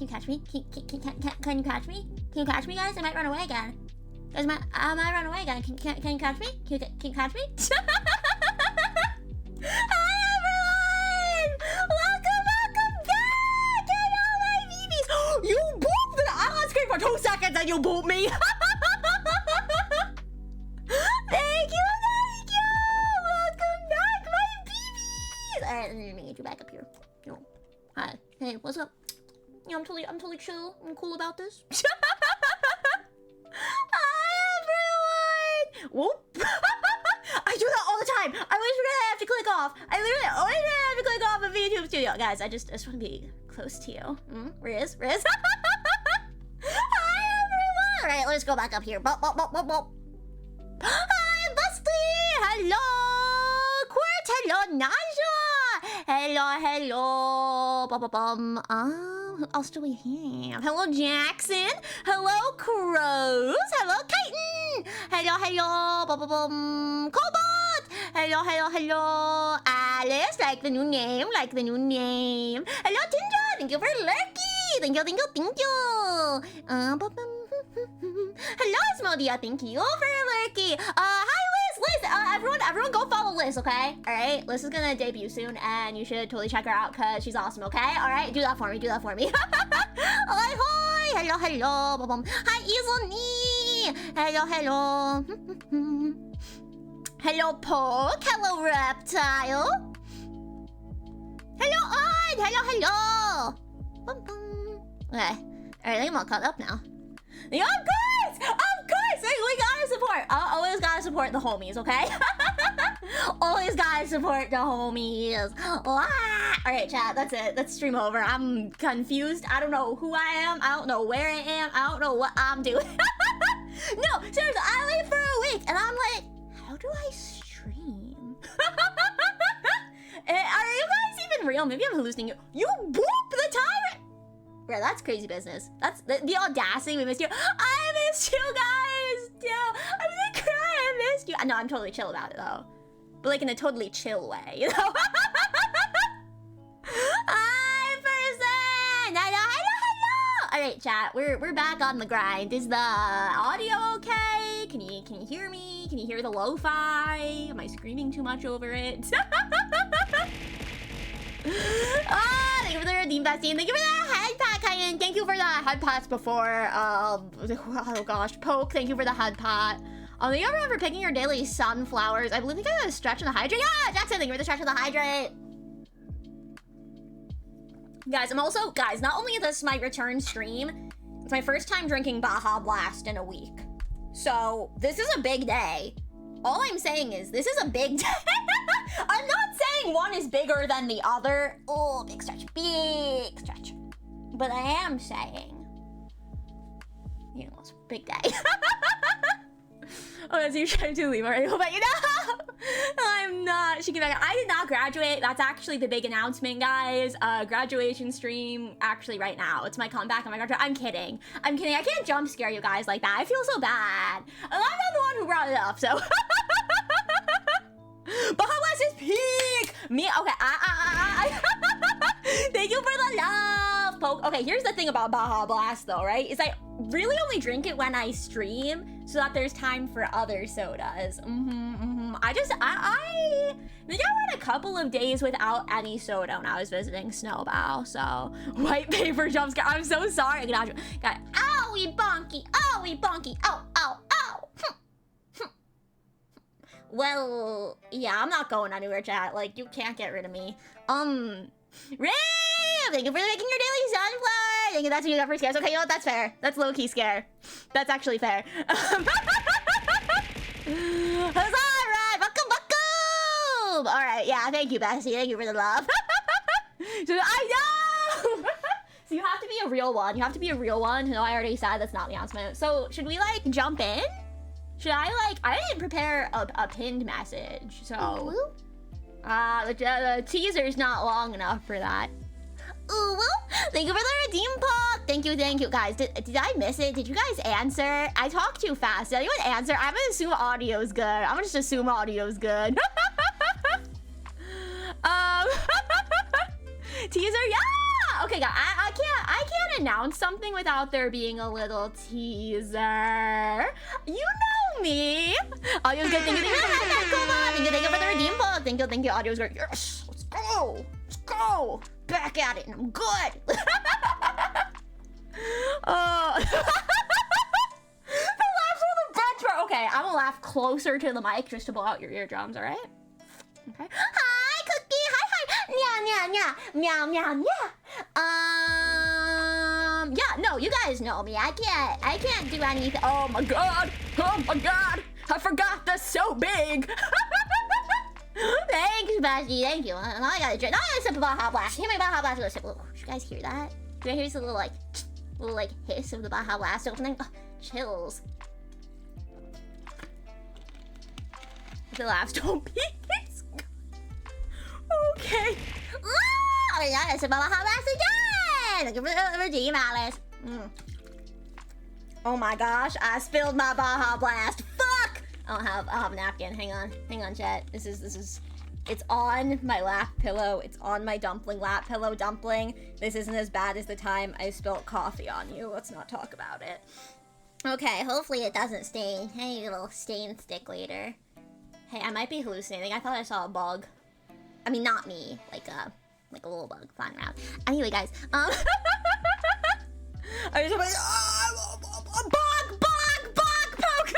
you catch me? Can you catch me? Can you catch me, guys? I might run away again. Guys, I might run away again. Can you catch me? Can you catch me? Hi, everyone! Welcome back! Hello, my BeeBees! You booped me! I was scream for 2 seconds and you booped me! Thank you! Welcome back, my BeeBees! Alright, let me get you back up here. Yo. Hi. Hey, what's up? Yeah, I'm totally chill. I'm cool about this. Hi, everyone! Whoop! I do that all the time. I always forget I have to click off. I literally always forget I have to click off of YouTube Studio. Guys, I just want to be close to you. Riz. Hi, everyone! Alright, let's go back up here. Bop. Hi, Busty! Hello! Quart! Hello, Naja! Hello! Who else do we have? Hello, Jackson! Hello, Crows! Hello, Titan! Hello! Cobalt! Hello! Alice, like the new name. Hello, Tindra! Thank you for lurky! Thank you! Hello, Asmodia! Thank you for lurky! Hi, Liz! Everyone go follow Liz, okay? Alright, Liz is gonna debut soon, and you should totally check her out, because she's awesome, okay? Alright, do that for me. Hi! Hello! Hi, Easel Hello! Hello, Poke! Hello, Reptile! Hello, Odd! Hello! Okay, alright, I think I'm all caught up now. Of course! We gotta support. Always gotta support the homies, okay? Always gotta support the homies. Alright, chat, that's it. That's stream over. I'm confused. I don't know who I am. I don't know where I am. I don't know what I'm doing. No, seriously, I wait for a week, and I'm like, how do I stream? Are you guys even real? Maybe I'm hallucinating. You boop the tyrant! Bro, that's crazy business. That's the audacity. We missed you. I missed you guys. I'm gonna cry. I missed you. No, I'm totally chill about it though, but like in a totally chill way, you know. Hi, person. Hello. All right, chat. We're back on the grind. Is the audio okay? Can you hear me? Can you hear the lo-fi? Am I screaming too much over it? Thank you for the redeem vaccine. Thank you for the head pat, Kayan. Thank you for the head pats before. Oh gosh, Poke. Thank you for the head pat. Thank you everyone for picking your daily sunflowers. I believe I got a stretch and the hydrate. Yeah, Jackson. Thank you for the stretch and the hydrate. Guys, not only is this my return stream, it's my first time drinking Baja Blast in a week. So this is a big day. All I'm saying is this is a big day. I'm not saying one is bigger than the other. Oh, big stretch. But I am saying, you know, it's a big day. Oh, that's you trying to leave already. But you know, I'm not. She came back. I did not graduate. That's actually the big announcement, guys. Graduation stream actually right now. It's my comeback. I'm kidding. I can't jump scare you guys like that. I feel so bad. And I'm not the one who brought it up, so. Baja Blast is peak! Me, okay, thank you for the love, Poke. Okay, here's the thing about Baja Blast though, right? Is I really only drink it when I stream so that there's time for other sodas. I think I went a couple of days without any soda when I was visiting Snowbow, so white paper jump scare. I'm so sorry. Got owie bonky, ow. Well, yeah, I'm not going anywhere, chat. Like, you can't get rid of me. Ray! Thank you for making your daily sunflower! Thank you, that's what you got for scares. Okay, you know what? That's fair. That's low-key scare. That's actually fair. Huzzah! Right! Welcome! Alright, yeah, thank you, Bessie. Thank you for the love. So, I know! So you have to be a real one. No, I already said that's not the announcement. So, should we, like, jump in? Should I didn't prepare a pinned message, so the teaser's not long enough for that. Ooh, thank you for the redeem pop. Thank you, guys. Did I miss it? Did you guys answer? I talked too fast. Did anyone answer? I'm gonna assume audio's good. I'm gonna just assume audio's good. Teaser, yeah. Okay, guys, I can't can't announce something without there being a little teaser. You know me. Audio's good. Thank you. Thank you for the redeem book. Thank you. Audio's great. Yes. Let's go. Let's go. Back at it. And I'm good. The laughs are the best part. Okay, I'm gonna laugh closer to the mic just to blow out your eardrums, alright? Okay. Hi, Cookie. Hi. Meow, meow, meow. Yeah, no, you guys know me. I can't do anything. Oh my god. I forgot that's so big. Thanks, Bestie. Thank you. I gotta drink. I gotta sip of Baja Blast. Hear my Baja Blast. Go sip. Did you guys hear that? Do I hear this little like hiss of the Baja Blast opening? Oh, chills. The laughs don't peak. Okay. Oh yeah, I sip of Baja Blast again. Looking for the redeem, Alice. Oh my gosh, I spilled my Baja Blast. Fuck! I'll have a napkin. Hang on, chat. This is. It's on my lap pillow. It's on my dumpling lap pillow. Dumpling. This isn't as bad as the time I spilled coffee on you. Let's not talk about it. Okay, hopefully it doesn't stain. Hey, little stain stick later. Hey, I might be hallucinating. I thought I saw a bug. I mean, not me. Like a little bug flying around. Anyway, guys. I just like, bug, poke.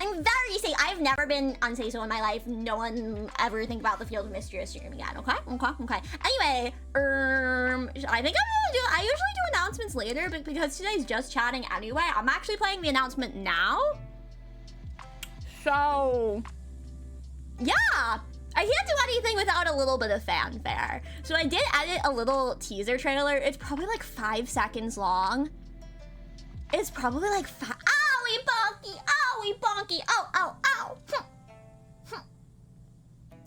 I'm very safe. I've never been unsafe in my life. No one ever think about the field of mystery or stream again. Okay. Anyway, I think I usually do announcements later, but because today's just chatting anyway, I'm actually playing the announcement now. So, yeah. I can't do anything without a little bit of fanfare. So I did edit a little teaser trailer. It's probably like 5 seconds long. It's probably like owie bonky, ow. I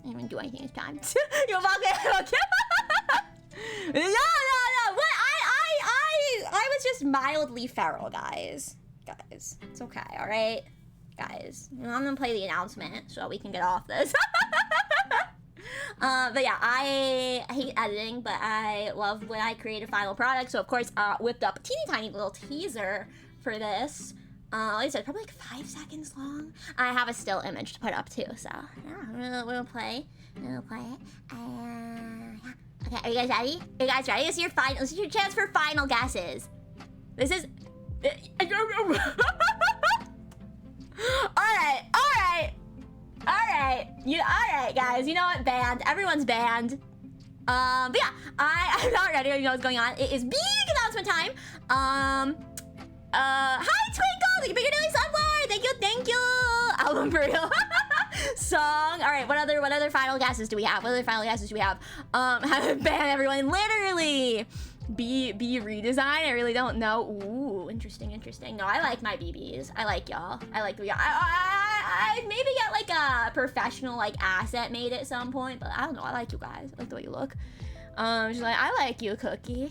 didn't even do anything this time. You're bonky. No. What? I was just mildly feral, guys. It's okay, all right? Guys, I'm gonna play the announcement so we can get off this. But yeah, I hate editing, but I love when I create a final product. So of course, whipped up a teeny tiny little teaser for this. Like I said, probably like 5 seconds long. I have a still image to put up too, so yeah, we'll play it. Yeah. Okay, are you guys ready? Are you guys ready? This is your chance for final guesses. This is. Alright, guys. You know what? Banned. Everyone's banned. But yeah, I'm not ready. You know what's going on. It is BEEG announcement time. Hi Twinkle! Thank you for your daily sunflower! Thank you! Album for real. Song. Alright, what other final guesses do we have? Haven't banned everyone. Literally! BeeBee redesign? I really don't know. Ooh, interesting. No, I like my BBs. I like y'all. I maybe get like a professional like asset made at some point, but I don't know. I like you guys. I like the way you look. She's like, I like you, Cookie.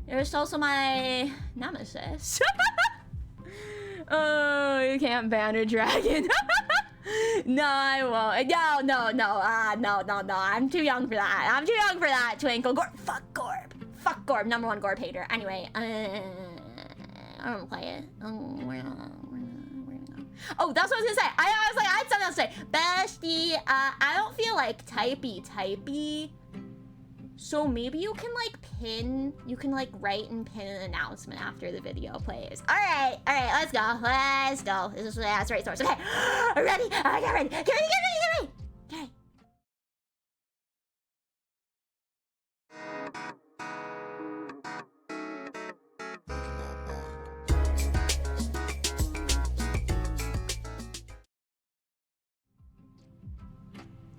You're also my nemesis. Oh, you can't ban a dragon. No, I won't. No. I'm too young for that. Twinkle. Fuck Gorb. Number 1 Gorb hater. Anyway, I don't play it. We're gonna go. Oh, that's what I was gonna say. I was like, I had something else to say. Bestie, I don't feel like typey. So maybe you can like write and pin an announcement after the video plays. All right, let's go. This is that's right source. Okay, ready? Get ready. Okay.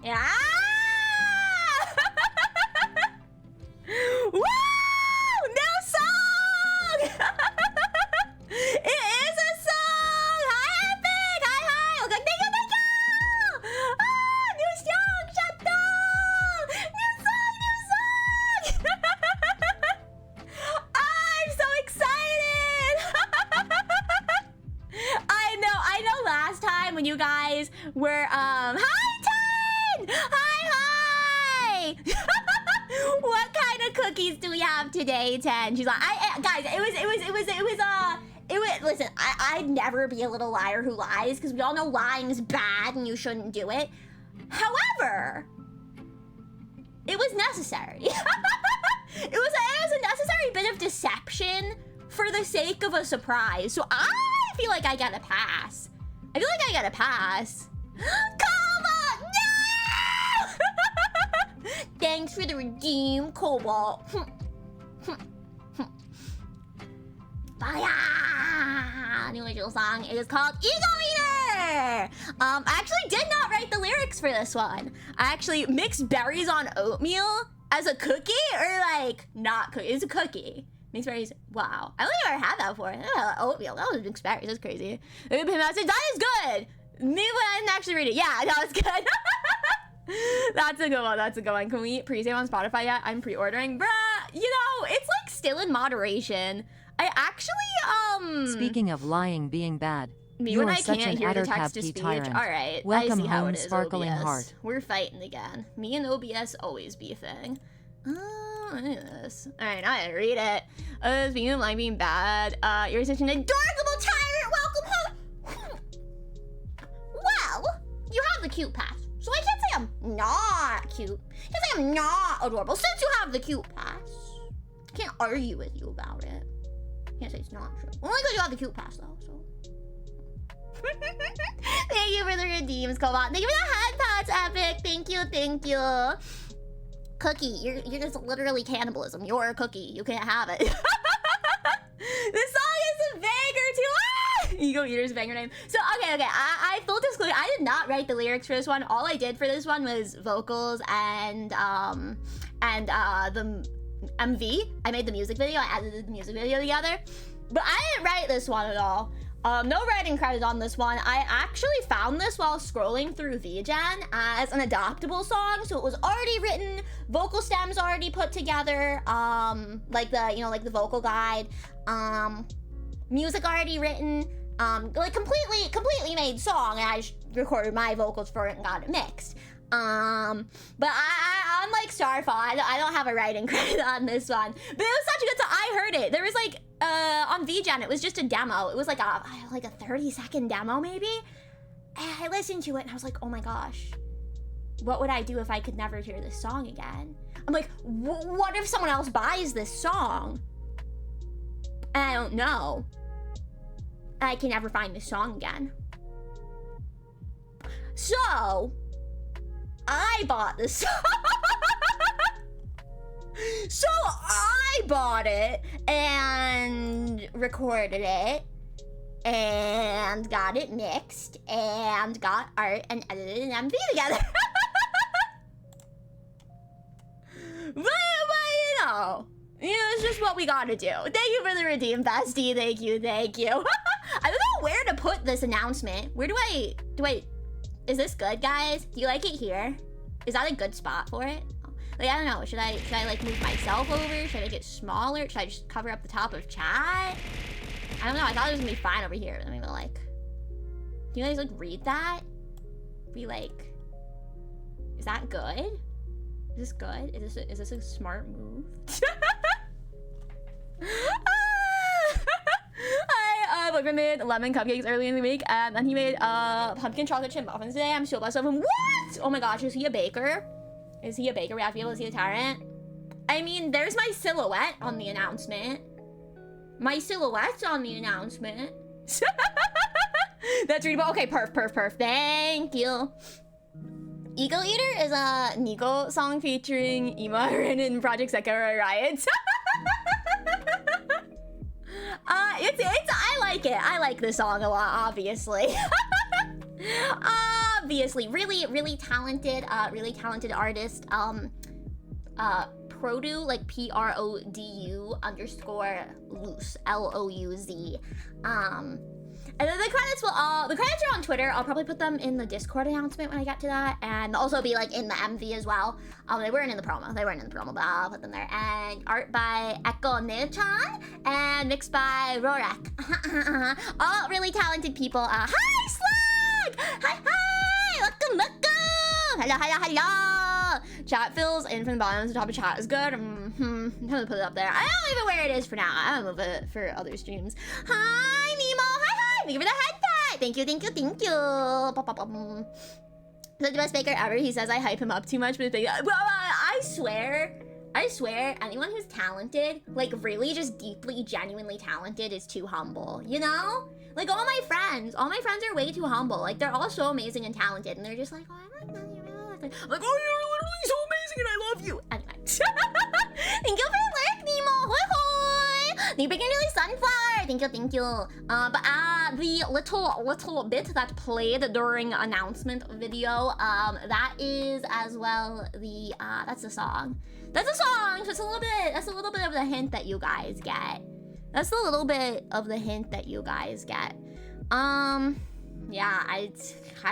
Yeah. Woo! New song! It is a song! Hi, Epic! Hi! Okay, thank you! New song! Shut up! New song! I'm so excited! I know last time when you guys were, hi, Ten! Hi! What kind many cookies do we have today, 10? She's like, guys, listen, I'd never be a little liar who lies, because we all know lying is bad and you shouldn't do it. However, it was necessary. It was a necessary bit of deception for the sake of a surprise. So I feel like I get a pass. I feel like I get a pass. Cobalt! No! Thanks for the redeem, Cobalt. Bye. New original song is called Ego Eater. I actually did not write the lyrics for this one. I actually mixed berries on oatmeal as a cookie, or like not cookie. It's a cookie. Mixed berries. Wow. I don't think I've ever had that before. Oatmeal. That was mixed berries. That's crazy. That is good. Maybe I didn't actually read it. Yeah, that was good. That's a good one. That's a good one. Can we pre-save on Spotify yet? I'm pre-ordering. Bruh, you know, it's like still in moderation. I actually, Speaking of lying being bad, me you when are I such can't an hear the adder-tab text-to-speech. tyrant. All right, Welcome I see how home, it is, sparkling OBS. heart. We're fighting again. Me and OBS always be a thing. Look at this. All right, now I read it. Speaking of lying being bad, you're such an adorable tyrant. Welcome home. Well, you have the cute pass, so I can't say I'm not cute. I can't say I'm not adorable since you have the cute pass. I can't argue with you about it. Can't say it's not true. Only because you have the cute pass though, so. Thank you for the redeems, Cobalt. Thank you for the head pats, Epic. Thank you, thank you. Cookie, you're just literally cannibalism. You're a cookie. You can't have it. This song is a banger too. Ah! Ego Eater's banger name. So okay. I full disclosure, I did not write the lyrics for this one. All I did for this one was vocals and the MV. I made the music video. I edited the music video together. But I didn't write this one at all. No writing credit on this one. I actually found this while scrolling through vgen as an adoptable song. So it was already written, vocal stems already put together, like the vocal guide, music already written, like completely made song, and I recorded my vocals for it and got it mixed. But I'm like Starfall. I don't have a writing credit on this one. But it was such a good song. I heard it. There was like on VGen, it was just a demo. It was like a 30-second demo maybe. And I listened to it and I was like, oh my gosh, what would I do if I could never hear this song again? I'm like, what if someone else buys this song? And I don't know. I can never find this song again. So I bought this song. So I bought it and recorded it and got it mixed and got art and edited an MV together. but you know, it's just what we gotta do. Thank you for the redeem, bestie. Thank you. I don't know where to put this announcement. Where do I, is this good, guys? Do you like it here? Is that a good spot for it? Like, I don't know. Should I like move myself over? Should I make it smaller? Should I just cover up the top of chat? I don't know. I thought it was gonna be fine over here. But maybe like, can you guys like read that? Be like, is that good? Is this good? Is this a smart move? My boyfriend made lemon cupcakes early in the week, and then he made pumpkin chocolate chip muffins today. I'm so blessed with him. What? Oh my gosh, is he a baker? Is he a baker? We have to be able to see the tyrant. I mean, there's my silhouette on the announcement. My silhouette's on the announcement. That's readable. Okay, perf. Thank you. Ego Eater is a Nico song featuring Ima in Project Sekiro Riot. I like it. I like this song a lot, obviously. Obviously, really talented artist. Produ, like PRODU_Louz, LOUZ. And then the credits are on Twitter. I'll probably put them in the Discord announcement when I get to that, and also be like in the MV as well. They weren't in the promo, but I'll put them there. And art by Echo Nechan and mixed by Rorak. All really talented people. Hi Slag! Hi! Welcome! Hello! Chat fills in from the bottom to the top of chat is good. I'm gonna put it up there. I'll leave it where it is for now. I'll move it for other streams. Hi, Nemo. Hi. Thank you for the head pat. Thank you. The best baker ever. He says I hype him up too much, but I swear, anyone who's talented, like really just deeply, genuinely talented, is too humble. You know? Like all my friends are way too humble. Like they're all so amazing and talented, and they're just like, oh, I'm like, oh, you're literally so amazing, and I love you. Anyway, thank you for the lurk, Nemo. Hoi hoi. Thank you for getting really sunflower. Thank you. But the little bit that played during announcement video, that is as well the that's a song. That's a song. So it's a little bit. That's a little bit of the hint that you guys get. That's a little bit of the hint that you guys get. Yeah, I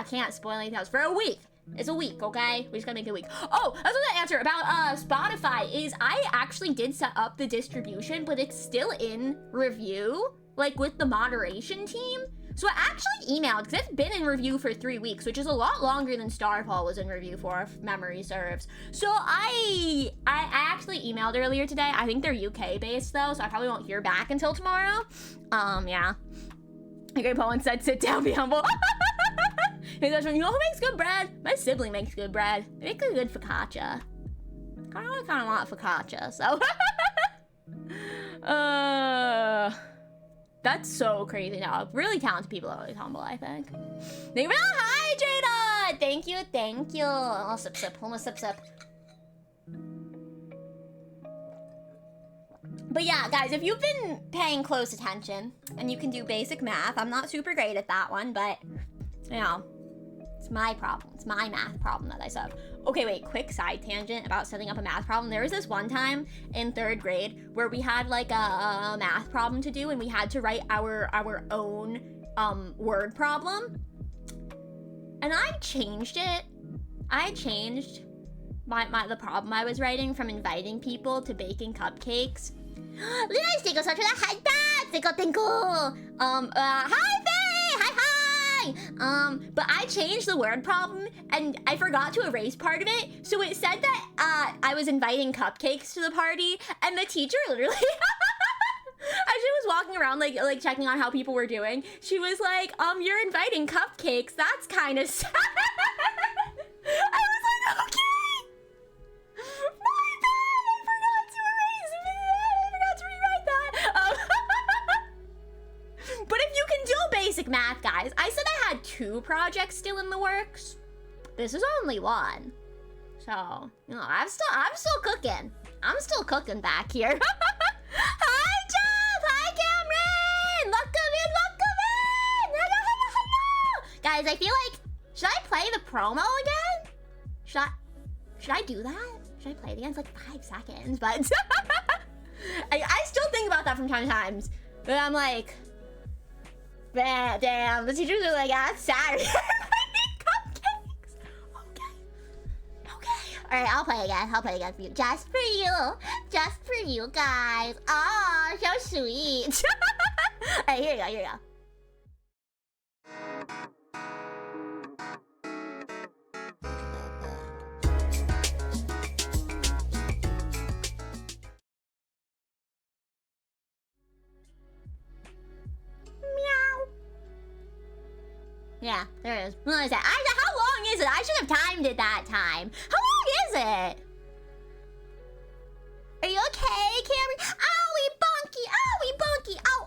can't spoil anything else for a week. It's a week, okay? We just gotta make it a week. Oh, that's what the answer about Spotify is. I actually did set up the distribution, but it's still in review, like with the moderation team. So I actually emailed, because it's been in review for 3 weeks, which is a lot longer than Starfall was in review for, if memory serves. So I actually emailed earlier today. I think they're UK based though, so I probably won't hear back until tomorrow. Yeah. Great Poland said, sit down, be humble. Hey, that's when you know who makes good bread? My sibling makes good bread. They make a good focaccia. I kind of want focaccia, so. That's so crazy. No, really talented people are always humble, I think. Thank you. Hi, Jada. Thank you. Oh, sip. But yeah, guys, if you've been paying close attention and you can do basic math, I'm not super great at that one, but you know, it's my problem. It's my math problem that I solve. Okay, wait, quick side tangent about setting up a math problem. There was this one time in 3rd grade where we had like a math problem to do and we had to write our own word problem. And I changed it. I changed the problem I was writing from inviting people to baking cupcakes. Nice, thank you so much for the head bat. Thank you. Hi, Faye. Hi. But I changed the word problem and I forgot to erase part of it. So it said that I was inviting cupcakes to the party, and the teacher literally, as she was walking around like checking on how people were doing, she was like, you're inviting cupcakes. That's kind of sad. I was like, okay. My bad. I forgot to erase it. I forgot to rewrite that. But if you can do basic math, guys, I said I had 2 projects still in the works. This is only 1. So, you know, I'm still cooking. I'm still cooking back here. Hi, Jeff! Hi, Cameron! Welcome in! Hello! Guys, I feel like, should I play the promo again? Should I do that? Should I play it again? It's like 5 seconds, but I still think about that from time to time. But I'm like, man, damn, the teachers are like, it's Saturday. I need cupcakes. Okay. All right, I'll play again for you. Just for you guys. Oh, so sweet. All right, here you go. Yeah, there it is. What is that? How long is it? I should have timed it that time. How long is it? Are you okay, Cameron? Owie, bunky! Ow!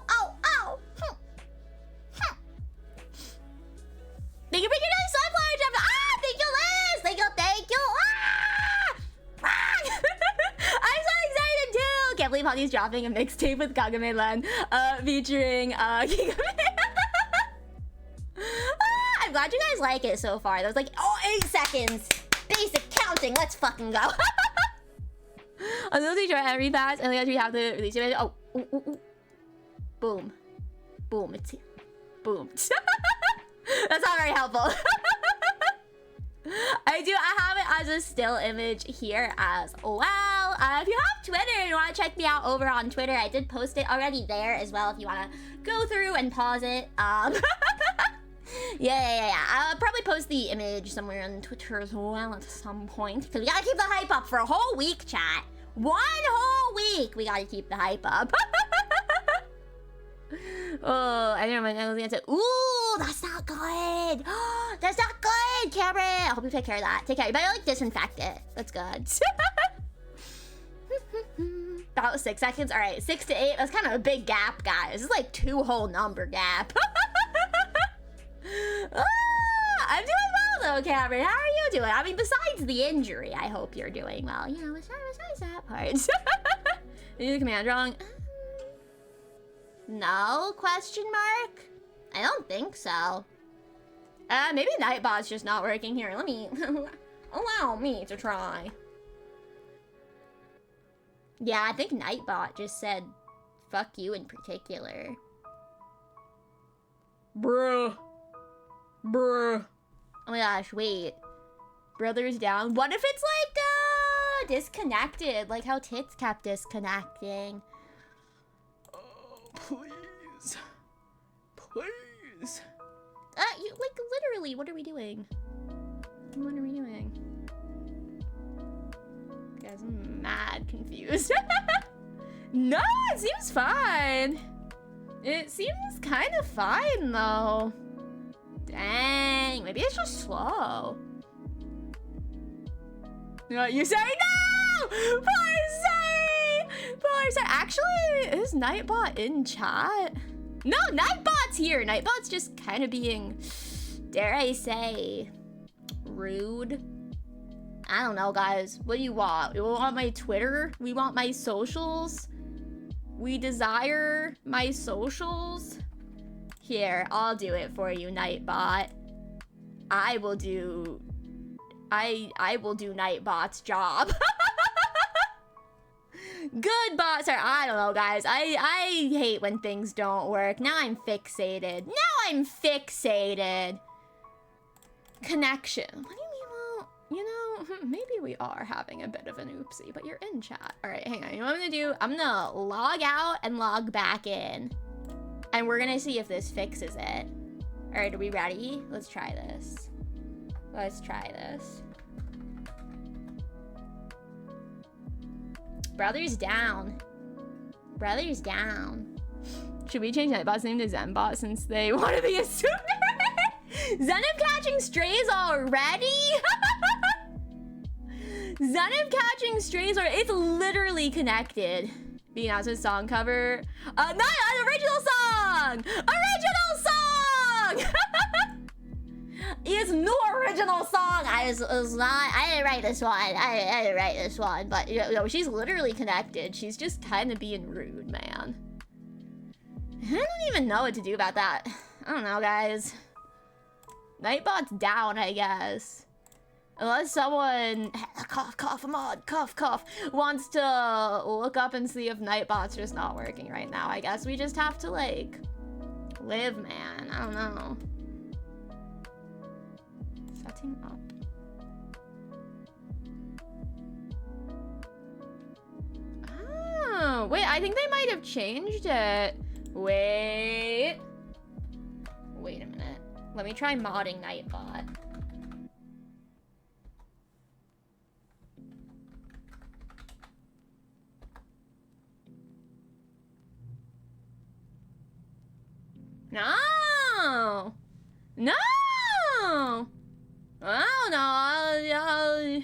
Thank you for getting a sunflower jump. Thank you, Liz! Thank you! I'm so excited too! Can't believe Honey's dropping a mixtape with Kagame Len, featuring Kagame. I'm glad you guys like it so far. That was like, 8 seconds. Basic counting. Let's fucking go. On those teacher every pass, and we have to release it. Oh, ooh. Boom. It's boom. That's not very helpful. I have it as a still image here as well. If you have Twitter and you want to check me out over on Twitter, I did post it already there as well if you want to go through and pause it. Yeah. I'll probably post the image somewhere on Twitter as well at some point, because we gotta keep the hype up for a whole week, chat. 1 whole week. We gotta keep the hype up. Oh, I don't know. I was gonna say, ooh, that's not good. That's not good, Cameron. I hope you take care of that. Take care. You better like disinfect it. That's good. About 6 seconds. All right, 6 to 8. That's kind of a big gap, guys. It's like 2 whole number gap. I'm doing well though, Cameron. How are you doing? I mean, besides the injury, I hope you're doing well. You know, besides that part. Did you do the command wrong? No? Question mark? I don't think so. Maybe Nightbot's just not working here. Let me allow me to try. Yeah, I think Nightbot just said fuck you in particular. Bruh. Oh my gosh, wait. Brother's down. What if it's like disconnected? Like how Tits kept disconnecting. Please. Please. You like literally, what are we doing? What are we doing? Guys, I'm mad confused. No, it seems fine. It seems kind of fine though. Dang, maybe it's just slow. You say no! Parse! Actually, is Nightbot in chat? No, Nightbot's here. Nightbot's just kind of being, dare I say, rude. I don't know, guys. What do you want? You want my Twitter? We want my socials? We desire my socials? Here, I'll do it for you, Nightbot. I will do Nightbot's job. Good bots are, I don't know, guys. I hate when things don't work. Now I'm fixated. Connection. What do you mean? Well, you know, maybe we are having a bit of an oopsie, but you're in chat. All right, hang on. You know what I'm gonna do? I'm gonna log out and log back in. And we're gonna see if this fixes it. All right, are we ready? Let's try this. Brother's down. Should we change Nightbot's name to Zenbot since they want to be a super? Zen of catching strays already? Zen of catching strays, or it's literally connected. Being announced with song cover. Not an original song! It's no original song. I didn't write this one. But you know, she's literally connected. She's just kind of being rude, man. I don't even know what to do about that. I don't know, guys. Nightbot's down, I guess. Unless someone cough, mod, cough, wants to look up and see if Nightbot's just not working right now. I guess we just have to like live, man. I don't know. Setting up. Oh, wait, I think they might have changed it. Wait a minute. Let me try modding Nightbot. No! Oh no!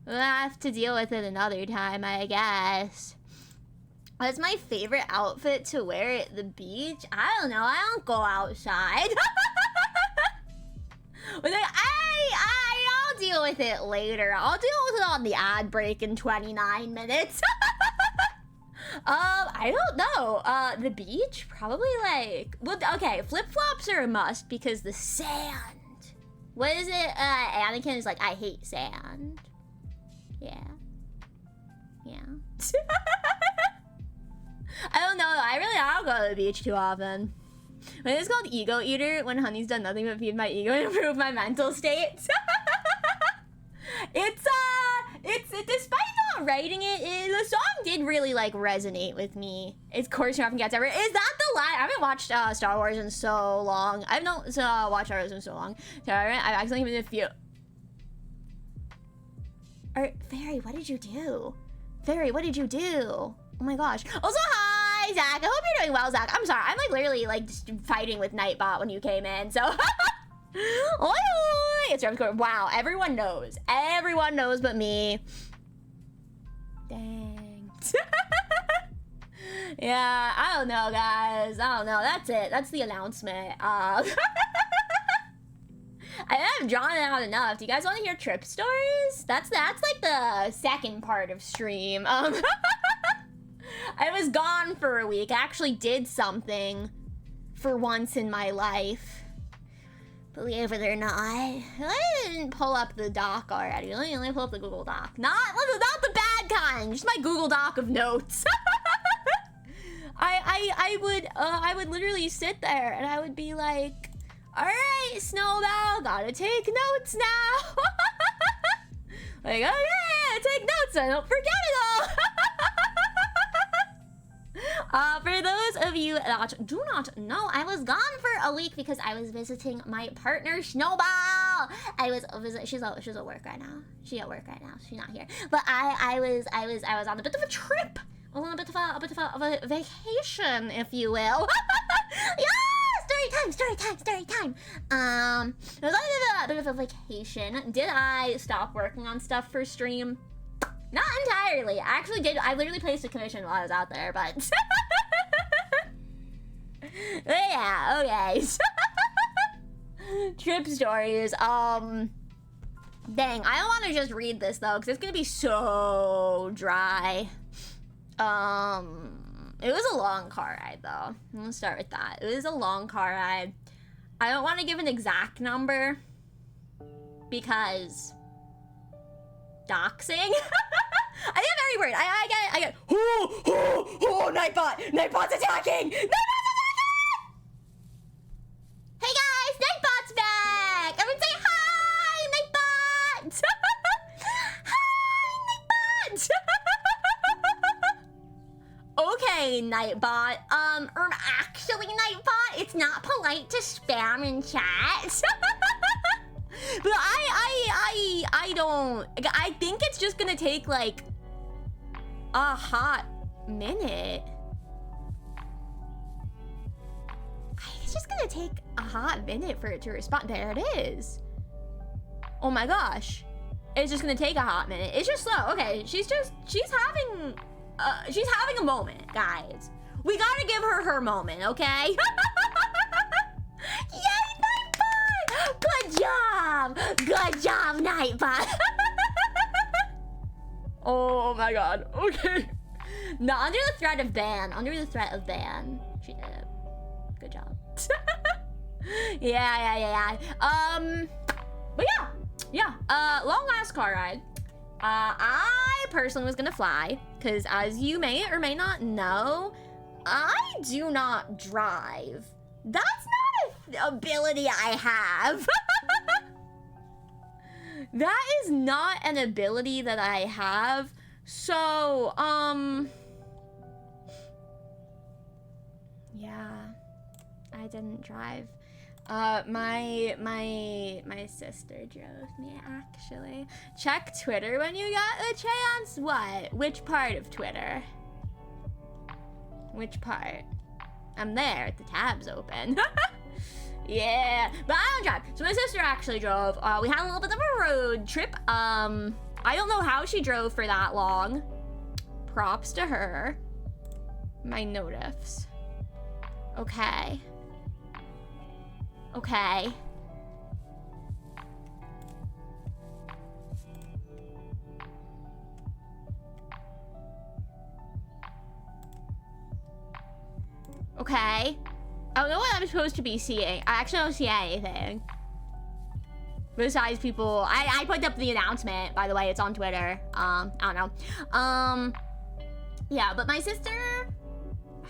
We'll have to deal with it another time, I guess. What's my favorite outfit to wear at the beach? I don't know. I don't go outside. I'll deal with it later. I'll deal with it on the ad break in 29 minutes. I don't know. The beach? Probably like... Well, okay, flip-flops are a must because the sand. What is it? Anakin is like, I hate sand. Yeah. I don't know. I don't go to the beach too often. When it's called Ego Eater, when Honey's done nothing but feed my ego and improve my mental state. It's despite not writing it, the song did really like resonate with me. It's Course Nothing Gets Ever. Is that the gonna lie, I haven't watched Star Wars in so long. I've not watched Star Wars in so long. I've actually even a few. Fairy, what did you do? Fairy, what did you do? Oh my gosh. Also, hi, Zach. I hope you're doing well, Zach. I'm sorry. I'm like literally like just fighting with Nightbot when you came in, so. Oi, it's Rev. Wow, everyone knows. Everyone knows but me. Dang. Yeah, I don't know, guys. I don't know. That's it. That's the announcement. I have drawn it out enough. Do you guys want to hear trip stories? That's like the second part of stream. I was gone for a week. I actually did something for once in my life. Believe it or not. I didn't pull up the doc already. Let me pull up the Google Doc. Not the bad kind. Just my Google Doc of notes. I would literally sit there and I would be like, all right, Snowbell, gotta take notes now. Like, okay, take notes, I don't forget it all. For those of you that do not know, I was gone for a week because I was visiting my partner, Snowball. She's at work right now. She's at work right now. She's not here. But I was on a bit of a trip. A little bit of a vacation, if you will. Yeah, story time. It was a bit of a vacation. Did I stop working on stuff for stream? Not entirely. I actually did. I literally placed a commission while I was out there, but yeah, okay. Trip stories. Dang, I don't want to just read this though, because it's gonna be so dry. It was a long car ride though. Let's start with that. It was a long car ride. I don't want to give an exact number because doxing. I get very worried. I get oh, Nightbot's attacking! Hey guys, Nightbot's back! Everyone say hi, Nightbot! Hi, Nightbot! Okay, Nightbot. Actually, Nightbot, it's not polite to spam in chat. But I don't. I think it's just gonna take like a hot minute. It's just gonna take a hot minute for it to respond. There it is. Oh my gosh. It's just gonna take a hot minute. It's just slow. Okay, she's having a moment, guys. We gotta give her her moment, okay? Yay, Nightbot! Good job, Nightbot! Oh my god, okay. No, under the threat of ban. She did it. Good job. Yeah. But yeah. Long last car ride. I personally was gonna fly, because as you may or may not know, I do not drive. That's not an ability I have. That is not an ability that I have. So, yeah, I didn't drive. My sister drove me, actually. Check Twitter when you got a chance. What? Which part of Twitter? Which part? I'm there. The tab's open. Yeah, but I don't drive. So my sister actually drove. We had a little bit of a road trip. I don't know how she drove for that long. Props to her. My notifs. Okay. Okay. Okay. I don't know what I'm supposed to be seeing. I actually don't see anything. Besides people, I put up the announcement, by the way, it's on Twitter. I don't know. Yeah, but my sister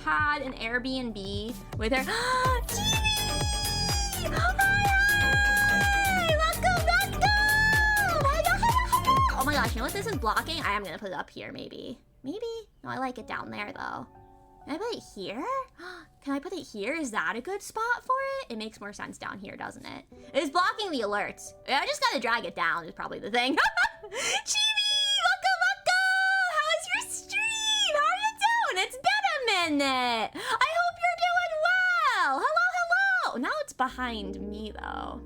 had an Airbnb with her. Hi! Let's go! Oh my gosh, you know what this is blocking? I am gonna put it up here, maybe. No, I like it down there, though. Can I put it here? Can I put it here? Is that a good spot for it? It makes more sense down here, doesn't it? It's blocking the alerts. I just gotta drag it down is probably the thing. Chibi! Waka! How is your stream? How are you doing? It's been a minute. I hope you're doing well. Hello. Now it's behind me, though.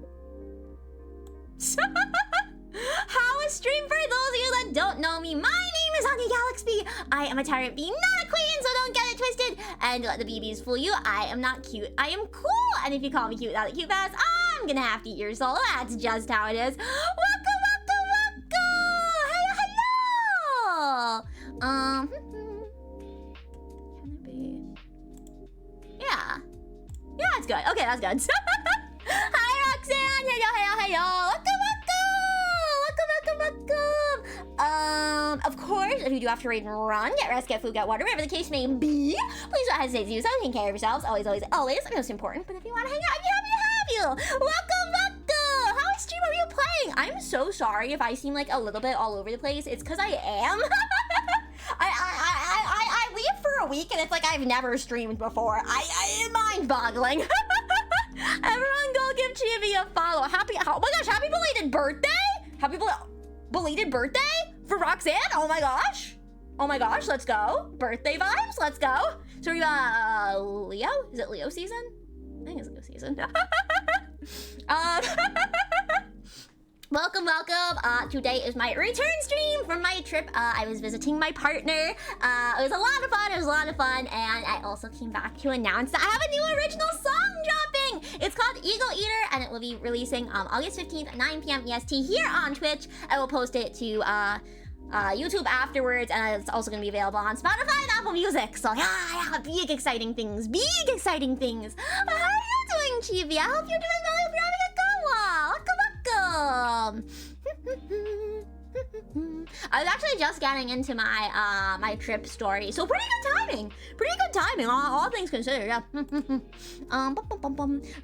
How is stream for those of you that don't know me? My name is Anya Galaxy. I am a tyrant bee, not a queen, so don't get it twisted. And let the BBs fool you. I am not cute. I am cool. And if you call me cute without a cute pass, I'm gonna have to eat your soul. That's just how it is. Waka! Hello. Can it be? Yeah, that's good. Okay, that's good. Hi, Roxanne. Hello. Welcome. Of course, if you do have to raid and run, get rest, get food, get water, whatever the case may be, please don't hesitate to do so. Take care of yourselves. Always. Most important. But if you want to hang out, I'd be happy to have you. Welcome. How stream are you playing? I'm so sorry if I seem like a little bit all over the place. It's because I am. I leave for a week and it's like I've never streamed before. Mind-boggling. Everyone go give Chibi a follow. Oh my gosh, happy belated birthday! Happy belated birthday for Roxanne? Oh my gosh, let's go. Birthday vibes, let's go. So we got Leo? Is it Leo season? I think it's Leo season. Welcome. Today is my return stream from my trip. I was visiting my partner. It was a lot of fun, and I also came back to announce that I have a new original song dropping. It's called Eagle Eater, and it will be releasing August 15th at 9 p.m. EST here on Twitch. I will post it to YouTube afterwards, and it's also going to be available on Spotify and Apple Music. So yeah, big exciting things. How are you doing, Chibi? I hope you're doing well. I hope you're having a good one. Welcome. I was actually just getting into my my trip story, so pretty good timing. All things considered, yeah.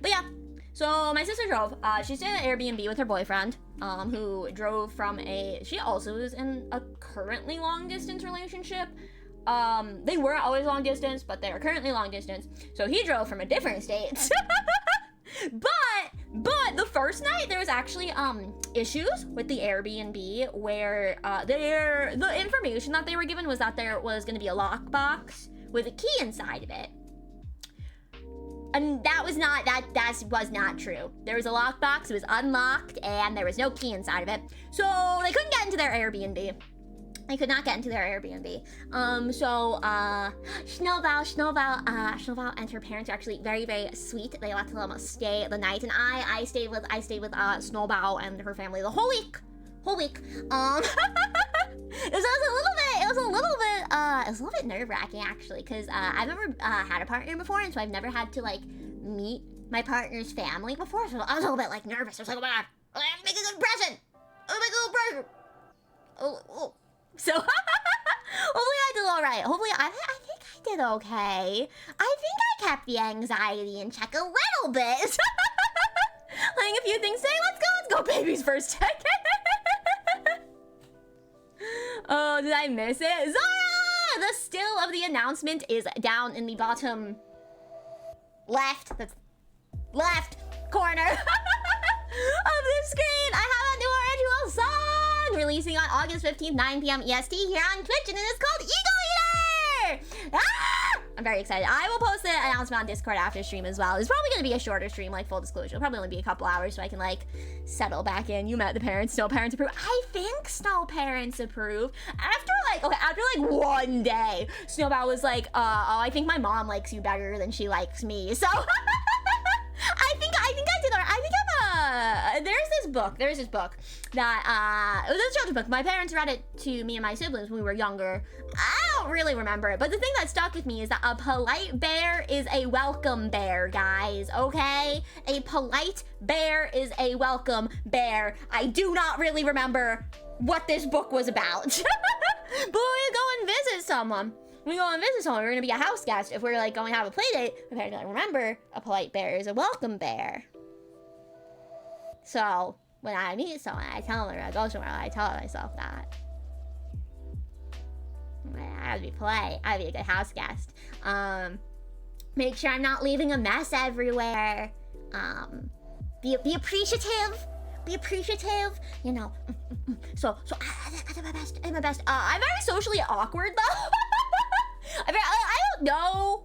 But yeah. So my sister drove. She stayed at Airbnb with her boyfriend, who drove from she also is in a currently long distance relationship. They weren't always long distance, but they are currently long distance. So he drove from a different state. But the first night there was actually issues with the Airbnb where the information that they were given was that there was going to be a lockbox with a key inside of it. And that was not true. There was a lockbox, it was unlocked, and there was no key inside of it. So they couldn't get into their Airbnb. They could not get into their Airbnb. Snowval and her parents are actually very, very sweet. They let them stay the night, and I stayed with Snowval and her family the whole week. It was a little bit nerve-wracking actually, because I've never had a partner before, and so I've never had to like meet my partner's family before. So I was a little bit like nervous. I was like, oh my god, I have to make a good impression. So hopefully I did all right. Hopefully I think I did okay. I think I kept the anxiety in check a little bit. Letting a few things say, let's go babies first. Oh, did I miss it? Zara! The still of the announcement is down in the bottom left corner of the screen. I have a new original song releasing on August 15th, 9 p.m. EST here on Twitch, and it is called Eagle Eater! Ah! I'm very excited. I will post the announcement on Discord after stream as well. It's probably going to be a shorter stream, like full disclosure. It'll probably only be a couple hours so I can like settle back in. You met the parents. Snow parents approve. I think Snow parents approve. After like one day, Snowbow was like, oh, I think my mom likes you better than she likes me. So I think I did alright. I think there's this book that it was a children's book. My parents read it to me and my siblings when we were younger. I don't really remember it, but the thing that stuck with me is that a polite bear is a welcome bear, guys, okay? A polite bear is a welcome bear. I do not really remember what this book was about. But when we go and visit someone, we're gonna be a house guest. If we're like going to have a play date, my parents are like, remember, a polite bear is a welcome bear. So when I meet someone, I tell them, or I go somewhere, I tell myself that. have to be polite. I have to be a good house guest. Make sure I'm not leaving a mess everywhere. Be appreciative. Be appreciative. You know. So I do my best. I do my best. I'm very socially awkward though. I don't know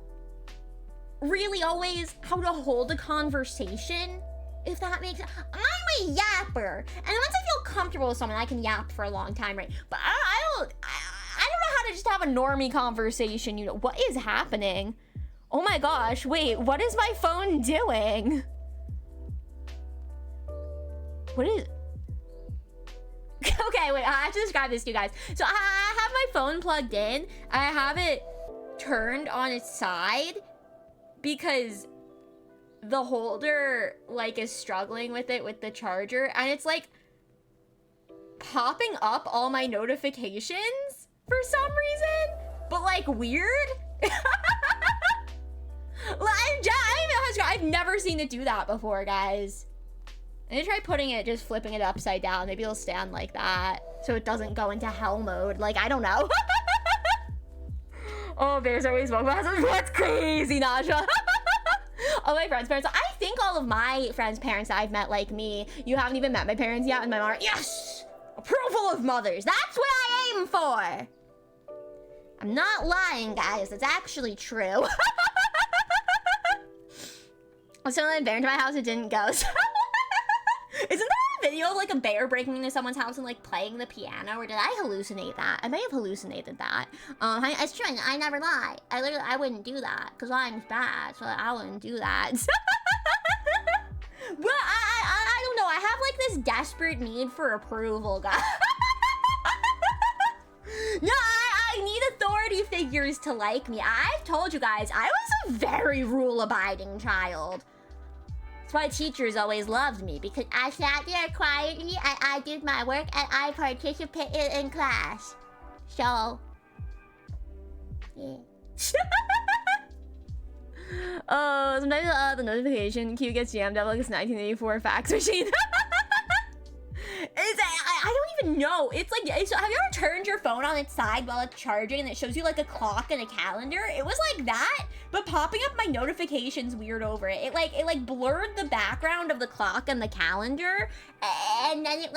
really always how to hold a conversation, if that makes sense. I'm a yapper, and once I feel comfortable with someone, I can yap for a long time, right? But I don't know how to just have a normie conversation. You know, what is happening? Oh my gosh, wait, what is my phone doing? What is... Okay, wait, I have to describe this to you guys. So I have my phone plugged in. I have it turned on its side because the holder, like, is struggling with it with the charger, and it's, like, popping up all my notifications for some reason, but, like, weird. I've never seen it do that before, guys. I'm gonna try putting it, just flipping it upside down. Maybe it'll stand like that, so it doesn't go into hell mode. Like, I don't know. Oh, bears always walk past us. That's crazy, Nasha. Oh, my friends' parents. I think all of my friends' parents that I've met, like me, you haven't even met my parents yet, and my mom, yes! Approval of mothers. That's what I aim for. I'm not lying, guys. It's actually true. Someone had a bear into my house, it didn't go. Isn't there a video of like a bear breaking into someone's house and like playing the piano, or did I hallucinate that? I may have hallucinated that. It's true, I never lie. I wouldn't do that, because I'm bad, so I wouldn't do that. But I don't know, I have like this desperate need for approval, guys. No, I need authority figures to like me. I've told you guys, I was a very rule-abiding child. That's why teachers always loved me, because I sat there quietly and I did my work and I participated in class. So, yeah. Oh, sometimes the notification queue gets jammed up like this 1984 fax machine. I don't even know. It's like, so have you ever turned your phone on its side while it's charging and it shows you like a clock and a calendar? It was like that, but popping up my notifications weird over it. It like blurred the background of the clock and the calendar, and then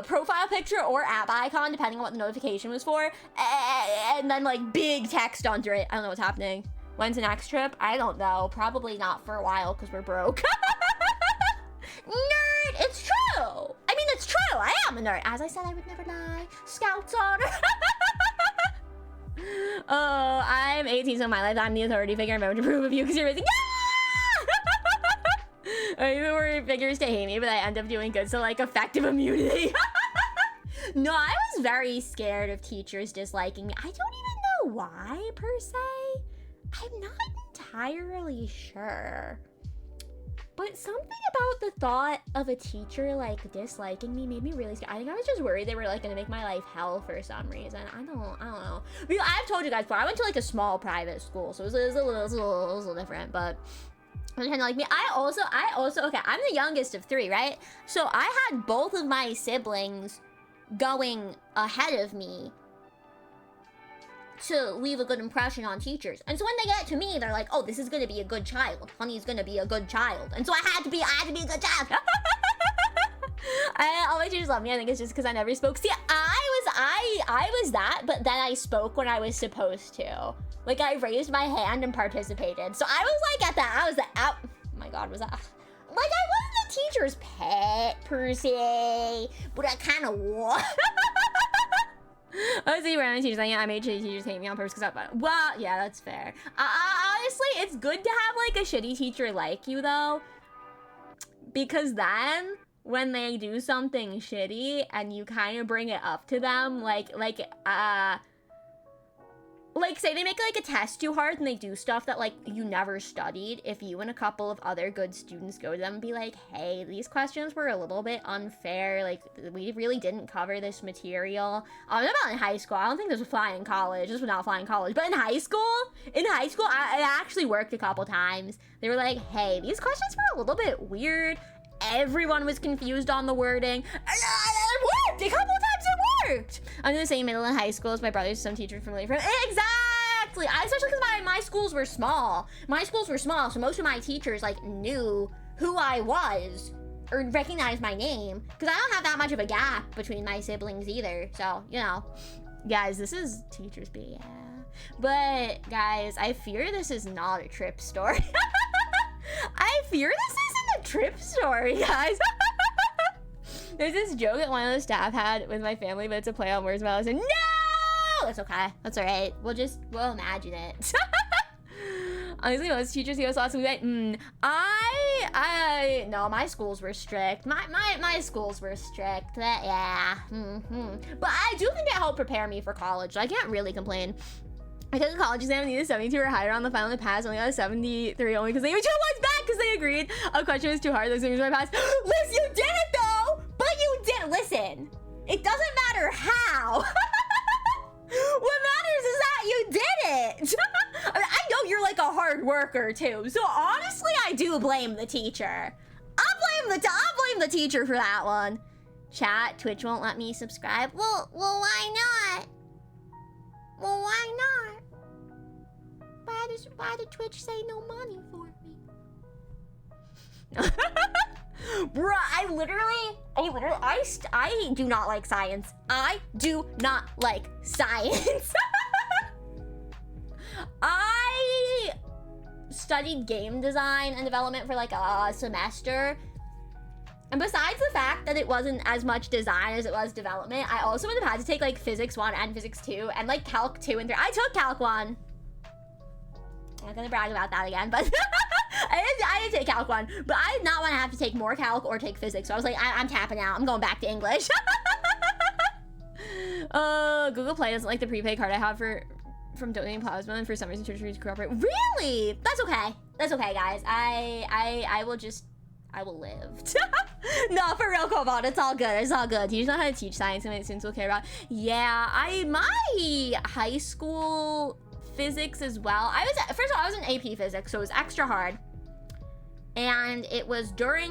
profile picture or app icon, depending on what the notification was for, and then like big text under it. I don't know what's happening. When's the next trip? I don't know. Probably not for a while because we're broke. Nerd! It's true! I mean, it's true! I am a nerd! As I said, I would never lie. Scouts honor! Oh, I'm 18, so in my life, I'm the authority figure. I'm going to approve of you because you're amazing. Yeah! I even worry figures to hate me, but I end up doing good, so like effective immunity. No, I was very scared of teachers disliking me. I don't even know why, per se. I'm not entirely sure. But something about the thought of a teacher like disliking me made me really scared. I think I was just worried they were like gonna make my life hell for some reason. I don't know. Because I've told you guys before, I went to like a small private school, so it was a little different, but kind of like me. I also, okay, I'm the youngest of 3, right? So I had both of my siblings going ahead of me to leave a good impression on teachers. And so when they get to me, they're like, oh, this is gonna be a good child. Honey's gonna be a good child. And so I had to be a good child. All my teachers love me. I think it's just because I never spoke. See, I was that, but then I spoke when I was supposed to. Like, I raised my hand and participated. So I was like at that, I was oh my God, was that? Like, I wasn't a teacher's pet, per se, but I kind of was. I see random teachers like, yeah, I made shitty teachers hate me on purpose because I'm well, yeah, that's fair. Honestly, it's good to have like a shitty teacher like you though, because then when they do something shitty and you kind of bring it up to them, like say they make like a test too hard and they do stuff that like you never studied, if you and a couple of other good students go to them and be like, hey, these questions were a little bit unfair, like we really didn't cover this material. Not about in high school. I don't think this would fly in college. This would not fly in college. But in high school, it actually worked a couple times. They were like, hey, these questions were a little bit weird. Everyone was confused on the wording. It worked a couple times. worked. I'm in the same middle and high school as my brothers, some teachers familiar from. Exactly! Especially because my schools were small. My schools were small, so most of my teachers, like, knew who I was or recognized my name, because I don't have that much of a gap between my siblings either. So, you know. Guys, this is Teachers Day, yeah. But, guys, I fear this is not a trip story. I fear this isn't a trip story, guys. There's this joke that one of the staff had with my family, but it's a play on words. I was like, no! It's okay. That's all right. We'll imagine it. Honestly, most teachers give us lots of like, no, my schools were strict. My schools were strict. Yeah. But I do think it helped prepare me for college. So I can't really complain. I took a college exam and needed a 72 or higher on the final pass. Only got a 73 only because they even 2 points back because they agreed. A question was too hard. Those things my pass. Listen, you did it though. But you did. Listen, it doesn't matter how. What matters is that you did it. I mean, I know you're like a hard worker too. So honestly, I do blame the teacher. I'll blame the teacher for that one. Chat, Twitch won't let me subscribe. Well, why not? Well, why not? Why did Twitch say no money for me? Bruh, I do not like science. I do not like science. I studied game design and development for like a semester. And besides the fact that it wasn't as much design as it was development, I also would have had to take like physics 1 and physics 2 and like calc 2 and 3. I took calc 1. I'm not gonna brag about that again, but I did take calc 1, but I did not want to have to take more calc or take physics. So I was like, I'm tapping out. I'm going back to English. Google Play doesn't like the prepaid card I have from donating plasma, and for some reason Twitch refused to cooperate. Really? That's okay. That's okay, guys. I will live. No, for real, Cobalt. It's all good. It's all good. You just know how to teach science and students will care about. Yeah, my high school physics as well. First of all, I was in AP physics, so it was extra hard. And it was during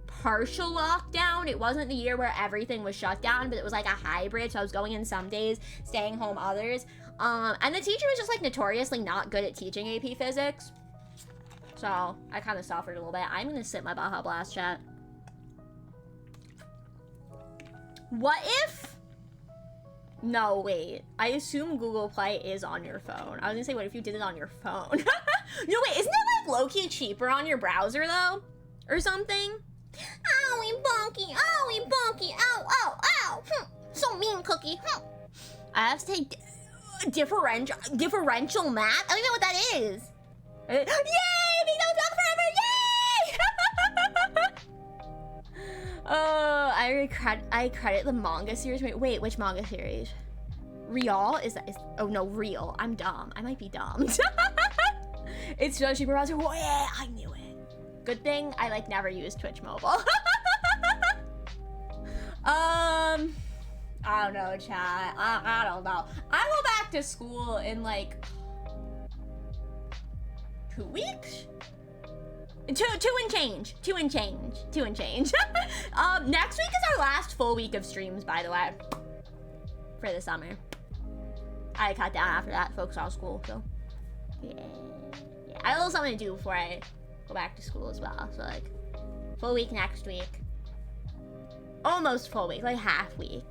partial lockdown. It wasn't the year where everything was shut down, but it was like a hybrid. So I was going in some days, staying home others. And the teacher was just like notoriously not good at teaching AP physics. So I kind of suffered a little bit. I'm gonna sit my Baja Blast, chat. What if? No, wait. I assume Google Play is on your phone. I was gonna say, what if you did it on your phone? No, wait, isn't it like low-key cheaper on your browser though? Or something? Owie, bonky, owie, bonky, ow, ow, ow. So mean, Cookie. I have to take differential math? I don't know what that is. Yay! Big Dog forever! Yay! I credit the manga series. Wait, which manga series? Real? Oh no, Real. I'm dumb. I might be dumb. It's just cheaper browser. Oh yeah, I knew it. Good thing I like never used Twitch mobile. I don't know, chat. I don't know. I go back to school in like 2 weeks? Two and change. Next week is our last full week of streams, by the way, for the summer. I cut down after that, focus on school, so yeah. I have a little something to do before I go back to school as well. So like, full week next week. Almost full week, like half week.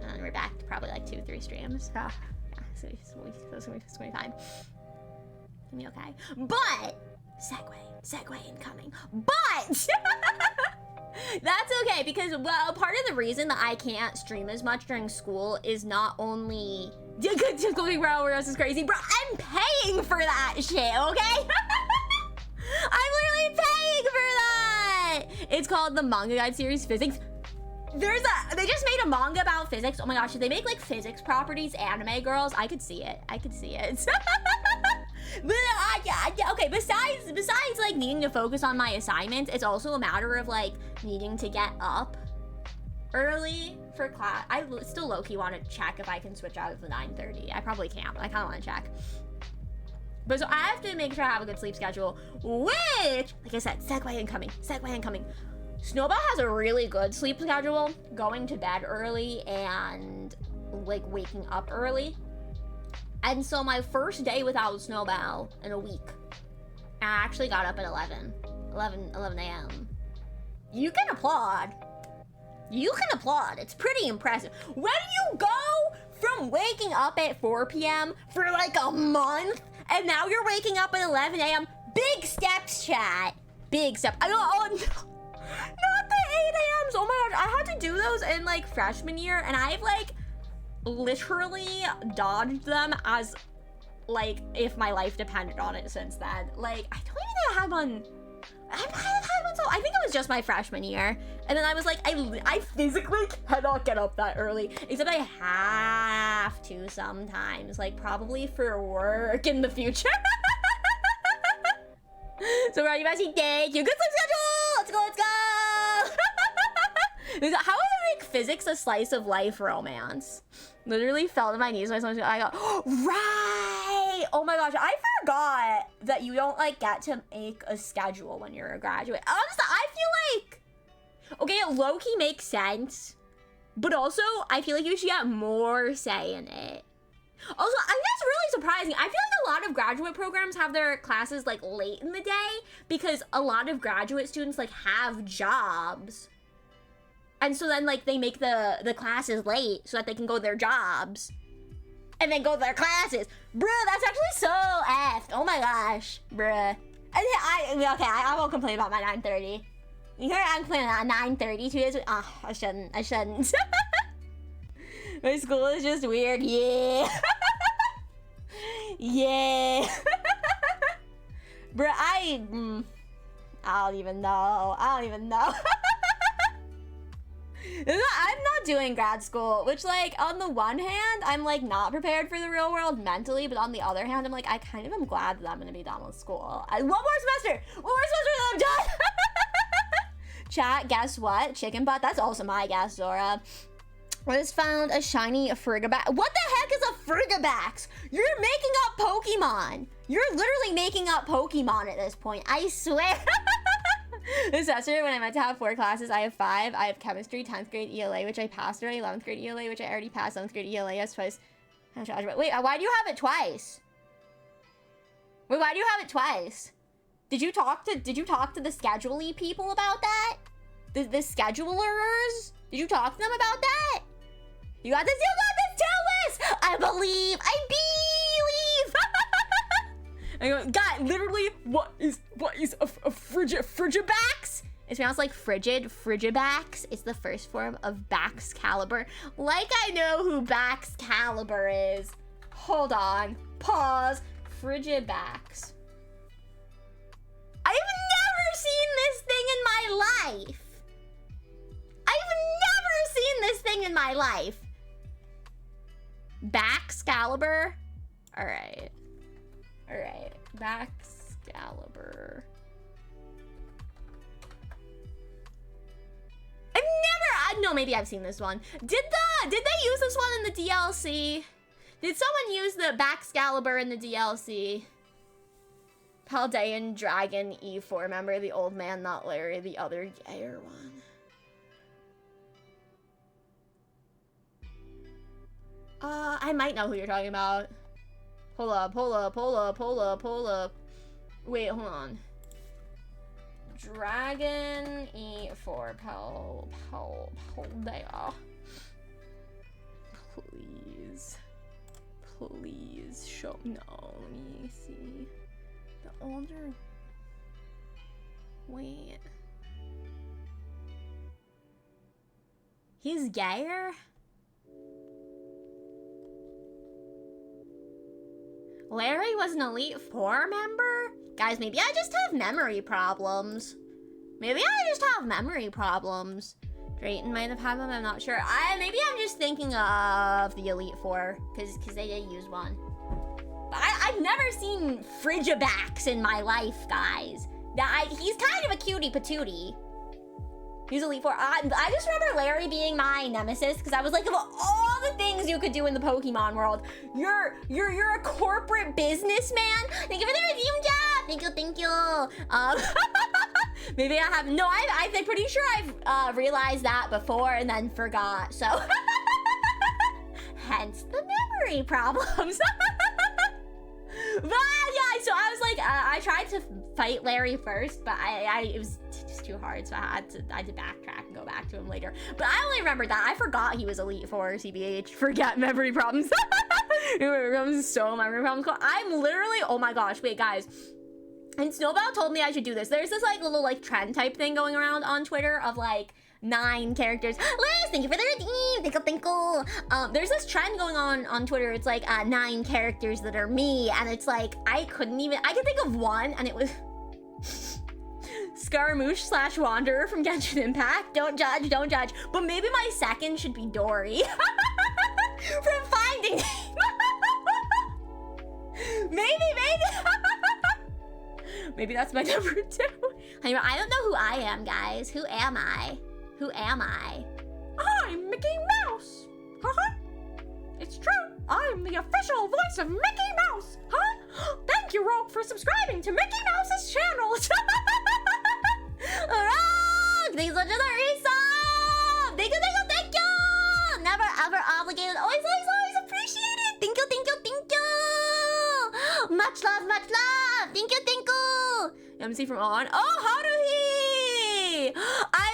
And then we're back to probably like 2-3 streams. So, yeah, so it's gonna be fine. It's gonna be okay. But, segue incoming. But, that's okay because, well, part of the reason that I can't stream as much during school is not only just going bro, where else is crazy, bro. I'm paying for that shit, okay? I'm literally paying for that. It's called the Manga Guide Series Physics. They just made a manga about physics. Oh my gosh, should they make like physics properties anime girls? I could see it. But okay, besides like needing to focus on my assignments, it's also a matter of like needing to get up early for class. I still low-key want to check if I can switch out of the 9:30. I probably can't, but I kind of want to check. But so I have to make sure I have a good sleep schedule, which, like I said, segue incoming. Snowball has a really good sleep schedule, going to bed early and like waking up early. And so my first day without Snowball in a week, I actually got up at 11 a.m. You can applaud. You can applaud. It's pretty impressive. When you go from waking up at 4 p.m. for like a month, and now you're waking up at 11 a.m., big steps, chat. Big step. I go, oh no. Not the 8 a.m.s. Oh my gosh, I had to do those in like freshman year, and I've like literally dodged them as like if my life depended on it since then. Like, I don't even think I had one. I might have had one, so I think it was just my freshman year. And then I was like, I physically cannot get up that early, except I have to sometimes, like probably for work in the future. So are you guys day? You good sleep schedule? Let's go, let's go. How would I make physics a slice of life romance? Literally fell to my knees when I go, oh, right! Oh my gosh, I forgot that you don't like get to make a schedule when you're a graduate. Honestly, I feel like, okay, it low-key makes sense, but also I feel like you should get more say in it. Also, I think that's really surprising. I feel like a lot of graduate programs have their classes like late in the day because a lot of graduate students like have jobs. And so then like they make the classes late so that they can go to their jobs and then go to their classes. Bruh, that's actually so effed. Oh my gosh, bruh. I won't complain about my 9:30. You heard I'm complaining at 9:30 2 days. Oh, I shouldn't. My school is just weird, yeah. Yeah. Bruh, I don't even know. I'm not doing grad school, which like on the one hand, I'm like not prepared for the real world mentally, but on the other hand, I'm like, I kind of am glad that I'm gonna be done with school. One more semester and I'm done. Chat, guess what? Chicken butt, that's also my guess, Zora. Was found a shiny Frigibax. What the heck is a Frigibax? You're making up Pokemon. You're literally making up Pokemon at this point. I swear. This semester, when I meant to have 4 classes, I have 5. I have chemistry, 10th grade ELA, which I passed already, 11th grade ELA, which I already passed, 11th grade ELA, yes, twice. Wait, why do you have it twice? Wait, why do you have it twice? Did you talk to the schedule-y people about that? The schedulers? Did you talk to them about that? You got this too, Liz! I believe! I go, God, literally, what is a Frigibax? It sounds like Frigibax. It's the first form of Baxcalibur. Like I know who Baxcalibur is. Hold on, pause, Frigibax. I've never seen this thing in my life. Baxcalibur? Alright, Baxcalibur. No, maybe I've seen this one. Did they use this one in the DLC? Did someone use the Baxcalibur in the DLC? Paldean Dragon E4, remember the old man, not Larry, the other gayer one. I might know who you're talking about. Hold up. Wait, hold on. Dragon E4 Paldea. Please show. No, let me see. The older. Wait. He's gayer? Larry was an Elite Four member? Guys, maybe I just have memory problems. Drayton might have had them, I'm not sure. Maybe I'm just thinking of the Elite Four, because they did use one. But I've never seen Frigibax in my life, guys. He's kind of a cutie patootie. He's Elite Four. I just remember Larry being my nemesis because I was like, of all the things you could do in the Pokemon world, you're a corporate businessman. Thank you for the redeem job. Thank you. Maybe I have, no, I'm pretty sure I've realized that before and then forgot, so. Hence the memory problems. But yeah, so I was like, I tried to fight Larry first, but it was just too hard, so I had to backtrack and go back to him later. But I only remembered that. I forgot he was Elite Four, CBH. Forget memory problems. Memory problems, so memory problems. I'm literally, oh my gosh, wait guys. And Snowball told me I should do this. There's this like little like trend type thing going around on Twitter of like 9 characters. Liz, thank you for the redeem. Tinkle tinkle. There's this trend going on Twitter. It's like 9 characters that are me, and it's like I could think of one, and it was Scaramouche / Wanderer from Genshin Impact. Don't judge, don't judge. But maybe my second should be Dory from Finding Nemo. Maybe. Maybe that's my number 2. I don't know who I am, guys. Who am I? Who am I? I'm Mickey Mouse. Huh? It's true. I'm the official voice of Mickey Mouse. Huh? Thank you, Rogue, for subscribing to Mickey Mouse's channel. Rogue, thanks so much for the resub. Thank you. Never ever obligated. Always appreciated. Thank you. Much love. Thank you. MC from On. Oh, Haruhi! I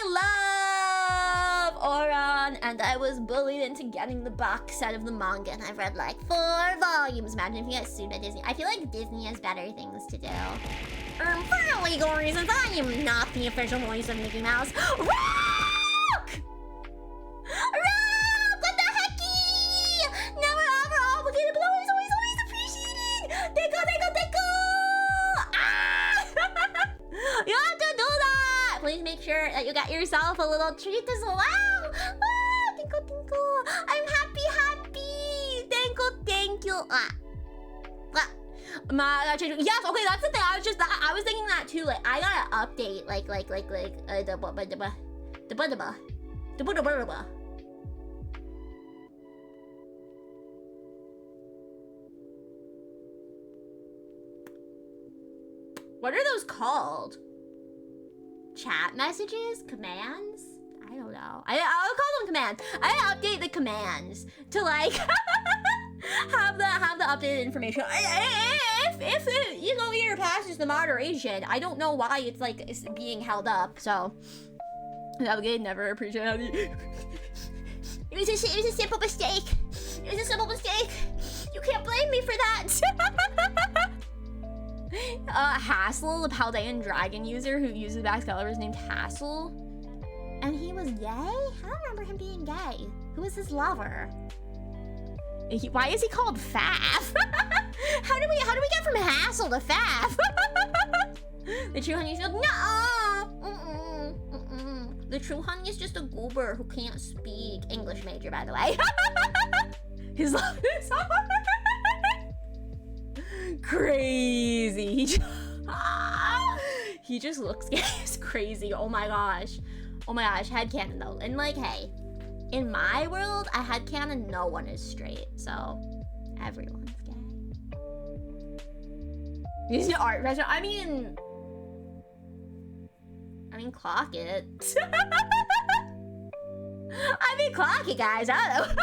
love Oran, and I was bullied into getting the box set of the manga, and I've read like 4 volumes. Imagine if you get sued by Disney. I feel like Disney has better things to do. For legal reasons, I am not the official voice of Mickey Mouse. Rock! What the hecky? Never ever obligated, but always appreciated. Thank you. You have to do that! Please make sure that you get yourself a little treat as well. Tinkle. I'm happy. Thank you. Yes, okay, that's the thing. I was thinking that too. Like, I gotta update the What are those called? Chat messages? Commands? I don't know. I'll call them commands. I update the commands to like have the updated information. If it, either passes the moderation, I don't know why it's being held up. So navigate, never appreciate it. It was a simple mistake. You can't blame me for that. Hassel, the Paldean dragon user who uses Excalibur, is named Hassel. And he was gay? I don't remember him being gay. Who was his lover? Why is he called Faf? How do we get from Hassel to Faf? The true honey is no. The true honey is just a goober who can't speak. English major, by the way. His love is hard. Crazy. He just looks gay. It's crazy. Oh my gosh. Headcanon though. And like, hey, in my world, a headcanon, no one is straight. So everyone's gay. He's an art restaurant. I mean, clock it. Clock it, guys. I don't know.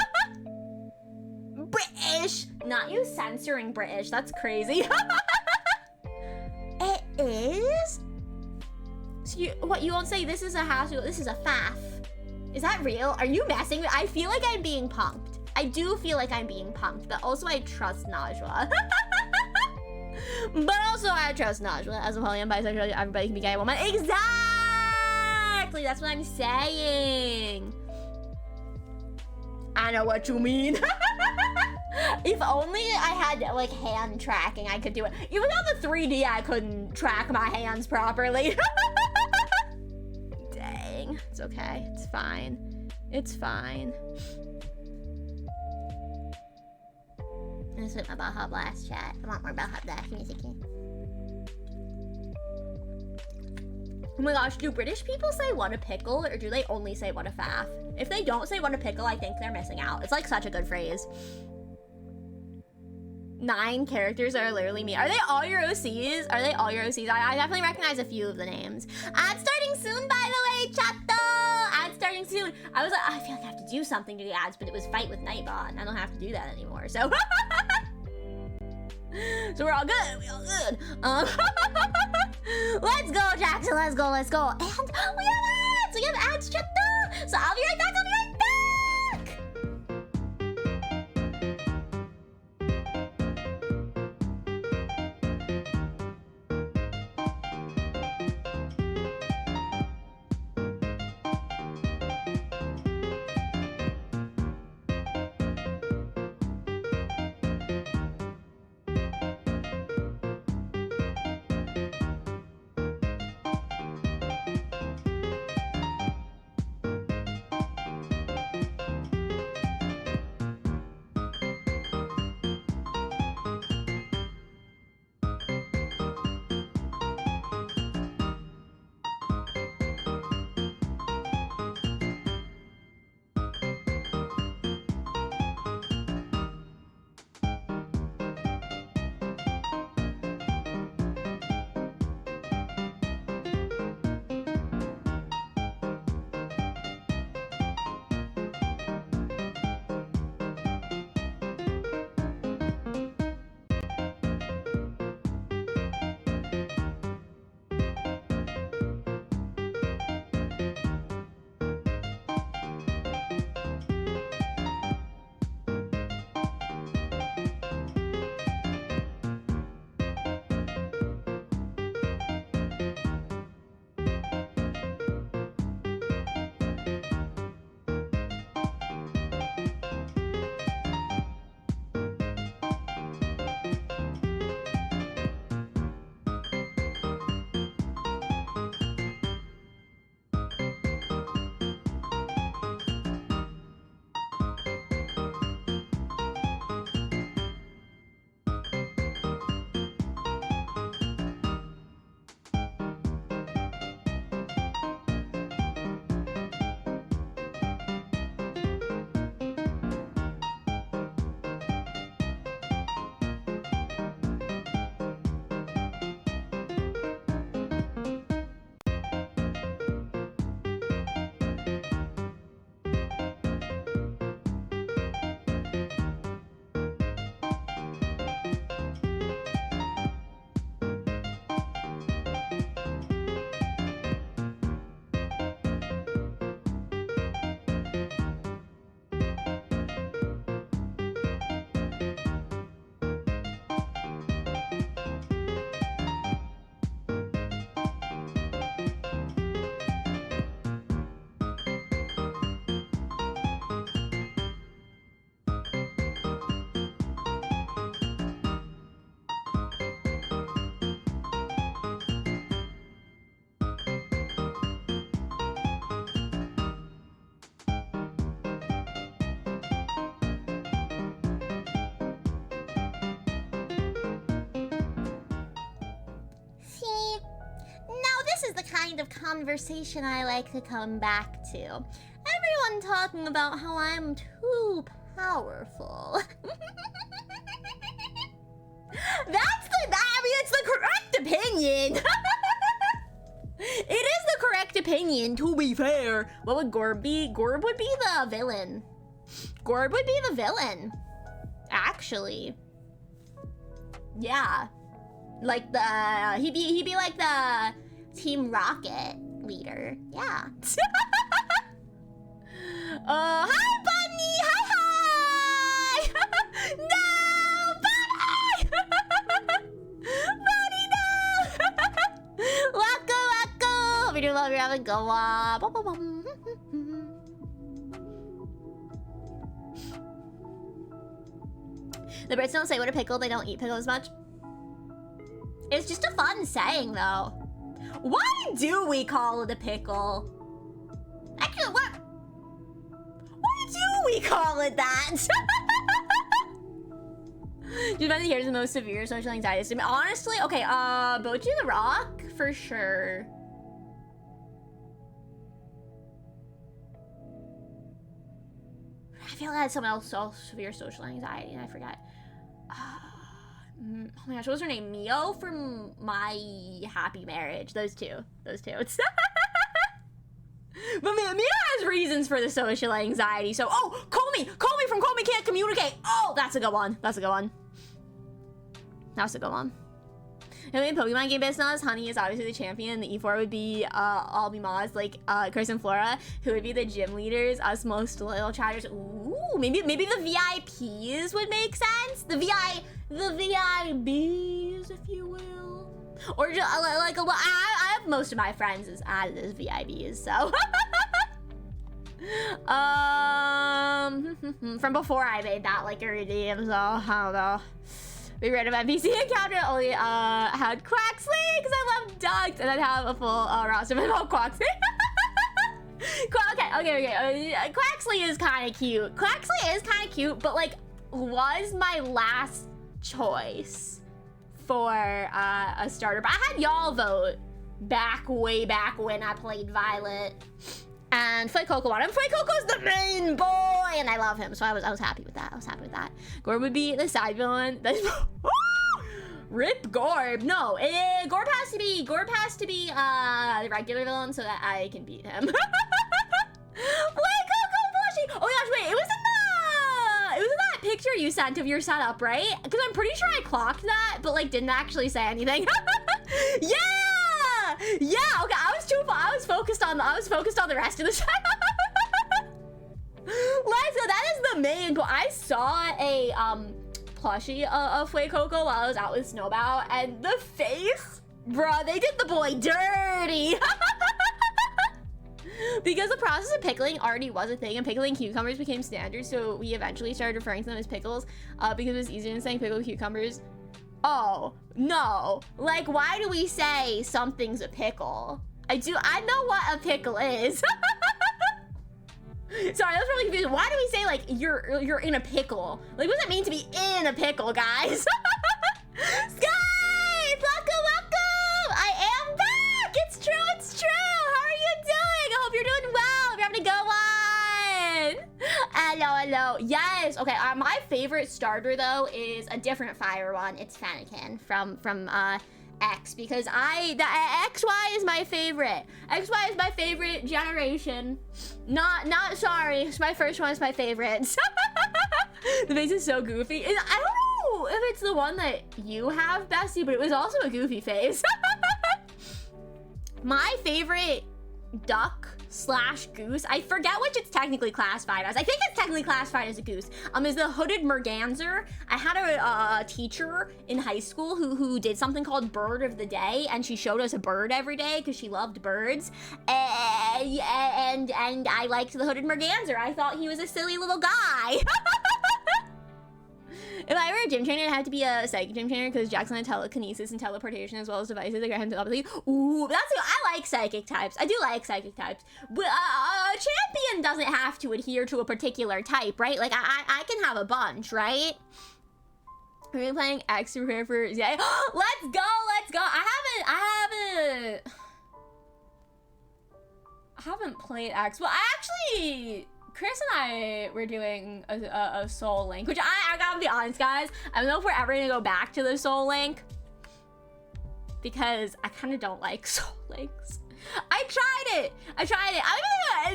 British! Not you censoring British, that's crazy. It is? So you won't say this is a hassle, this is a faff. Is that real? Are you messing with? I feel like I'm being punked. I do feel like I'm being punked, but also I trust Najwa. But also I trust Najwa. As a poly and bisexual, everybody can be gay woman. Exactly! That's what I'm saying. I know what you mean. If only I had like hand tracking, I could do it. Even on the 3D, I couldn't track my hands properly. Dang, it's okay, it's fine. It's fine. Let's put my Baja Blast chat. I want more Baja Blast music here. Oh my gosh, do British people say what a pickle, or do they only say what a faff? If they don't say what a pickle, I think they're missing out. It's like such a good phrase. 9 characters that are literally me. Are they all your OCs? Are they all your OCs? I definitely recognize a few of the names. Ad starting soon, by the way, chato! Ad starting soon. I was like, I feel like I have to do something to the ads, but it was fight with Nightbot, and I don't have to do that anymore, so. So we're all good, we all good. Let's go, Jackson, let's go, let's go. And we have ads, we have ads, chato! So I'll be right back, I'll be right back! This is the kind of conversation I like to come back to. Everyone talking about how I'm too powerful. It's the correct opinion. It is the correct opinion, to be fair. What would Gorb be? Gorb would be the villain. Gorb would be the villain. Actually. Yeah. Like the, he'd be like the Team Rocket leader. Yeah. Hi, Bunny! Hi! No! Bunny! Bunny, no! Wacko, wacko! We do love your having go up. The Brits don't say what a pickle, they don't eat pickles much. It's just a fun saying, though. Why do we call it a pickle? Actually, why do we call it that? Do you find that here's the most severe social anxiety symptom? Honestly, okay, Bochi the Rock, for sure. I feel like I had someone else severe social anxiety and I forgot. Oh my gosh, what was her name? Mio from My Happy Marriage. Those two. But Mia has reasons for the social anxiety. So, oh, Comey from Comey Can't Communicate. Oh, that's a good one. That's a good one. In Pokemon game business, Honey is obviously the champion. The E4 would be all be Moz, like Chris and Flora, who would be the gym leaders, us most loyal chatters. Ooh, maybe the VIPs would make sense. The VIBs, if you will. Or just like I have most of my friends as added as VIBs, so from before I made that like a redeem, so I don't know. We read about NPC encounter only had Quaxley because I love ducks, and I'd have a full roster of all Quaxley. Okay. Quaxley is kind of cute. But like was my last choice for a starter. But I had y'all vote way back when I played Violet. And Fuecoco won. And Fuecoco's the main boy, and I love him, so I was happy with that. Gorb would be the side villain. Rip Gorb. No, Gorb has to be the regular villain so that I can beat him. Fuecoco plushie. Oh my gosh, wait, it was in that picture you sent of your setup, right? Because I'm pretty sure I clocked that, but like didn't actually say anything. Yeah, okay, I was focused on the rest of the show. Let's go, that is the main, but I saw a plushie of Fuecoco while I was out with Snowbow, and the face, bruh, they did the boy dirty. Because the process of pickling already was a thing, and pickling cucumbers became standard, so we eventually started referring to them as pickles, because it was easier than saying pickled cucumbers. Oh, no. Like, why do we say something's a pickle? I know what a pickle is. Sorry, I was really confused. Why do we say, like, you're in a pickle? Like, what does it mean to be in a pickle, guys? Sky! Welcome! I am back! It's true! How are you doing? I hope you're doing well. If you're having a good one. Hello. Yes. Okay, my favorite starter, though, is a different fire one. It's Fennekin from X, because XY is my favorite. XY is my favorite generation. Not sorry. It's my first one. It's my favorite. The face is so goofy. I don't know if it's the one that you have, Bessie, but it was also a goofy face. My favorite duck/goose, I forget which it's technically classified as. I think it's technically classified as a goose. Is the hooded merganser. I had a teacher in high school who did something called Bird of the Day, and she showed us a bird every day because she loved birds. And I liked the hooded merganser. I thought he was a silly little guy. If I were a gym trainer, it'd have to be a psychic gym trainer because Jackson had telekinesis and teleportation as well as devices that grant him telepathy. Ooh, I like psychic types. I do like psychic types. But a champion doesn't have to adhere to a particular type, right? Like, I can have a bunch, right? Are we playing X to prepare for... Yeah. Let's go! I haven't played X. Well, Chris and I were doing a Soul Link, which I gotta be honest, guys. I don't know if we're ever gonna go back to the Soul Link because I kind of don't like Soul Links. I tried it. It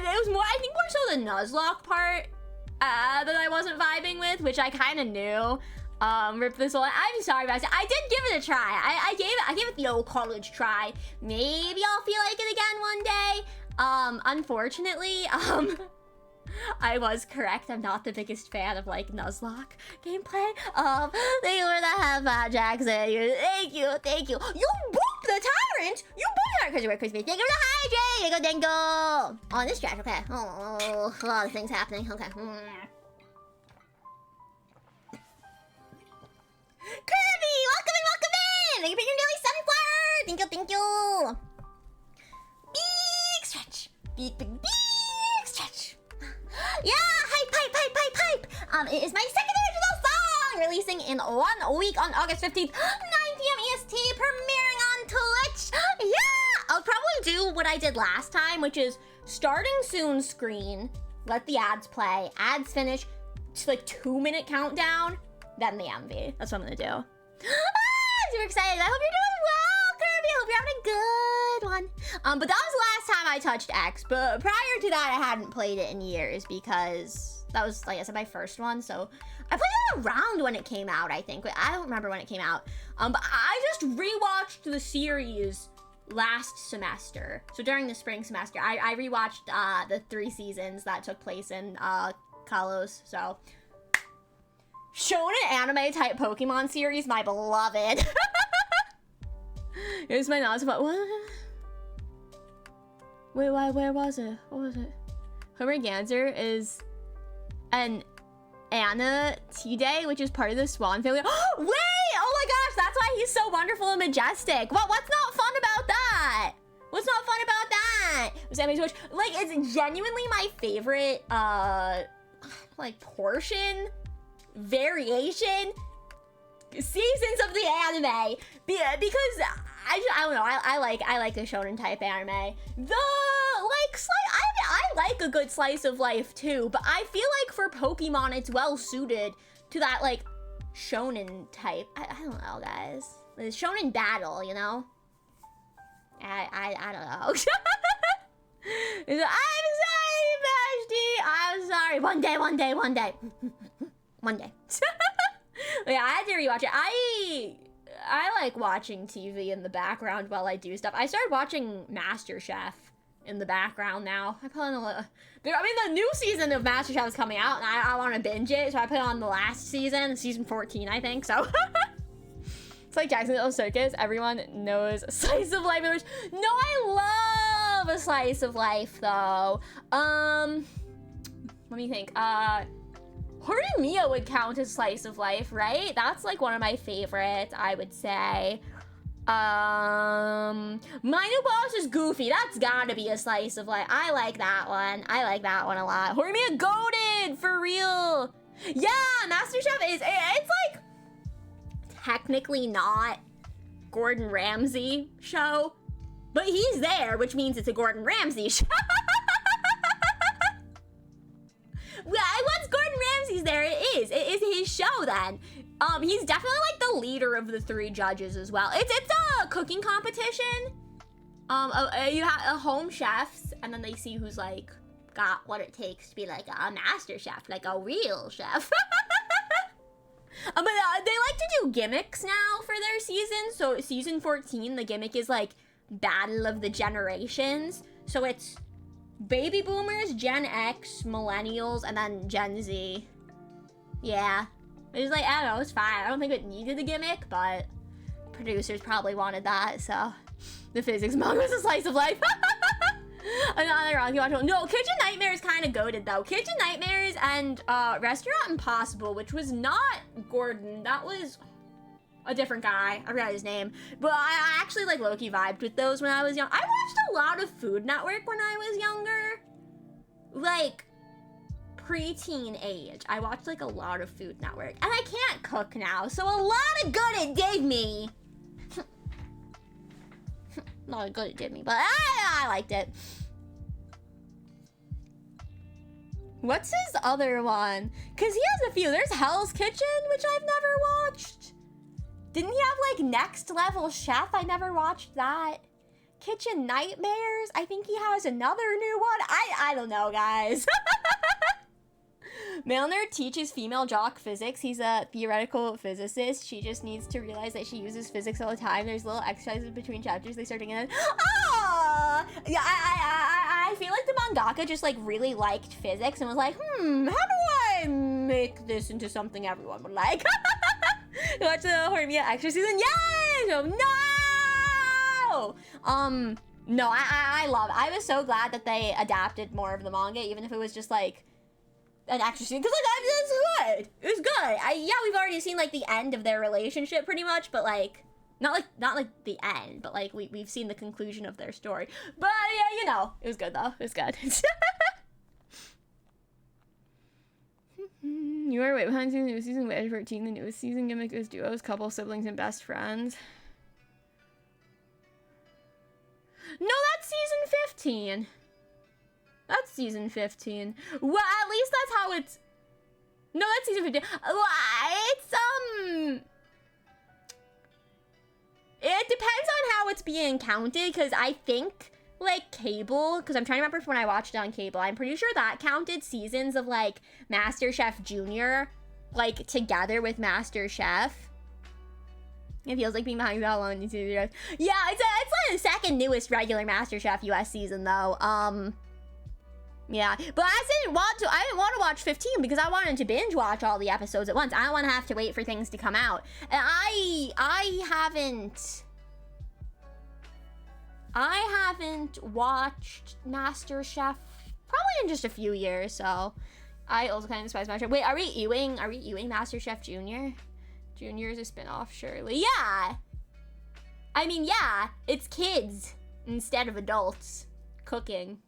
was more, I think more so the Nuzlocke part that I wasn't vibing with, which I kind of knew. Rip the Soul. I'm sorry, guys. I did give it a try. I gave it the old college try. Maybe I'll feel like it again one day. Unfortunately, I was correct. I'm not the biggest fan of like Nuzlocke gameplay. Thank you for the half Jackson. Thank you. You boop the tyrant. You boop the crazy crispy. Thank you for the hydrate. Dingo dingo. On this stretch, okay. Oh, a lot of things happening. Okay. Kirby, welcome in. Thank you for your daily sunflower. Thank you. Big stretch. Big stretch. Yeah, hype. It is my second original song, releasing in 1 week on August 15th, 9 p.m. EST, premiering on Twitch. Yeah, I'll probably do what I did last time, which is starting soon screen, let the ads play, ads finish, it's like 2-minute countdown, then the MV. That's what I'm gonna do. Super excited. I hope you're doing well, Kirby. I hope you're having a good one. But that was the last time I touched X. But prior to that, I hadn't played it in years because that was, like I said, my first one. So I played it around when it came out, I think. But I don't remember when it came out. But I just rewatched the series last semester. So during the spring semester, I rewatched the 3 seasons that took place in Kalos. So shonen anime type Pokemon series, my beloved. Here's my Nyacifer. What? Wait, where was it? What was it? Homer Ganser is an Anatide, which is part of the Swan family. Wait! Oh my gosh, that's why he's so wonderful and majestic. What's not fun about that? What's not fun about that? Like, it's genuinely my favorite, like, portion, variation, seasons of the anime. Because I don't know, I like the shonen type anime. I like a good slice of life too, but I feel like for Pokemon it's well suited to that like shonen type. I don't know, guys. The shonen battle, you know? I don't know. I'm sorry, Vashti. I'm sorry. One day. One day. Yeah, I had to rewatch it. I like watching TV in the background while I do stuff. I started watching MasterChef in the background now. I put on the new season of MasterChef is coming out, and I want to binge it, so I put on the last season, season 14, I think. So it's like Jacksonville Circus. Everyone knows slice of life. No, I love a slice of life though. Let me think. Horimiya would count as slice of life, right? That's like one of my favorites, I would say. My new boss is Goofy. That's gotta be a slice of life. I like that one. I like that one a lot. Horimiya goated, for real. Yeah, MasterChef it's like technically not Gordon Ramsay show, but he's there, which means it's a Gordon Ramsay show. Once Gordon Ramsay's there, it is his show then. He's definitely like the leader of the 3 judges as well. It's a cooking competition. You have home chefs, and then they see who's like got what it takes to be like a master chef, like a real chef. But they like to do gimmicks now for their season. So season 14, the gimmick is like Battle of the Generations. So it's Baby Boomers, Gen X, Millennials, and then Gen Z. Yeah. It's like, I don't know, it's fine. I don't think it needed a gimmick, but producers probably wanted that, so. The physics manga was a slice of life. Another wrong, you watch. No, Kitchen Nightmares is kind of goated, though. Kitchen Nightmares and Restaurant Impossible, which was not Gordon. That was a different guy. I forgot his name. But I actually, like, low-key vibed with those when I was young. I watched a lot of Food Network when I was younger. Like, preteen age. I watched, like, a lot of Food Network. And I can't cook now, so a lot of good it did me. Not good it did me, but I liked it. What's his other one? Because he has a few. There's Hell's Kitchen, which I've never watched. Didn't he have, like, Next Level Chef? I never watched that. Kitchen Nightmares? I think he has another new one. I don't know, guys. Male nerd teaches female jock physics. He's a theoretical physicist. She just needs to realize that she uses physics all the time. There's little exercises between chapters. They start doing it. Ah! Yeah, I feel like the mangaka just, like, really liked physics and was like, how do I make this into something everyone would like? Watch the Horimiya extra season. Yay! No! No, I love it. I was so glad that they adapted more of the manga, even if it was just, like, an extra season. Because, like, it's good. It was good. Yeah, we've already seen, like, the end of their relationship, pretty much, but, like, not like the end, but, like, we've seen the conclusion of their story. But, yeah, you know, it was good, though. It was good. You are behind the new season, Wedge 14. The newest season gimmick is duos, couple, siblings, and best friends. No, that's season 15. That's season 15. Well, at least that's how it's... No, that's season 15. Well, it's, It depends on how it's being counted, because I think, like, cable, because I'm trying to remember from when I watched it on cable, I'm pretty sure that counted seasons of, like, MasterChef Junior, like, together with MasterChef. It feels like being behind that long. Yeah, it's like the second newest regular MasterChef US season, though. Yeah, but I didn't want to watch 15 because I wanted to binge watch all the episodes at once. I don't want to have to wait for things to come out. And I haven't watched MasterChef probably in just a few years, so I also kind of despise MasterChef. Wait, are we Ewing MasterChef Junior? Junior is a spin-off, surely. Yeah! I mean, yeah, it's kids instead of adults cooking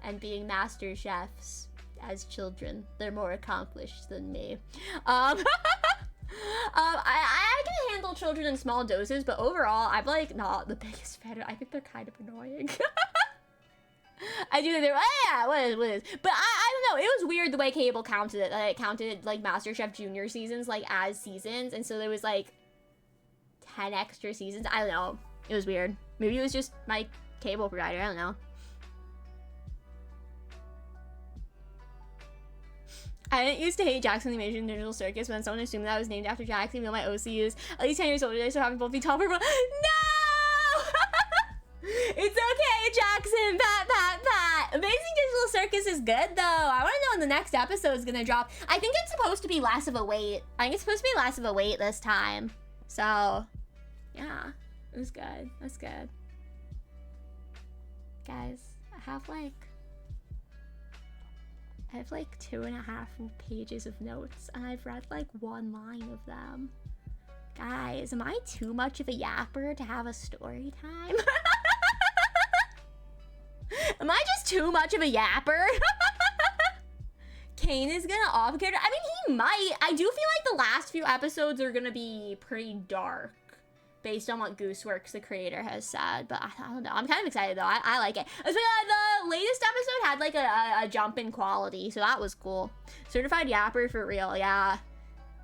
and being master chefs as children. They're more accomplished than me. I can handle children in small doses, but overall, I'm like not the biggest fan. I think they're kind of annoying. I do think they're, yeah, what is? But I don't know, it was weird the way cable counted it. Like, it counted, like, MasterChef Junior seasons, like, as seasons, and so there was, like, 10 extra seasons. I don't know. It was weird. Maybe it was just my cable provider, I don't know. I didn't used to hate Jackson Animation Digital Circus when someone assumed that I was named after Jackson, even though my OC is at least 10 years older, so having both be topper. No! It's okay, Jackson. Pat. Amazing Digital Circus is good, though. I want to know when the next episode is gonna drop. I think it's supposed to be less of a wait. This time. So, yeah, it was good. That's good. Guys, I have like 2.5 pages of notes, and I've read like 1 line of them. Guys, am I too much of a yapper to have a story time? Am I just too much of a yapper? Kane is gonna off character. I mean, he might. I do feel like the last few episodes are gonna be pretty dark based on what Gooseworks, the creator, has said. But I don't know. I'm kind of excited, though. I like it. The latest episode had like a jump in quality, so that was cool. Certified yapper for real, yeah.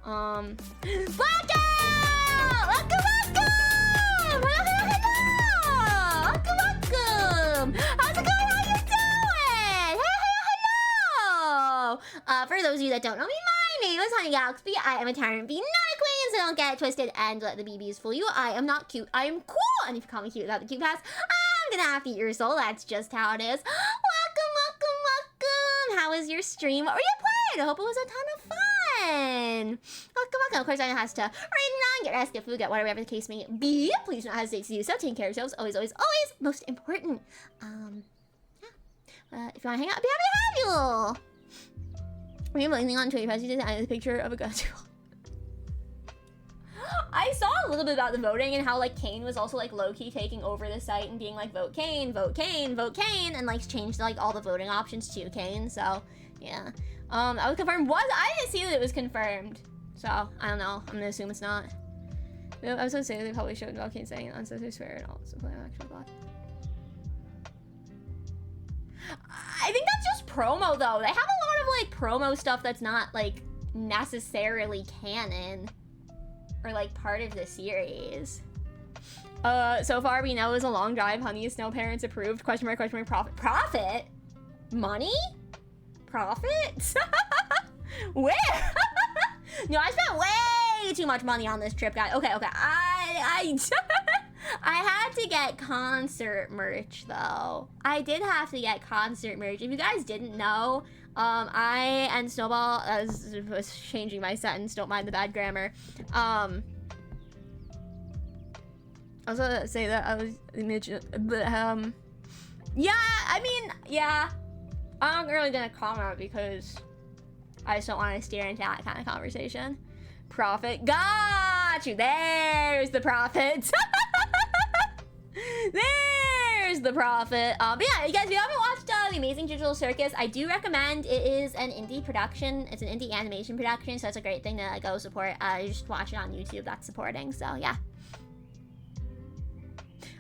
Blackout! Welcome! How's it going? How you doing? Hello! For those of you that don't know me, my name is Honey Galaxy. I am a tyrant bee, not a queen, so don't get it twisted and let the BBs fool you. I am not cute. I am cool. And if you call me cute without the cute pass, I'm gonna have to eat your soul. That's just how it is. Welcome. How was your stream? What were you playing? I hope it was a ton of fun. Welcome. Of course, I know how to read and get rest, get food, get whatever the case may be. Please don't hesitate to do so. Take care of yourselves. Always most important. Yeah. If you want to hang out, I'd be happy to have you. Remember anything on Twitter? You just added a picture of a gun. I saw a little bit about the voting and how like Kane was also like low-key taking over the site and being like vote Kane, and like changed like all the voting options to Kane. So yeah, I was confirmed. I didn't see that it was confirmed, so I don't know. I'm gonna assume it's not. I was gonna say they probably showed about Kane saying uncensored swear and all. So play actual block. I think that's just promo though. They have a lot of like promo stuff that's not like necessarily canon or like part of the series. So far we know is a long drive. Honey is Snow Parents approved. Question mark, profit? Money? Profit? Where? No, I spent way too much money on this trip, guys. Okay. I had to get concert merch though. I did have to get concert merch. If you guys didn't know, I and Snowball, as was changing my sentence, don't mind the bad grammar. I was gonna say that I was but yeah, I mean, yeah. I'm not really gonna comment because I just don't want to steer into that kind of conversation. Profit, got you. There's the profit. There's the profit. But yeah, you guys, if you haven't watched The Amazing Digital Circus, I do recommend. It is an indie production. It's an indie animation production, so it's a great thing to go support. You just watch it on YouTube. That's supporting. So yeah.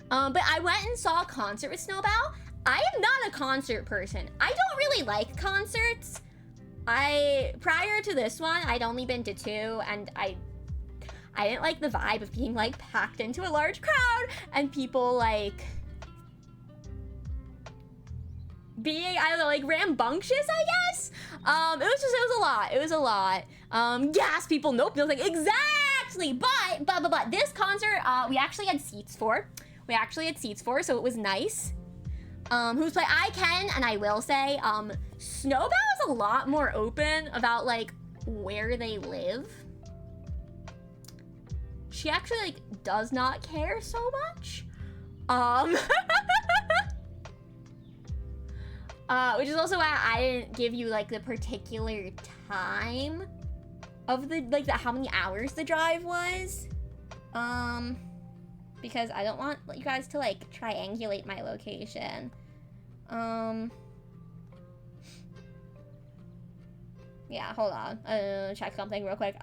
But I went and saw a concert with Snowball. I am not a concert person. I don't really like concerts. Prior to this one, I'd only been to 2, and I I didn't like the vibe of being like packed into a large crowd and people like being, I don't know, like rambunctious, I guess. It was a lot. Gas people, nope, nothing, exactly. But this concert, we actually had seats for. So it was nice. Who's play? I can, and I will say, Snowbow is a lot more open about like where they live. She actually like does not care so much. Which is also why I didn't give you like the particular time of the like how many hours the drive was. Because I don't want you guys to like triangulate my location. Yeah, hold on. Check something real quick.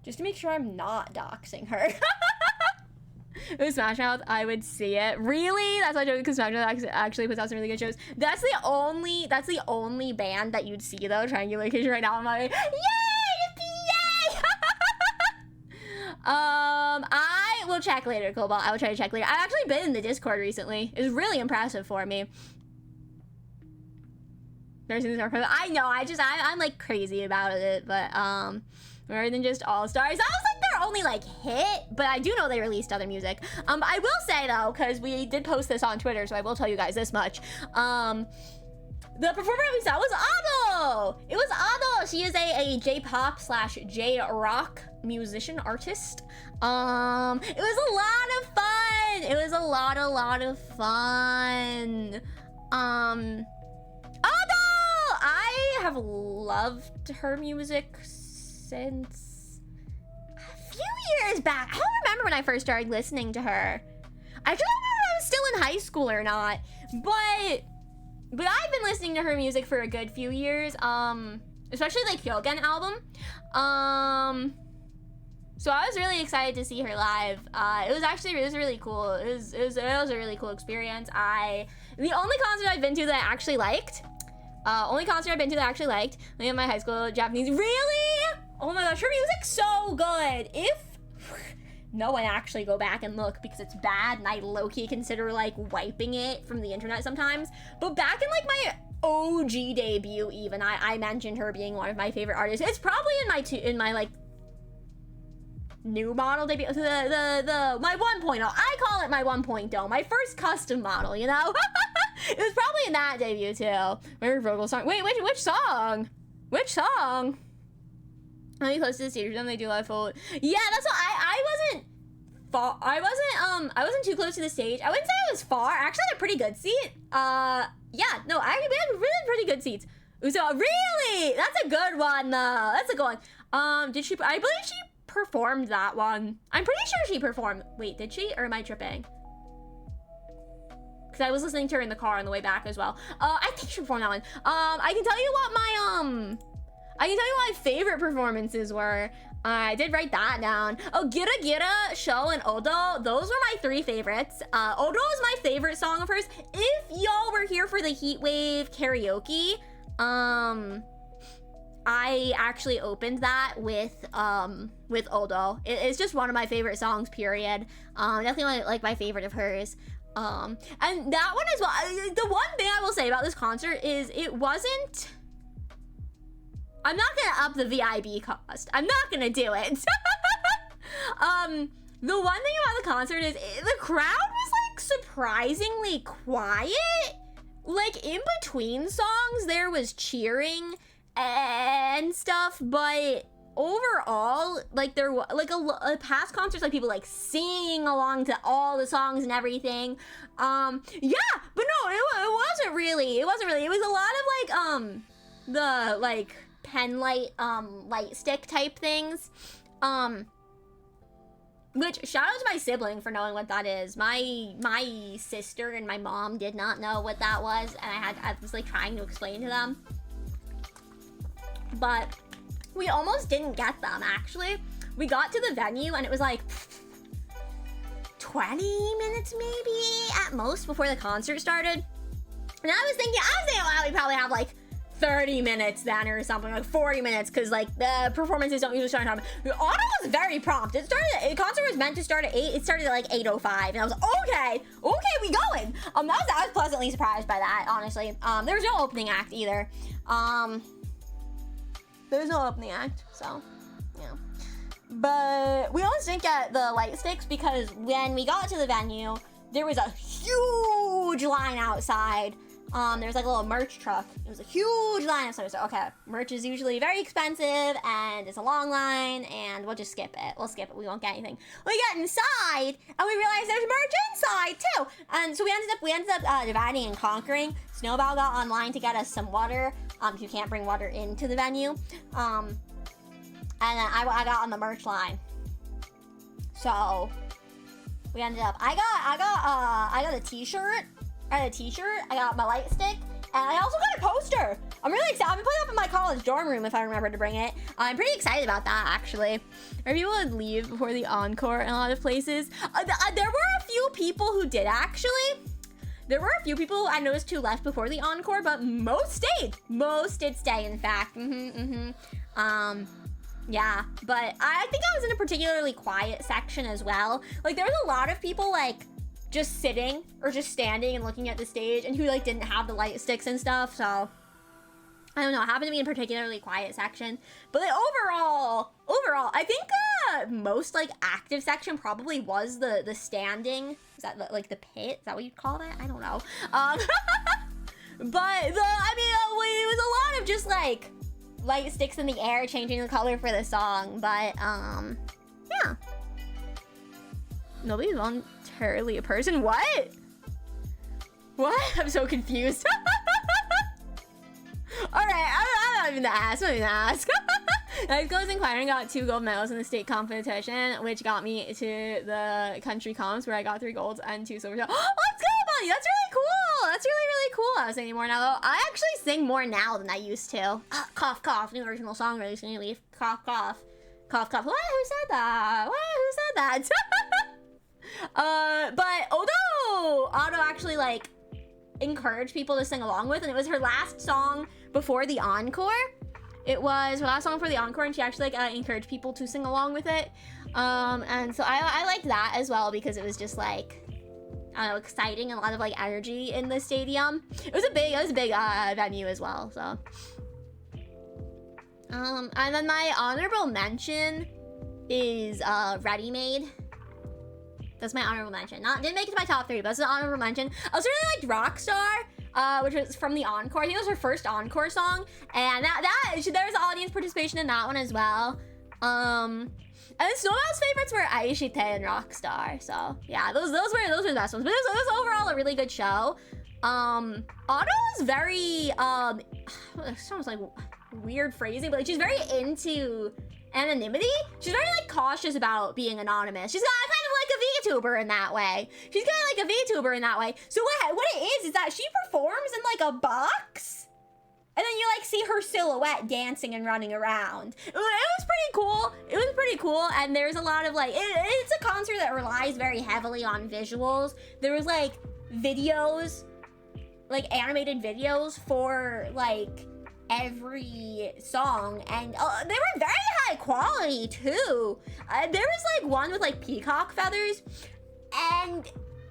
Just to make sure I'm not doxing her. It was Smash Mouth, I would see it. Really? That's why I chose, because Smash Mouth actually puts out some really good shows. That's the only band that you'd see though, Triangular Location right now. I'm like, yay! Yay! I will check later, Cobalt. I will try to check later. I've actually been in the Discord recently. It's really impressive for me. I know, I'm like crazy about it, but rather than just All Stars. That was like their only like hit, but I do know they released other music. I will say though, because we did post this on Twitter, so I will tell you guys this much. The performer we saw was Ado! It was Ado! She is a J-pop / J-rock musician artist. It was a lot of fun! It was a lot of fun. Ado! I have loved her music since a few years back. I don't remember when I first started listening to her. I don't remember if I was still in high school or not, but I've been listening to her music for a good few years, especially like Hyogen album. So I was really excited to see her live. It was really cool. It was a really cool experience. The only concert I've been to that I actually liked, like my high school Japanese. Really? Oh my gosh, her music's so good. If no one actually go back and look because it's bad and I low-key consider like wiping it from the internet sometimes. But back in like my OG debut even, I mentioned her being one of my favorite artists. It's probably in my like new model debut, my 1.0. I call it my 1.0, my first custom model, you know? It was probably in that debut too. Remember vocal song? Wait, which song? Which song? Let me close to the stage, then they do live full. Yeah, that's what I wasn't far. I wasn't too close to the stage. I wouldn't say I was far. I actually had a pretty good seat. Yeah, no, we had really pretty good seats. So really, that's a good one though. That's a good one. I believe she performed that one. I'm pretty sure she performed. Wait, did she? Or am I tripping? Because I was listening to her in the car on the way back as well. I think she performed that one. I can tell you what my favorite performances were. I did write that down. Oh, Gira Gira, Show, and Odo. Those were my 3 favorites. Odo is my favorite song of hers. If y'all were here for the Heatwave karaoke, I actually opened that with Odo. It's just one of my favorite songs, period. Definitely like my favorite of hers. And that one as well. The one thing I will say about this concert is it wasn't. I'm not gonna up the VIB cost. I'm not gonna do it. The one thing about the concert is the crowd was like surprisingly quiet. Like in between songs, there was cheering and stuff, but overall, like there was like a past concerts, like people like singing along to all the songs and everything. Yeah, but no, it wasn't really. It was a lot of like the like pen light light stick type things. Which shout out to my sibling for knowing what that is. My sister and my mom did not know what that was, and I was like trying to explain to them. But we almost didn't get them, actually. We got to the venue and it was like 20 minutes maybe at most before the concert started. And I was thinking, wow, we probably have like 30 minutes then or something, like 40 minutes, because like the performances don't usually start on time. The auto was very prompt. It started, the concert was meant to start at 8, it started at like 8:05, and I was like, okay, we going. I was pleasantly surprised by that, honestly. There was no opening act either. There was no opening act, so yeah. But we almost didn't get the light sticks because when we got to the venue, there was a huge line outside. There was like a little merch truck. It was a huge line. So I was like, okay, merch is usually very expensive and it's a long line and we'll just skip it. We'll skip it. We won't get anything. We got inside and we realized there's merch inside too. And so we ended up dividing and conquering. Snowball got online to get us some water. You can't bring water into the venue. And then I got on the merch line. So we ended up, I got a t-shirt. I got a t-shirt, I got my light stick, and I also got a poster. I'm really excited. I've been putting it up in my college dorm room if I remember to bring it. I'm pretty excited about that, actually. Or people would leave before the encore in a lot of places. There were a few people who did, actually. There were a few people I noticed who left before the encore, but most stayed. Most did stay, in fact. Yeah, but I think I was in a particularly quiet section as well. Like, there was a lot of people, like, just sitting or just standing and looking at the stage and who like didn't have the light sticks and stuff. So I don't know, it happened to be in a particularly quiet section, but like, overall I think most like active section probably was the standing. Is that like the pit? Is that what you'd call that? I don't know. But it was a lot of just like light sticks in the air changing the color for the song. But yeah, nobody's voluntarily a person. What? I'm so confused. All right, I'm not even gonna ask. I was inquiring, got 2 gold medals in the state competition, which got me to the country comps where I got 3 golds and 2 silver. Oh, let's go, buddy! That's really cool. That's really cool. I was singing more now though. I actually sing more now than I used to. Cough, cough. New original song release. New leaf. Cough, cough. Cough, cough. What? Who said that? Who said that? But although Otto actually like encouraged people to sing along with, and it was her last song before the encore. It was her last song for the encore, and she actually like encouraged people to sing along with it. And so I liked that as well because it was just like, I don't know, exciting and a lot of like energy in the stadium. It was a big venue as well. So, and then my honorable mention is Ready Made. That's my honorable mention. Didn't make it to my top 3, but it's an honorable mention. I also really liked Rockstar, which was from the encore. I think it was her first encore song, and there's audience participation in that one as well. And Snowball's favorites were Aishite and Rockstar. So yeah, those were the best ones. But it was overall a really good show. Otto was very it sounds like weird phrasing, but like she's very into anonymity. She's very like cautious about being anonymous. She's kind of like a VTuber in that way. So what it is that she performs in like a box, and then you like see her silhouette dancing and running around. It was pretty cool. And there's a lot of like it's a concert that relies very heavily on visuals. There was like videos, like animated videos for like every song, and they were very high quality too. There was like one with like peacock feathers, and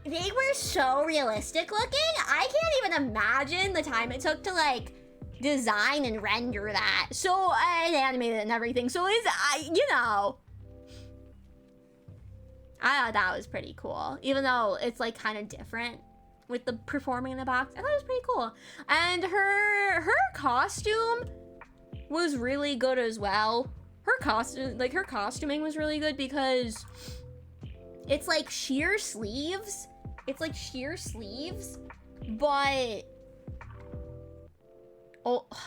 they were so realistic looking. I can't even imagine the time it took to like design and render that. So and animate it and everything. So it's I thought that was pretty cool, even though it's like kind of different with the performing in the box. I thought it was pretty cool. And her costume was really good as well. Her costuming was really good because it's like sheer sleeves. But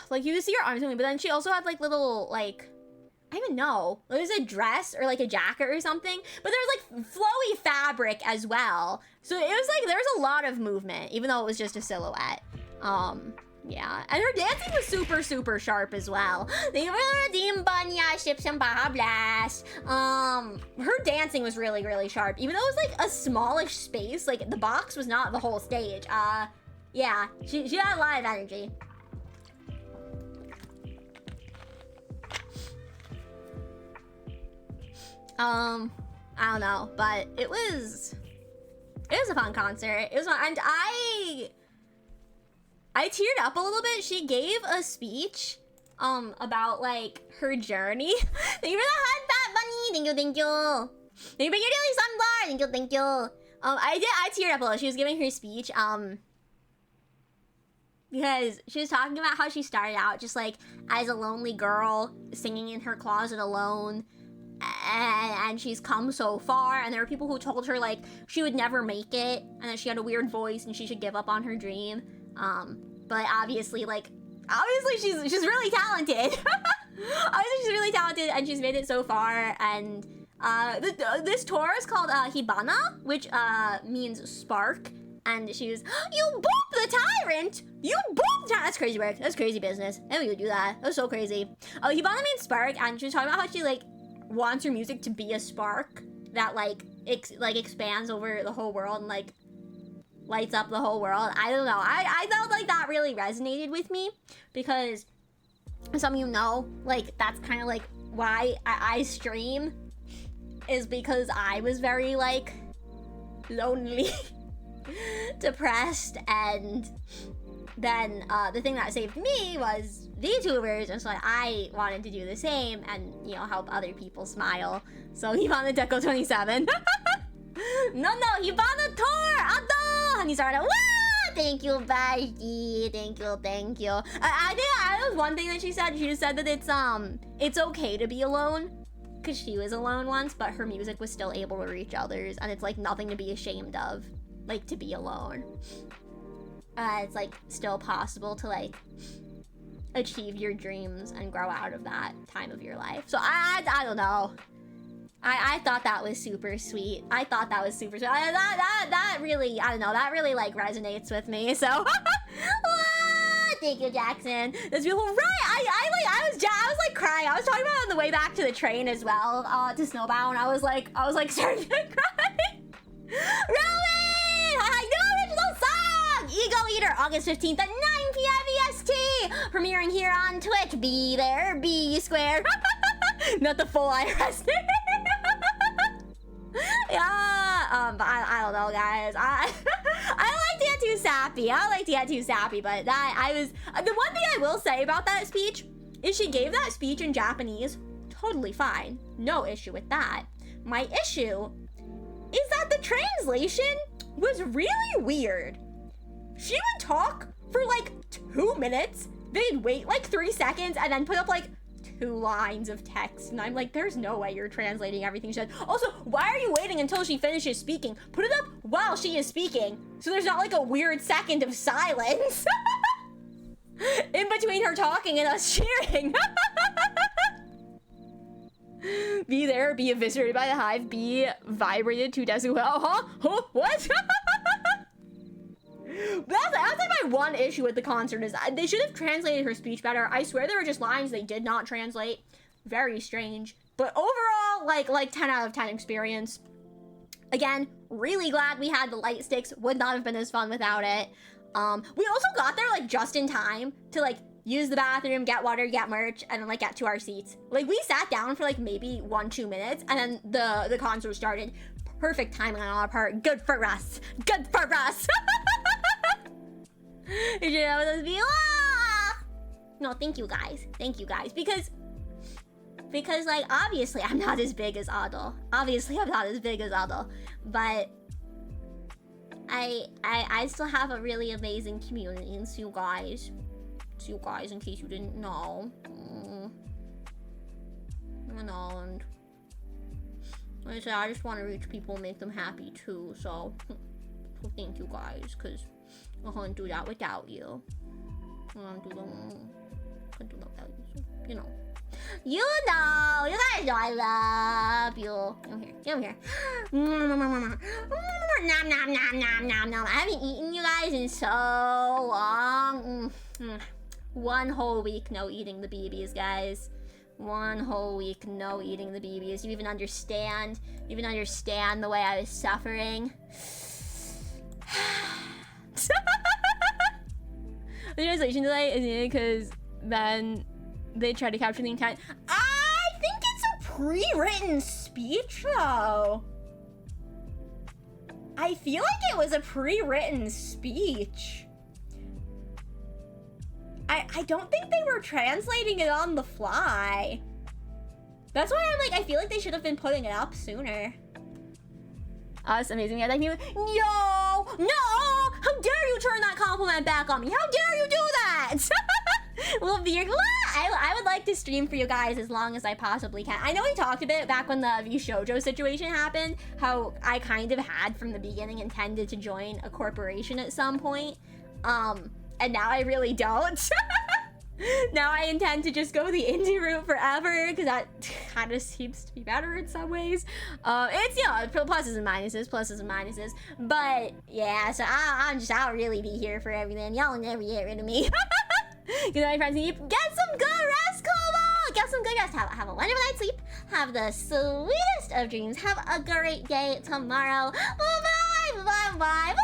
like you can see her arms moving, but then she also had like little like, I don't even know, it was a dress or like a jacket or something, but there was like flowy fabric as well. So it was like, there was a lot of movement, even though it was just a silhouette. Yeah, and her dancing was super, super sharp as well. Her dancing was really, really sharp, even though it was like a smallish space. Like the box was not the whole stage. Yeah, she had a lot of energy. I don't know, but it was a fun concert. It was fun, and I teared up a little bit. She gave a speech about like her journey. Thank you for the hot fat bunny. Thank you, thank you. Thank you for your daily sunbar. Thank you, thank you. I teared up a little. She was giving her speech because she was talking about how she started out just like as a lonely girl singing in her closet alone, and she's come so far, and there were people who told her like she would never make it and that she had a weird voice and she should give up on her dream. But obviously she's really talented. Obviously she's really talented and she's made it so far. And this tour is called Hibana, which means spark. And she was, you boop the tyrant! You boop the tyrant! That's crazy work. That's crazy business. And we would do that. That was so crazy. Hibana means spark, and she was talking about how she like wants her music to be a spark that like expands over the whole world and like lights up the whole world. I don't know. I felt like that really resonated with me because some of you know, like that's kind of like why I stream, is because I was very like lonely, depressed, and then the thing that saved me was VTubers, and so I wanted to do the same and, you know, help other people smile. So Hibana Deco 27. No, Hibana tour! Ado! And he started, wah! Thank you, Becky. Thank you. I think that was one thing that she said. She just said that it's okay to be alone, because she was alone once, but her music was still able to reach others, and it's like nothing to be ashamed of, like to be alone. It's like still possible to like achieve your dreams and grow out of that time of your life. So I don't know. I thought that was super sweet. That really, I don't know, that really like resonates with me. So thank you, Jackson. That's beautiful. Right, I was like crying. I was talking about it on the way back to the train as well, to Snowbound. I was like starting to cry. Rowan! I know original song! Ego Eater, August 15th at 9 p.m. EST. Premiering here on Twitch. Be there, be square. Not the full IRS name. Yeah, but I don't know, guys. I like to get too sappy. But that the one thing I will say about that speech is she gave that speech in Japanese totally fine. No issue with that. My issue is that the translation was really weird. She would talk for like 2 minutes, they'd wait like 3 seconds, and then put up like 2 lines of text, and I'm like, there's no way you're translating everything she said. Also, why are you waiting until she finishes speaking? Put it up while she is speaking, so there's not like a weird second of silence in between her talking and us cheering. Be there, be eviscerated by the hive, be vibrated to death. Huh? What? That's like my one issue with the concert, is they should have translated her speech better. I swear there were just lines they did not translate. Very strange. But overall, like 10 out of 10 experience. Again, really glad we had the light sticks. Would not have been as fun without it. We also got there like just in time to like use the bathroom, get water, get merch, and then like get to our seats. Like we sat down for like maybe 1-2 minutes, and then the concert started. Perfect timing on our part. Good for us. Good for us. You should have us be, no, thank you guys, because like obviously I'm not as big as Ado, but I still have a really amazing community. And so you guys, in case you didn't know, and like I said, I just want to reach people and make them happy too. So thank you guys, because I couldn't do that without you. Couldn't do that without you. So, you know, you guys know I love you. Come here. Nom. I haven't eaten you guys in so long. 1 whole week no eating the BeeBees, guys. 1 whole week no eating the BeeBees. You even understand the way I was suffering. The translation delay is needed because then they try to capture the intent. I think it's a pre-written speech. speech though. I feel like it was a pre-written speech. I don't think they were translating it on the fly. That's why I'm like, I feel like they should have been putting it up sooner. Oh, it's amazing. Yeah, like, no! How dare you turn that compliment back on me? How dare you do that? Well, I would like to stream for you guys as long as I possibly can. I know we talked a bit back when the VShojo situation happened, how I kind of had from the beginning intended to join a corporation at some point. And now I really don't. Now I intend to just go the indie route forever, because that kind of seems to be better in some ways. It's, you know, pluses and minuses. But yeah, so I'll really be here for everything. Y'all will never get rid of me. Good night, friends. Get some good rest, Kobo. Get some good rest. Have a wonderful night's sleep. Have the sweetest of dreams. Have a great day tomorrow. Bye bye.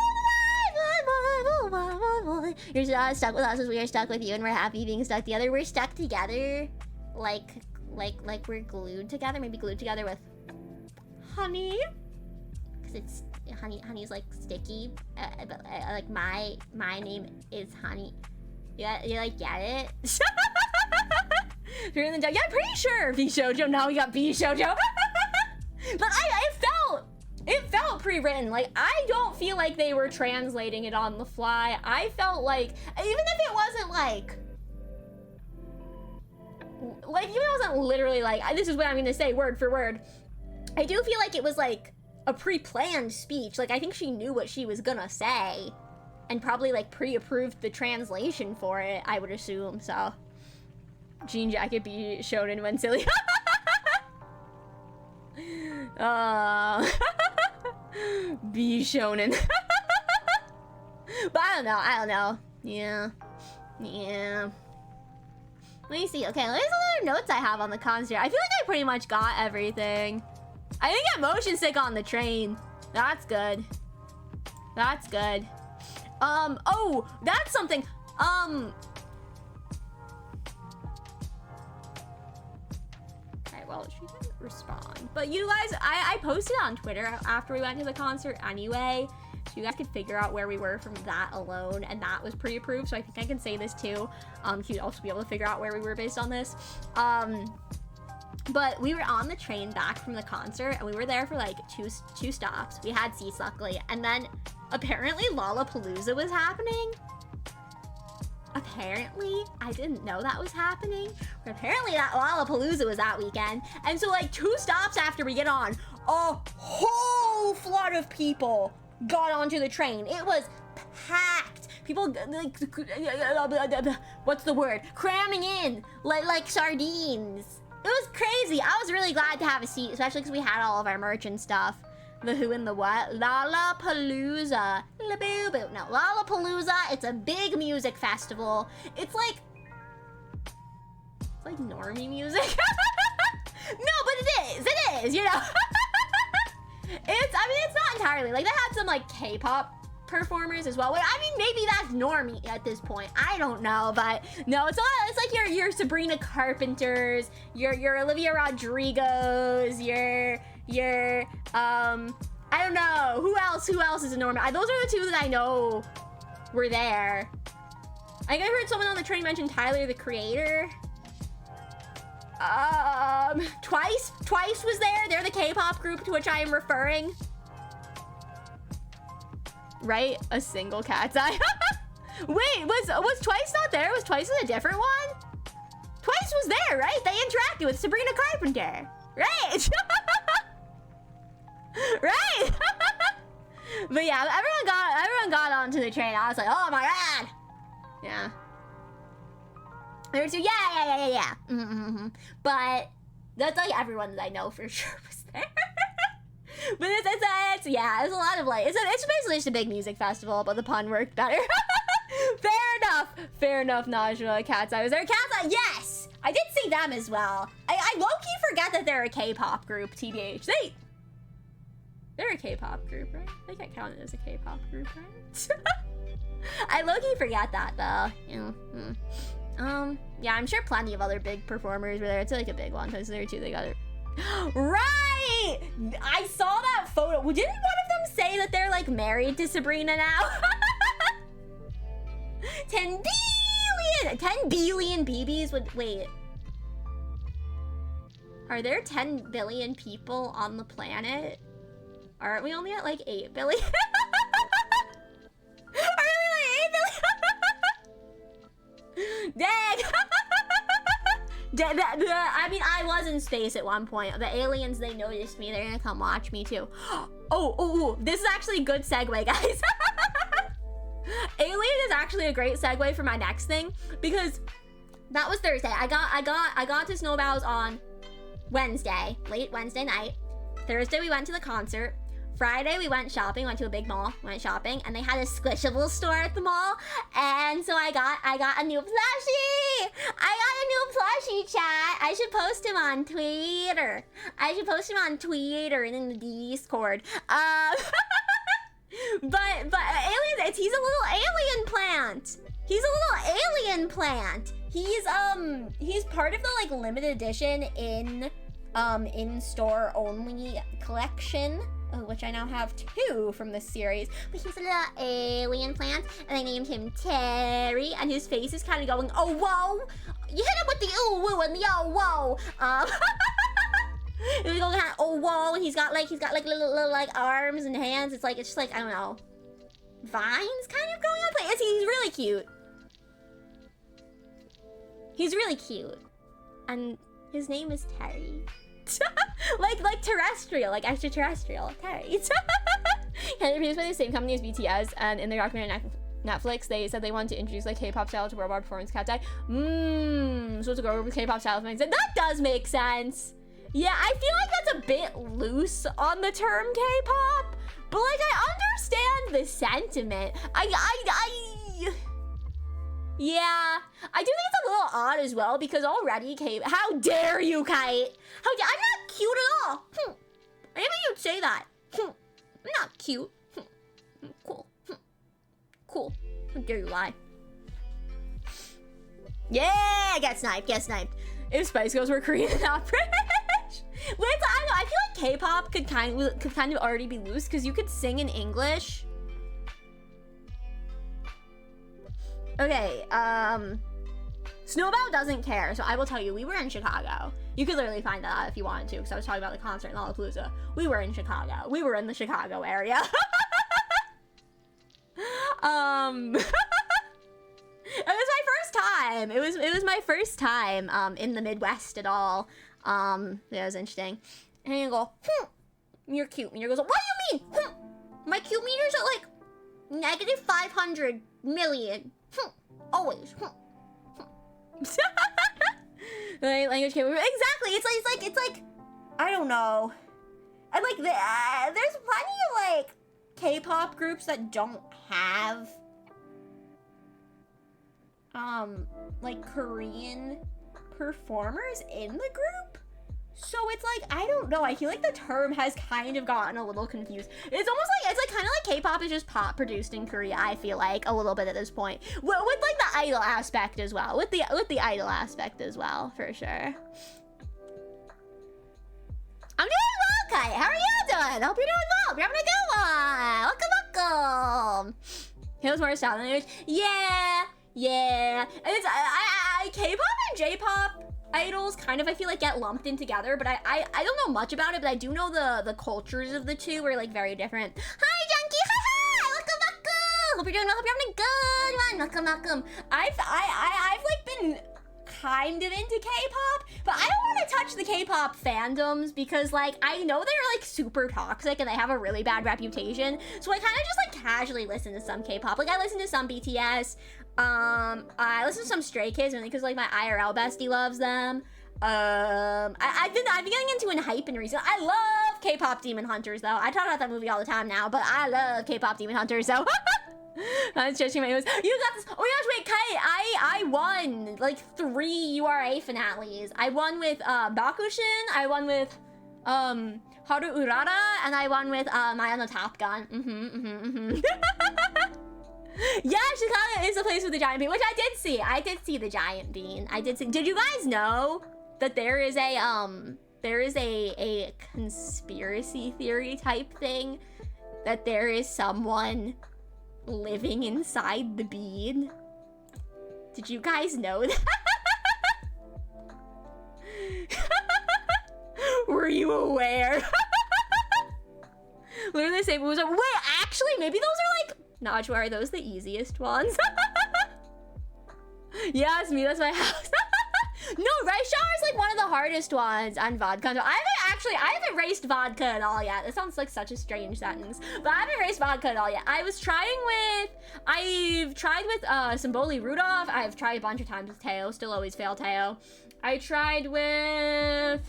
You're stuck with us as we are stuck with you, and we're happy being stuck together. We're stuck together, like we're glued together. Maybe glued together with honey, because it's honey's like sticky. But like my name is Honey. Yeah, you like get it? You're in the yeah, I'm pretty sure VShojo. Now we got VShojo. But it felt pre-written. Like, I don't feel like they were translating it on the fly. I felt like, even if it wasn't like even if it wasn't literally like, this is what I'm gonna say word for word, I do feel like it was like a pre-planned speech. Like, I think she knew what she was gonna say and probably like pre-approved the translation for it, I would assume. So jean jacket be shonen when silly. Be shonen. But I don't know. Yeah. Let me see. Okay, there's some other notes I have on the concert. I feel like I pretty much got everything. I didn't get motion sick on the train. That's good. Oh, that's something. Okay, well, she didn't respond. But you guys, I posted on Twitter after we went to the concert anyway, so you guys could figure out where we were from that alone, and that was pre-approved, so I think I can say this too. You'd also be able to figure out where we were based on this. But we were on the train back from the concert, and we were there for like two stops. We had seats, luckily, and then apparently Lollapalooza was happening. Apparently, I didn't know that was happening, but apparently that Lollapalooza was that weekend. And so like 2 stops after we get on, a whole flood of people got onto the train. It was packed. People like, what's the word? Cramming in like sardines. It was crazy. I was really glad to have a seat, especially because we had all of our merch and stuff. The who and the what? Lollapalooza. La-boo-boo. No, Lollapalooza, it's a big music festival. It's like normie music. No, but it is, you know. It's not entirely. Like, they had some like K-pop performers as well. I mean, maybe that's normie at this point. I don't know, but no, it's like your Sabrina Carpenters, your Olivia Rodrigos, your I don't know, who else is a normie? Those are the 2 that I know were there. I think I heard someone on the train mention Tyler, the Creator. Twice was there. They're the K-pop group to which I am referring. Right? A single cat's eye. Wait, was Twice not there? Was Twice a different one? Twice was there, right? They interacted with Sabrina Carpenter. Right? Right? But yeah, everyone got onto the train. I was like, oh my god. Yeah. There were 2, yeah. But that's like everyone that I know for sure was there. But it's yeah, it's a lot of like, it's basically just a big music festival, but the pun worked better. Fair enough, Najwa. Cat's Eye was there. Cat's Eye, yes! I did see them as well. I low-key forget that they're a K-pop group, TBH. They're a K-pop group, right? They get counted as a K-pop group, right? I low-key forget that, though. Yeah, I'm sure plenty of other big performers were there. It's like a big one, because there are 2 they got it. Right! Wait, I saw that photo. Didn't one of them say that they're like married to Sabrina now? 10 billion BBs would, wait. Are there 10 billion people on the planet? Aren't we only at like 8 billion? Are we like 8 billion? Dang! I mean, I was in space at one point. The aliens, they noticed me. They're gonna come watch me too. Oh, this is actually a good segue, guys. Alien is actually a great segue for my next thing because that was Thursday. I got to Snowbows on Wednesday, late Wednesday night. Thursday we went to the concert. Friday we went shopping, went to a big mall, went shopping, and they had a Squishable store at the mall. And so I got a new plushie. Chat. I should post him on Twitter. And in the Discord. But aliens, he's a little alien plant. He's part of the like limited edition in store only collection, which I now have 2 from this series. But he's a little alien plant, and I named him Terry, and his face is kind of going, oh whoa. You hit him with the ooh woo and the oh whoa. It was going kind of oh whoa, and he's got like little like arms and hands. It's just like I don't know, vines kind of going up. Like he's really cute. And his name is Terry. like terrestrial, like extraterrestrial. Terry. And they're produced by the same company as BTS, and in the documentary Netflix, they said they wanted to introduce like K-pop style to worldwide performance cat die. So it's a girl with K-pop style. That does make sense. Yeah, I feel like that's a bit loose on the term K-pop, but like I understand the sentiment. Yeah, I do think it's a little odd as well because already how dare you, Kite? I'm not cute at all. I never you'd say that. I'm not cute. Cool. How dare you lie? Yeah, get sniped. If Spice Girls were Korean and not British. Wait, I don't know. I feel like K-pop could kind of already be loose because you could sing in English. Okay, Snowbow doesn't care, so I will tell you, we were in Chicago. You could literally find that out if you wanted to, because I was talking about the concert in Lollapalooza. We were in Chicago. We were in the Chicago area. It was my first time. It was my first time in the Midwest at all. That was interesting. And you go, you're cute. And you goes, what do you mean? My cute meters are like -500 million. Always. Language capable. Exactly. It's like I don't know. And like there's plenty of like K-pop groups that don't have like Korean performers in the group. So it's like, I don't know, I feel like the term has kind of gotten a little confused. It's almost like, it's like kind of like K-pop is just pop produced in Korea, I feel like, a little bit at this point. With like the idol aspect as well. With the idol aspect as well, for sure. I'm doing well, Kai. How are you doing? Hope you're doing well. You're having a good one. Welcome. Halo's more style than the image. Yeah. And it's K-pop and J-pop idols kind of, I feel like, get lumped in together, but I don't know much about it, but I do know the cultures of the two are like very different. Hi, Junkie. Hi. Welcome. Hope you're doing well. Hope you're having a good one. Welcome. I've like been kind of into K-pop, but I don't want to touch the K-pop fandoms because like I know they're like super toxic and they have a really bad reputation. So I kind of just like casually listen to some K-pop. Like I listen to some BTS. I listen to some Stray Kids only because like my IRL bestie loves them. I've been getting into an hype in recent. I love K-pop Demon Hunters though. I talk about that movie all the time now, but I love K-pop Demon Hunters. So I'm stretching my nose. You got this. Oh my gosh, wait, Kai, I won like 3 URA finales. I won with Bakushin. I won with Haru Urara, and I won with Maya no Top Gun. Yeah, Chicago is the place with the giant bean, which I did see. I did see the giant bean. Did you guys know that there is a there is a conspiracy theory type thing that there is someone living inside the bean. Did you guys know that? Were you aware? Literally the same. Wait, actually, maybe those are like, Naj, are those the easiest ones? Yes, me, that's my house. No, rice shower is like one of the hardest ones on vodka. No, I haven't raced vodka at all yet. That sounds like such a strange sentence, but I haven't raced vodka at all yet. I've tried with Symboli Rudolph. I've tried a bunch of times with Teo, still always fail Teo. I tried with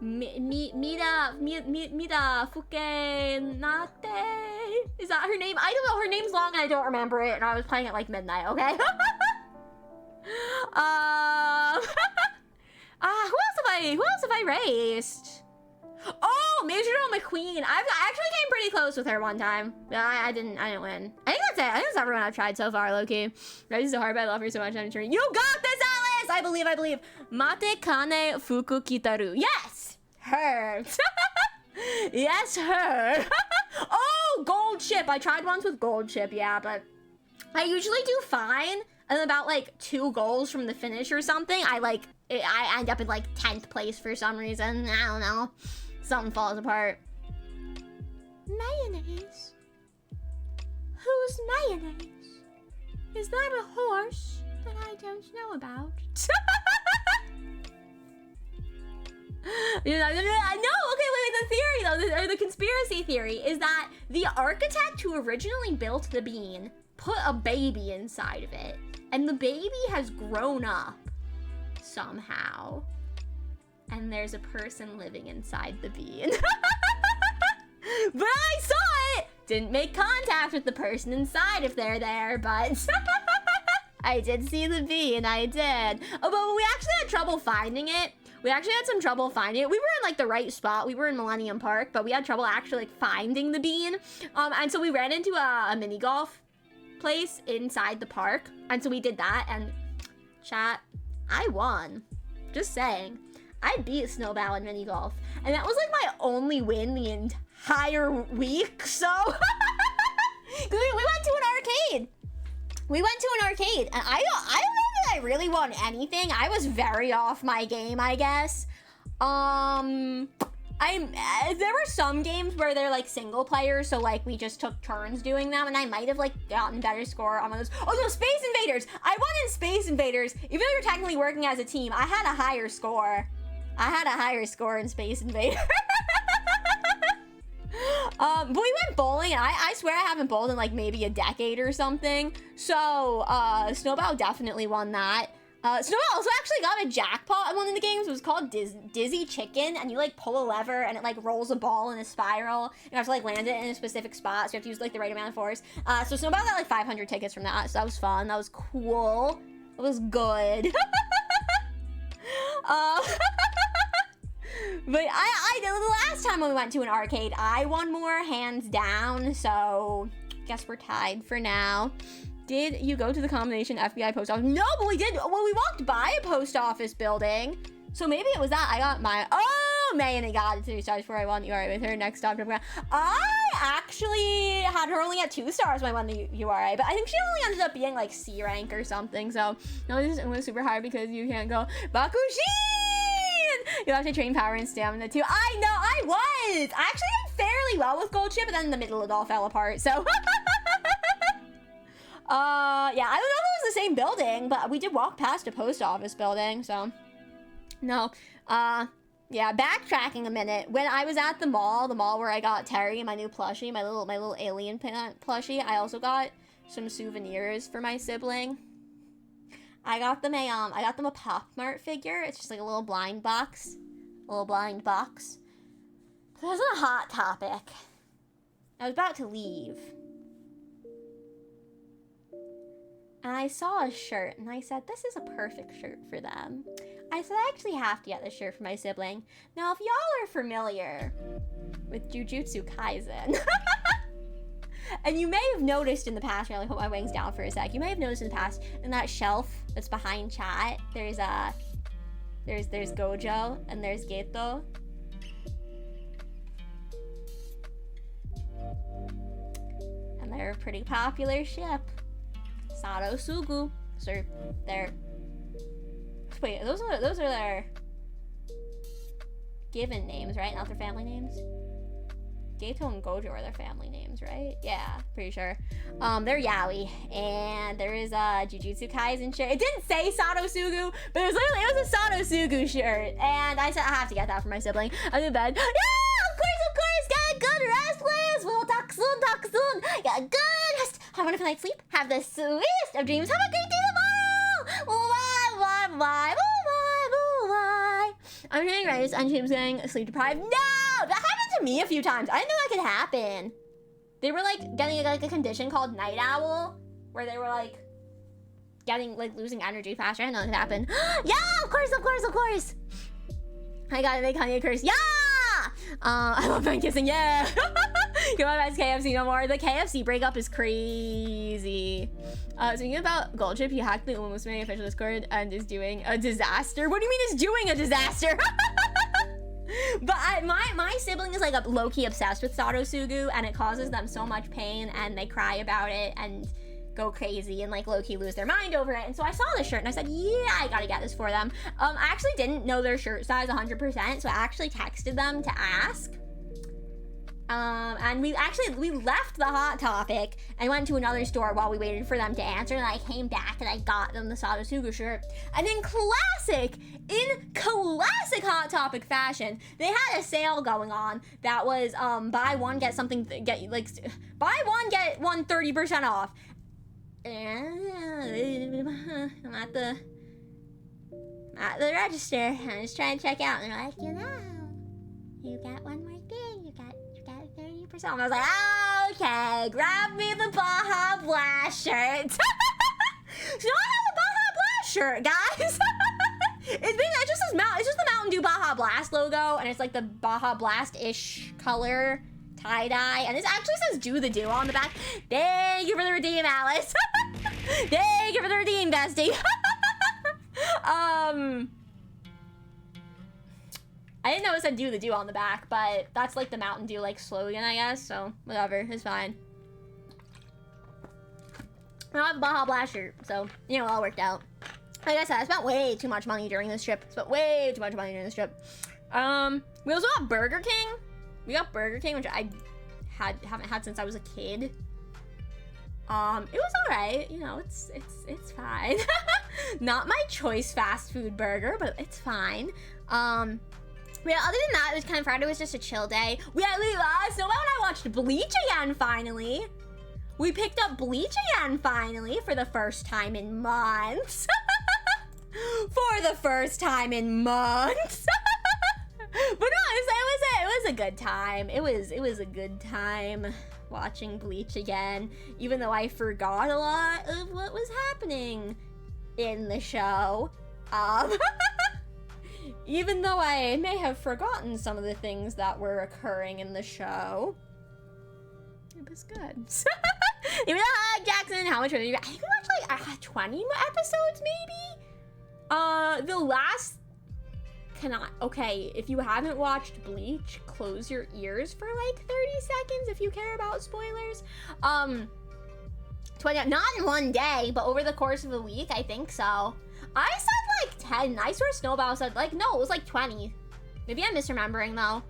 Mida Fukenate. Is that her name? I don't know. Her name's long and I don't remember it, and I was playing at like midnight, okay? Who else have I raced? Oh, Major General McQueen. I actually came pretty close with her one time. I didn't win. I think that's it. I think that's everyone I've tried so far, low-key. Rice is so hard, but I love her so much. I'm sure you got this, Alice! I believe. Mate Kane Fuku Kitaru. Yes! Her. Yes, her. Oh, Gold Ship. I tried once with Gold Ship, yeah, but I usually do fine. And about like 2 goals from the finish or something, I end up in like 10th place for some reason. I don't know. Something falls apart. Mayonnaise? Who's mayonnaise? Is that a horse that I don't know about? No, okay, wait, the theory though, or the conspiracy theory is that the architect who originally built the bean put a baby inside of it, and the baby has grown up somehow, and there's a person living inside the bean. But I saw it! Didn't make contact with the person inside if they're there, but I did see the bean, I did. Oh, but we actually had trouble finding it. We actually had some trouble finding it. We were in like the right spot. We were in Millennium Park, but we had trouble actually like finding the bean. And so we ran into a mini golf place inside the park. And so we did that, and chat, I won. Just saying. I beat Snowbow in mini golf. And that was like my only win the entire week, so. we went to an arcade. We went to an arcade, and I don't know that I really won anything. I was very off my game, I guess. There were some games where they're like single player, so like we just took turns doing them, and I might have like gotten better score on one of those. Oh no, Space Invaders! I won in Space Invaders. Even though you're technically working as a team, I had a higher score. I had a higher score in Space Invaders. But we went bowling, and I swear I haven't bowled in like maybe a decade or something. So, Snowbow definitely won that. Snowbow also actually got a jackpot in one of the games. It was called Dizzy Chicken, and you like pull a lever and it like rolls a ball in a spiral. You have to like land it in a specific spot, so you have to use like the right amount of force. So Snowbow got like 500 tickets from that, so that was fun. That was cool. It was good. But the last time we went to an arcade, I won more hands down, so guess we're tied for now. Did you go to the combination FBI post office? No, but we did. Well, we walked by a post office building, so maybe it was that. I got my, oh, Mayonnaise got it 3 stars before I won the URA with her. Next stop. I actually had her only at 2 stars when I won the URA, but I think she only ended up being like C rank or something, so no, it was super hard because you can't go Bakushin! You have to train power and stamina too. I know, I was! I actually did fairly well with Gold Ship, but then in the middle it all fell apart, so. Yeah, I don't know if it was the same building, but we did walk past a post office building, so. No, yeah, backtracking a minute. When I was at the mall where I got Terry, my new plushie, my little alien plushie, I also got some souvenirs for my sibling. I got them a Pop Mart figure. It's just like a little blind box. This wasn't a hot topic. I was about to leave. And I saw a shirt, and I said, this is a perfect shirt for them. I said, I actually have to get this shirt for my sibling. Now, if y'all are familiar with Jujutsu Kaisen, and you may have noticed in the past, here, let me put my wings down for a sec. You may have noticed in the past, in that shelf that's behind chat, there's a There's Gojo and there's Geto. And they're a pretty popular ship. Sado Sugu. So they're wait, those are their given names, right? Not their family names. Geto and Gojo are their family names, right? Yeah, pretty sure. They're yaoi, and there is a Jujutsu Kaisen shirt. It didn't say Sado Sugu, but it was a Sado Sugu shirt, and I said I have to get that for my sibling. I'm in bed. Yeah, of course, get good rest, please. We'll talk soon. Get good rest. Have a wonderful night's sleep. Have the sweetest of dreams. Have a great day tomorrow. Bye. I'm getting raised and James getting sleep deprived. No! That happened to me a few times. I didn't know that could happen. They were like getting like a condition called night owl, where they were like getting like losing energy faster. I didn't know that could happen. Yeah, of course. I gotta make honey a curse. Yeah! I love Ben kissing. Yeah! Come on, guys, KFC no more. The KFC breakup is crazy. Speaking about Goldship, he hacked the Almost Many official Discord and is doing a disaster. What do you mean is doing a disaster? But my sibling is like a low-key obsessed with Sado Sugu, and it causes them so much pain, and they cry about it and go crazy and like low-key lose their mind over it. And so I saw this shirt and I said, yeah, I gotta get this for them. I actually didn't know their shirt size 100%, so I actually texted them to ask. And we left the Hot Topic and went to another store while we waited for them to answer, and I came back and I got them the Sado Sugu shirt. And in classic Hot Topic fashion, they had a sale going on that was buy one get something, buy one get one 30% off. And I'm at the register. I'm just trying to check out, and they're like, you got one more thing. You got 30%. And I was like, okay, grab me the Baja Blast shirt. So I have the Baja Blast shirt, guys. It's just the Mountain Dew Baja Blast logo, and it's like the Baja Blast-ish color tie-dye, and this actually says "Do the Do" on the back. Thank you for the redeem, Alice. Thank you for the redeem, bestie. I didn't know it said "Do the Do" on the back, but that's like the Mountain Dew like slogan, I guess. So whatever, it's fine. I have a Baja Blast shirt, so it all worked out. Like I said, I spent way too much money during this trip. We also got Burger King. We got Burger King, which I haven't had since I was a kid. It was alright, it's fine. Not my choice fast food burger, but it's fine. Yeah, other than that, it was kind of Friday was just a chill day. So when I watched Bleach again finally. We picked up Bleach again finally for the first time in months. For the first time in months. But no, it was a good time. It was a good time watching Bleach again, even though I forgot a lot of what was happening in the show. Even though I may have forgotten some of the things that were occurring in the show, it was good. Even though Jackson, how much? I think we watched like 20 episodes, maybe. The last. Okay, if you haven't watched Bleach, close your ears for like 30 seconds if you care about spoilers. 20, not in one day, but over the course of a week, I think so. I said like 10. I swear Snowball said like, no, it was like 20. Maybe I'm misremembering though.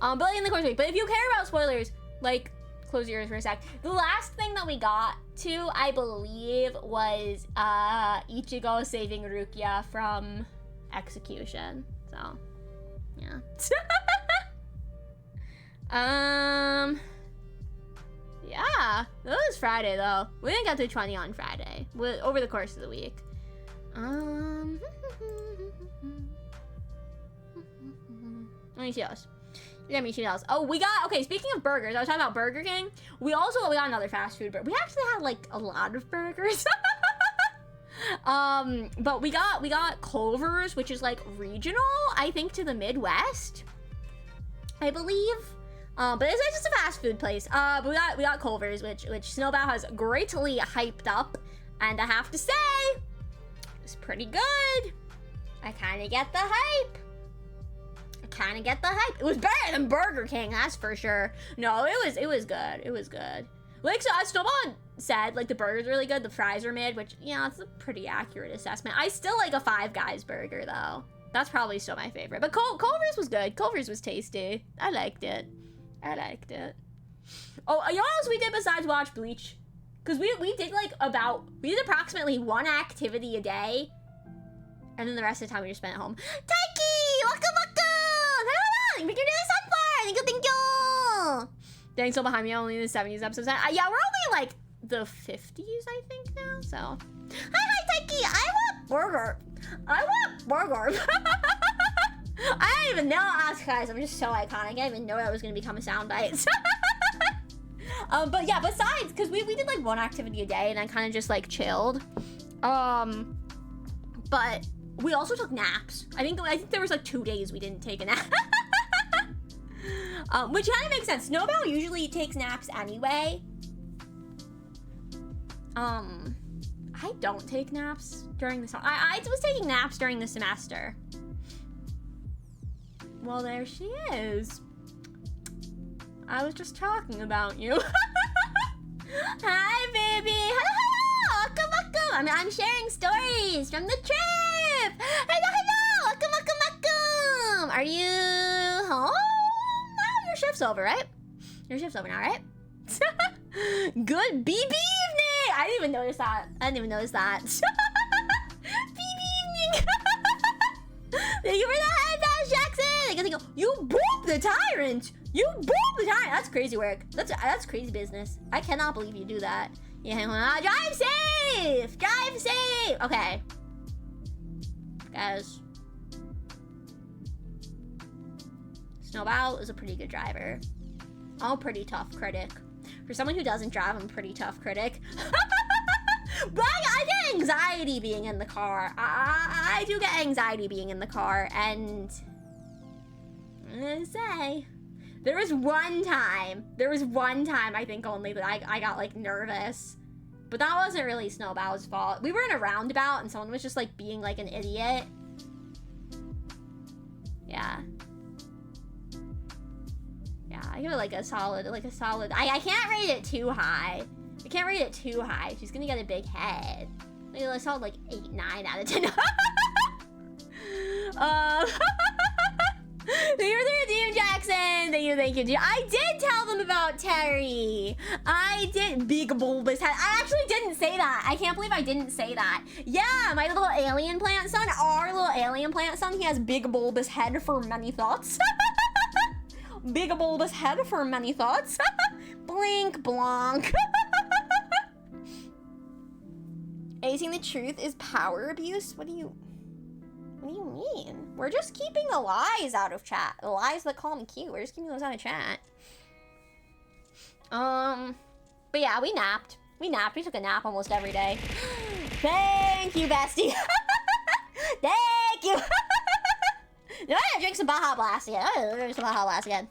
But like in the course of a week. But if you care about spoilers, like, close your ears for a sec. The last thing that we got to, I believe, was Ichigo saving Rukia from execution. So, yeah. Yeah, that was Friday though. We didn't get to 20 on Friday. Over the course of the week. Let me see those. Let me see those. Oh, okay, speaking of burgers, I was talking about Burger King. We got another fast food burger. We actually had like a lot of burgers. But we got Culver's, which is like regional, I think, to the Midwest, I believe. But it's just a fast food place. But we got Culver's, which Snowbow has greatly hyped up, and I have to say, it's pretty good. I kind of get the hype. It was better than Burger King, that's for sure. No, it was good. It was good. Like, so Snowball said, like, the burger's really good, the fries are mid, which, yeah, it's a pretty accurate assessment. I still like a Five Guys burger, though. That's probably still my favorite. But Culver's was good. Culver's was tasty. I liked it. Oh, you know what else we did besides watch Bleach? Because we did, like, we did approximately one activity a day. And then the rest of the time we just spent at home. Taiki! Welcome! Thank you for doing the sunflower! Thank you! Dang, so behind me, only in the 70s episodes. Yeah, we're only, like, the 50s, I think, now, so. Hi, Taiki! I want burger! I don't even know, guys. I'm just so iconic. I didn't even know that was gonna become a soundbite. But yeah, besides, because we did, like, one activity a day, and I kind of just, like, chilled. But we also took naps. I think there was, like, 2 days we didn't take a nap. Which kind of makes sense. Snowball usually takes naps anyway. I don't take naps during the summer. I was taking naps during the semester. Well, there she is. I was just talking about you. Hi, baby. Hello. Welcome. I'm sharing stories from the trip. Hello. Welcome. Are you home? No, your shift's over, right? Your shift's over now, right? Good BeeBee evening. I didn't even notice that. BeeBee evening. Thank you for the headphones, Jackson. Thank you. You booped the tyrant. That's crazy work. That's crazy business. I cannot believe you do that. Yeah, drive safe. Okay. Guys. Snowball is a pretty good driver. I'm a pretty tough critic. For someone who doesn't drive, I'm a pretty tough critic. But I get anxiety being in the car. I do get anxiety being in the car, and I'm gonna say, there was one time I think only that I got like nervous. But that wasn't really Snowball's fault. We were in a roundabout and someone was just like being like an idiot. Yeah. Yeah, I give it like a solid, I can't rate it too high. She's gonna get a big head. Like a solid like 8, 9 out of 10. Thank you for the redeem, Jackson. Thank you. I did tell them about Terry. I did. Big bulbous head. I actually didn't say that. I can't believe I didn't say that. Yeah, my little alien plant son, he has big bulbous head for many thoughts. Big bulbous head for many thoughts. Blink, blonk. Acing the truth is power abuse? What do you mean? We're just keeping the lies out of chat. The lies that call me cute. We're just keeping those out of chat. But yeah, we napped. We took a nap almost every day. Thank you, bestie. Thank you. No, I gotta drink some Baja Blast again.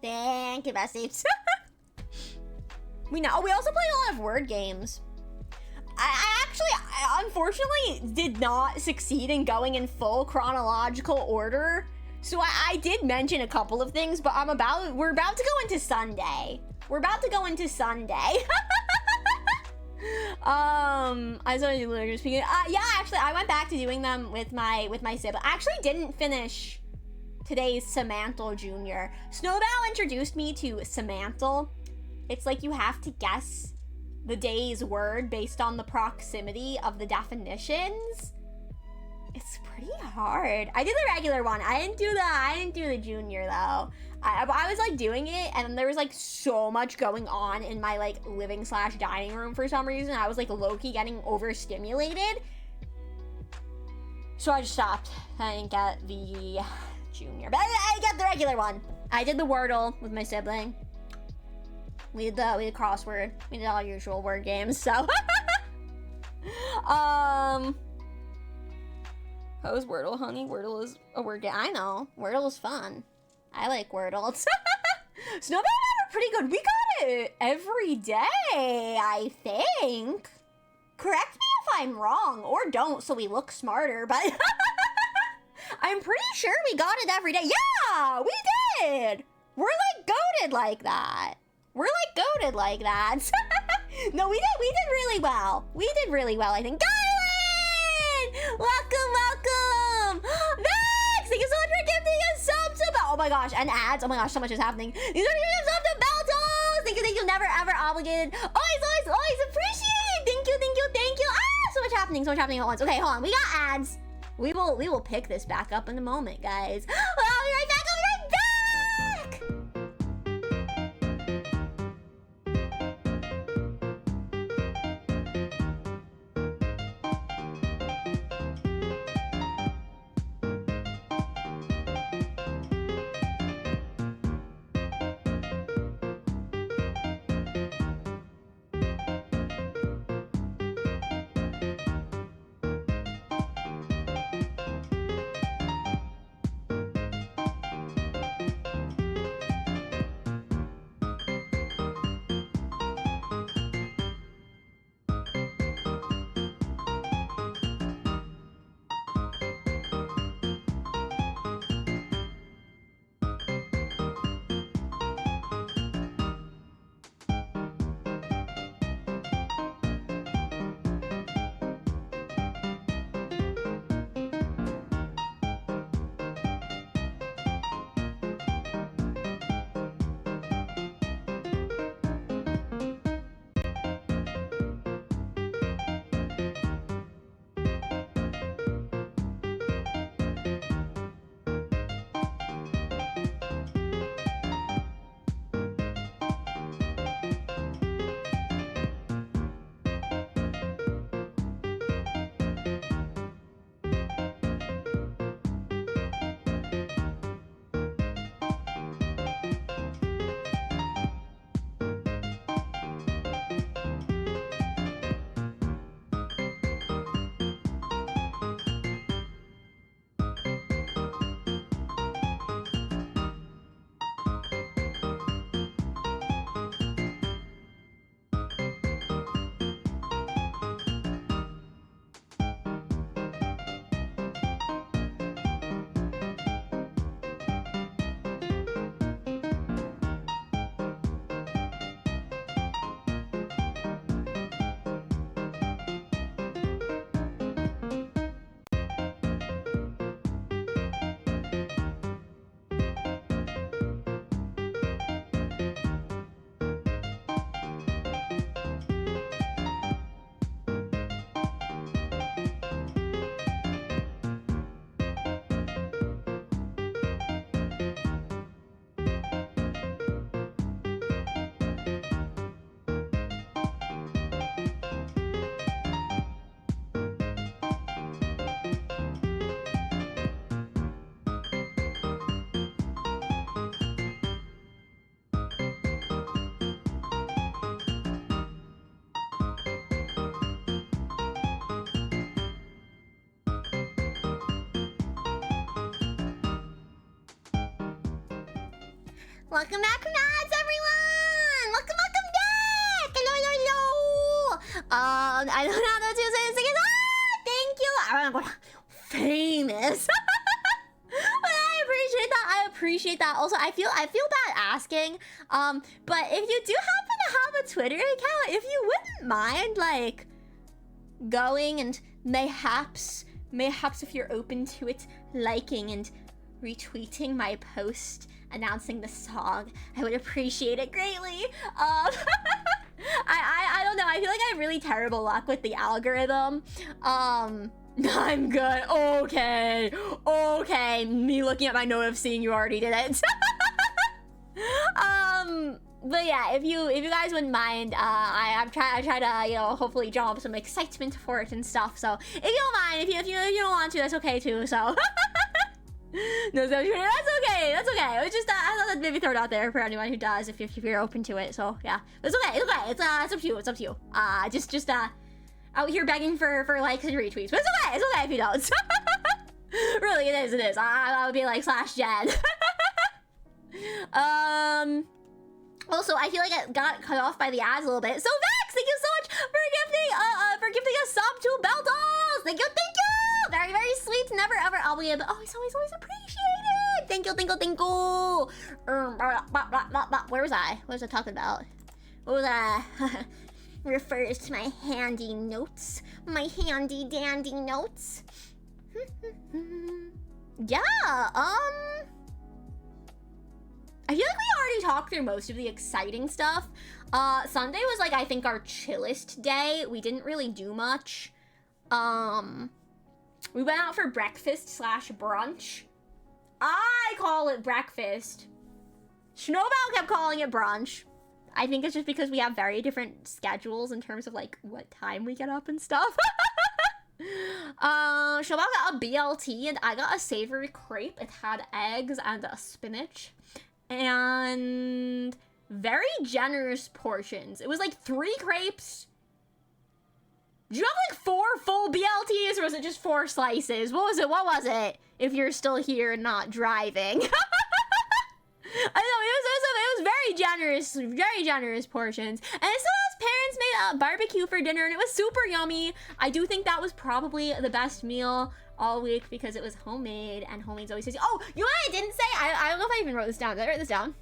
Thank you, bestie. We also play a lot of word games. I unfortunately did not succeed in going in full chronological order. So I did mention a couple of things, but we're about to go into Sunday. I started literally speaking. Yeah, actually, I went back to doing them with my sibling. I actually didn't finish today's Semantle Junior. Snowball introduced me to Semantle. It's like you have to guess the day's word based on the proximity of the definitions. It's pretty hard. I did the regular one. I didn't do the junior though. I was like doing it, and there was like so much going on in my like living/dining room for some reason. I was like low-key getting overstimulated. So I just stopped. I didn't get the junior, but I got the regular one. I did the Wordle with my sibling. We did the crossword. We did all usual word games, so. How is Wordle, honey? Wordle is a word game. I know. Wordle is fun. I like Wordle. Snowball and I were pretty good. it every day, I think. Correct me if I'm wrong, or don't, so we look smarter, but I'm pretty sure we got it every day. Yeah, we did. We're like goated like that. We're like goated like that. No, we did really well. We did really well, I think. Kylan! Welcome, welcome! Max! Thank you so much for gifting us subs to oh my gosh, and ads. Oh my gosh, so much is happening. Thank you so much for gifting us subs to Beltos! Thank you, never ever obligated. Always appreciate. Thank you. Ah, so much happening at once. Okay, hold on. We got ads. We will pick this back up in a moment, guys. I'll be right back. Welcome back, Nads, everyone! Welcome back! Hello! I don't know how to say this. Thank you! I'm gonna famous. But I appreciate that. Also, I feel bad asking. But if you do happen to have a Twitter account, if you wouldn't mind, like, going and mayhaps if you're open to it, liking and retweeting my post announcing the song, I would appreciate it greatly. I don't know, I feel like I have really terrible luck with the algorithm. I'm good. Okay, me looking at my note of seeing you already did it. But yeah, if you guys wouldn't mind, I try to, you know, hopefully draw up some excitement for it and stuff. So if you don't mind, if you don't want to, that's okay too. So no, that's okay. It was just I thought I'd maybe throw it out there for anyone who does, if you're open to it. So yeah, it's okay. It's up to you. It's up to you. Just out here begging for likes and retweets. But it's okay if you don't. Really, it is. I would be like /Jen. Also, I feel like it got cut off by the ads a little bit. So Vex, thank you so much for gifting a sub to Beldos. Thank you, thank you. Very, very sweet. Never ever I'll be able. Oh, it's always appreciated. Thank you, thank you, thank you. Where was I? What was I talking about? What was I? Refers to my handy notes. My handy dandy notes. Yeah, I feel like we already talked through most of the exciting stuff. Sunday was like, I think, our chillest day. We didn't really do much. We went out for breakfast / brunch. I call it breakfast. Snowball kept calling it brunch. I think it's just because we have very different schedules in terms of like what time we get up and stuff. Snowball got a BLT and I got a savory crepe. It had eggs and a spinach. And very generous portions. It was like 3 crepes. Did you have like 4 full BLTs or was it just 4 slices? What was it? If you're still here and not driving. I know, it was very generous portions. And so his parents made a barbecue for dinner and it was super yummy. I do think that was probably the best meal all week because it was homemade and homemade's always tasty. Oh, you know what I didn't say? I don't know if I even wrote this down. Did I write this down?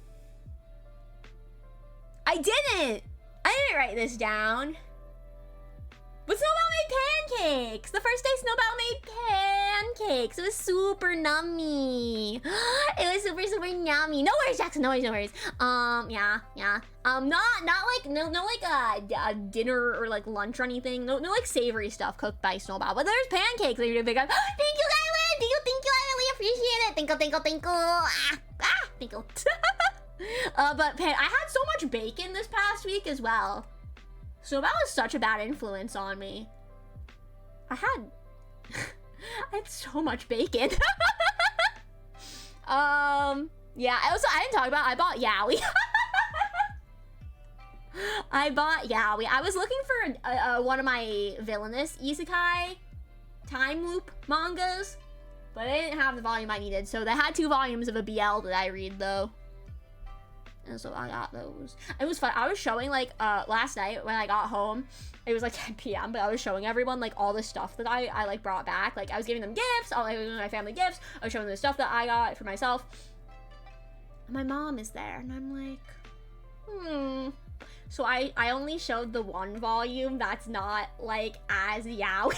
I didn't write this down. But Snowball made pancakes. The first day Snowball made pancakes. It was super nummy. It was super nummy. No worries, Jackson. No worries. Yeah. Not like a dinner or like lunch or anything. No like savory stuff cooked by Snowball. But there's pancakes that you're big on. Thank you, Kylan. Thank you. I really appreciate it. Thank you. But I had so much bacon this past week as well. Snowball was such a bad influence on me. I had so much bacon. Yeah, I didn't talk about, I bought Yaoi. I was looking for one of my villainous isekai time loop mangas, but I didn't have the volume I needed, so they had 2 volumes of a BL that I read though. And so I got those. It was fun. I was showing like last night when I got home. It was like 10 p.m. but I was showing everyone like all the stuff that I like brought back. Like I was giving them gifts, all my family gifts. I was showing them the stuff that I got for myself. And my mom is there and I'm like, So I only showed the 1 volume that's not like as yaoi.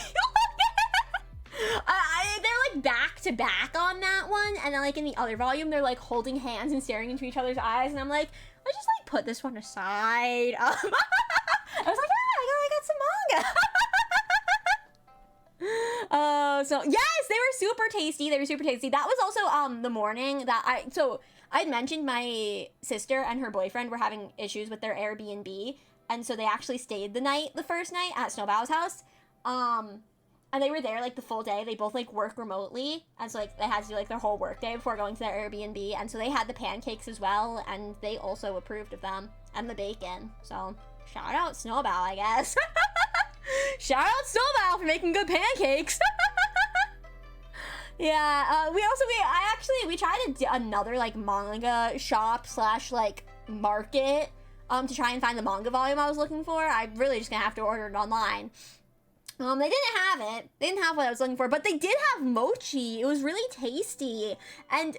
They're like back to back on that one, and then like in the other volume they're like holding hands and staring into each other's eyes, and I'm like, let's just like put this one aside. I was like, I got some manga. So yes, they were super tasty. That was also the morning that I'd mentioned my sister and her boyfriend were having issues with their Airbnb, and so they actually stayed the first night at Snowball's house. And they were there like the full day. They both like work remotely, and so like they had to do like their whole work day before going to their Airbnb. And so they had the pancakes as well, and they also approved of them and the bacon. So shout out Snowball, I guess. Shout out Snowball for making good pancakes. Yeah. We tried to do another like manga shop / like market to try and find the manga volume I was looking for. I'm really just gonna have to order it online. They didn't have it. They didn't have what I was looking for, but they did have mochi. It was really tasty. And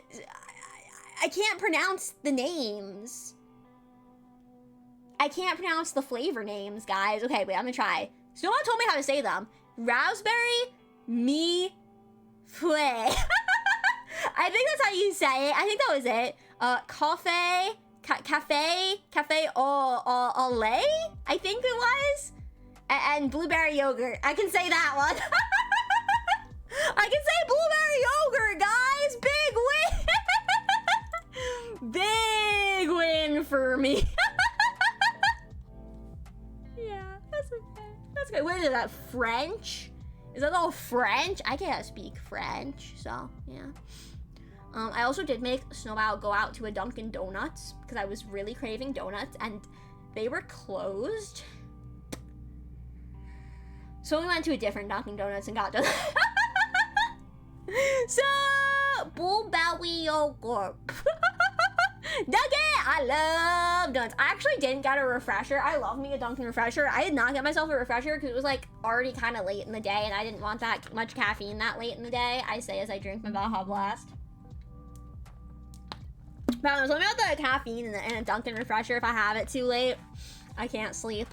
I can't pronounce the names. I can't pronounce the flavor names, guys. Okay, wait, I'm gonna try. Snowball told me how to say them. Raspberry mi fue. I think that's how you say it. I think that was it. Cafe au lait? I think it was. And blueberry yogurt. I can say that one. I can say blueberry yogurt, guys. Big win. Big win for me. Yeah, that's okay. That's good. What is that, French? Is that all French? I can't speak French, so yeah. I also did make Snowball go out to a Dunkin' Donuts because I was really craving donuts and they were closed. So we went to a different Dunkin' Donuts and got donuts. So, blueberry yogurt. Nugget! I love donuts. I actually didn't get a refresher. I love me a Dunkin' refresher. I did not get myself a refresher because it was like already kind of late in the day and I didn't want that much caffeine that late in the day. I say as I drink my Baja Blast. But there's something about the caffeine in a Dunkin' refresher. If I have it too late, I can't sleep.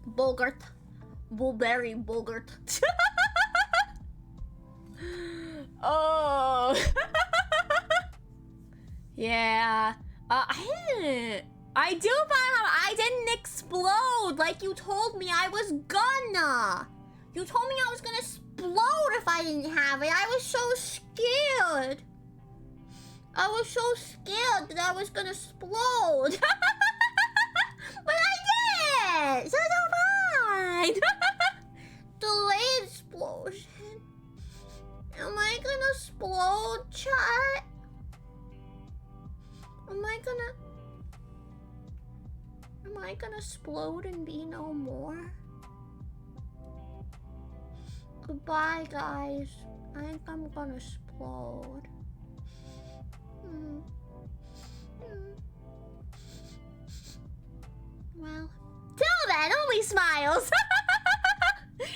Bulgurt. Bulberry Bulgurt. Oh. Yeah. I do I didn't explode like you told me I was gonna. You told me I was gonna explode if I didn't have it. I was so scared. I was so scared that I was gonna explode. But I did! So fine! Delayed explosion. Am I gonna explode, chat? Am I gonna explode and be no more? Goodbye, guys. I think I'm gonna explode. Well, till then, only smiles. No!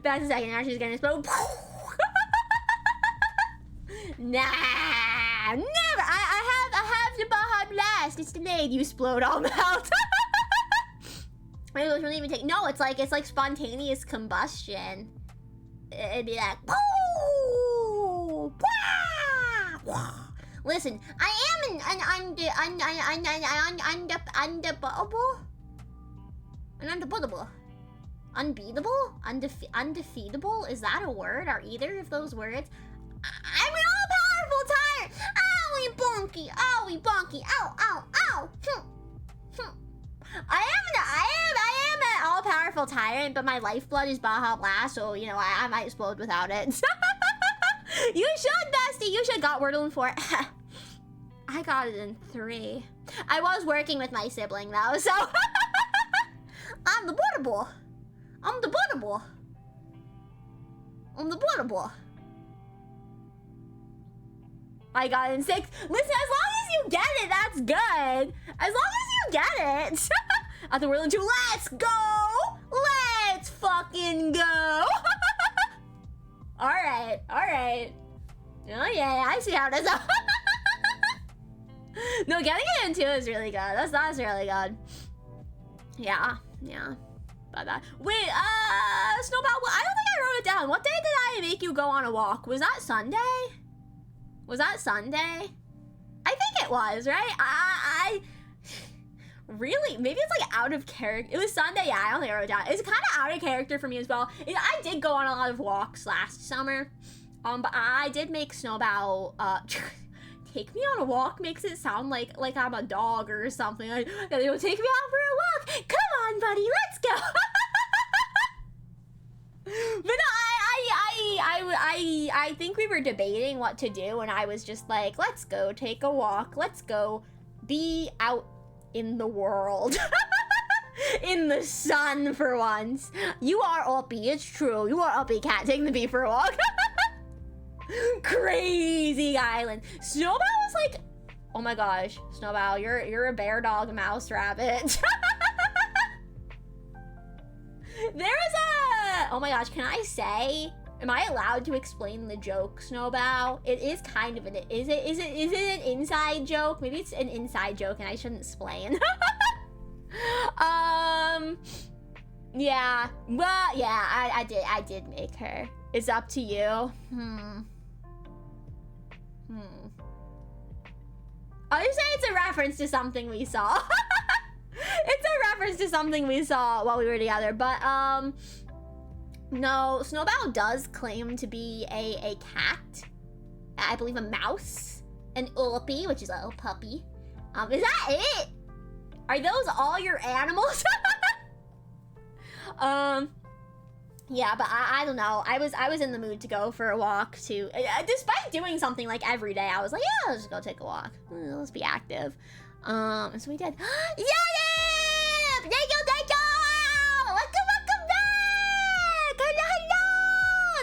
That's a second. Now she's gonna explode. Nah, never. I have the Baja Blast. It's delayed. You explode all melt. It doesn't even take. No, it's like spontaneous combustion. It'd be like. Listen, I am undefeatable. Is that a word? Are either of those words? I'm an all-powerful tyrant. Owie bonky, owie bonky, ow, ow, ow. I am an all-powerful tyrant, but my lifeblood is Baja Blast, so you know I might explode without it. You should, bestie. You should got Wordle in 4. I got it in 3. I was working with my sibling though, so I'm the bootable. I'm the bootable. I'm the bootable. I got it in 6. Listen, as long as you get it, that's good. As long as you get it. At the Wordle in 2, let's go. Let's fucking go. All right. Oh yeah, I see how it is. No, getting it in 2 is really good. That's really good. Yeah. About that. Wait, Snowball, I don't think I wrote it down. What day did I make you go on a walk? Was that Sunday? Was that Sunday? I think it was, right? I really, maybe it's like out of character. It was Sunday, yeah, I don't think I wrote it down. It's kind of out of character for me as well. I did go on a lot of walks last summer. But I did make Snowbow, take me on a walk makes it sound like I'm a dog or something. Like, you'll take me out for a walk. Come on, buddy, let's go. But no, I think we were debating what to do, and I was just like, let's go take a walk. Let's go be out in the world. In the sun for once. You are uppy, it's true. You are uppy, cat. Taking the bee for a walk. Crazy island. Snowbow was like, oh my gosh, Snowbow, you're a bear, dog, mouse, rabbit. There is a, oh my gosh, can I say, am I allowed to explain the joke, Snowbow? It is kind of an, is it an inside joke? Maybe it's an inside joke and I shouldn't explain. Yeah, well, yeah, I did make her. It's up to you. I'll just say it's a reference to something we saw. It's a reference to something we saw while we were together, but no, Snowbow does claim to be a cat. I believe a mouse, an ullipy, which is a little puppy. Is that it? Are those all your animals? Yeah, but I don't know. I was in the mood to go for a walk too. Despite doing something like every day, I was like, yeah, let's just go take a walk. Let's be active. And so we did. Yeah! Thank you! Welcome back! Hello!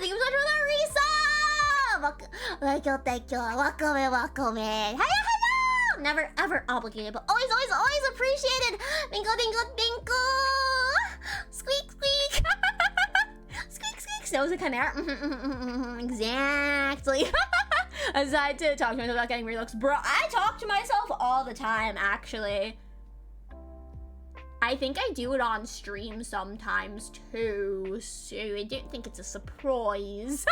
Thank you so much for the resub! Thank you. Welcome in, welcome in. Hello! Never ever obligated, but always appreciated. Bingo. Squeak. Squeak. Snows a chimera. Exactly. Aside to talk to myself about getting weird looks. Bro, I talk to myself all the time, actually. I think I do it on stream sometimes, too. So I don't think it's a surprise.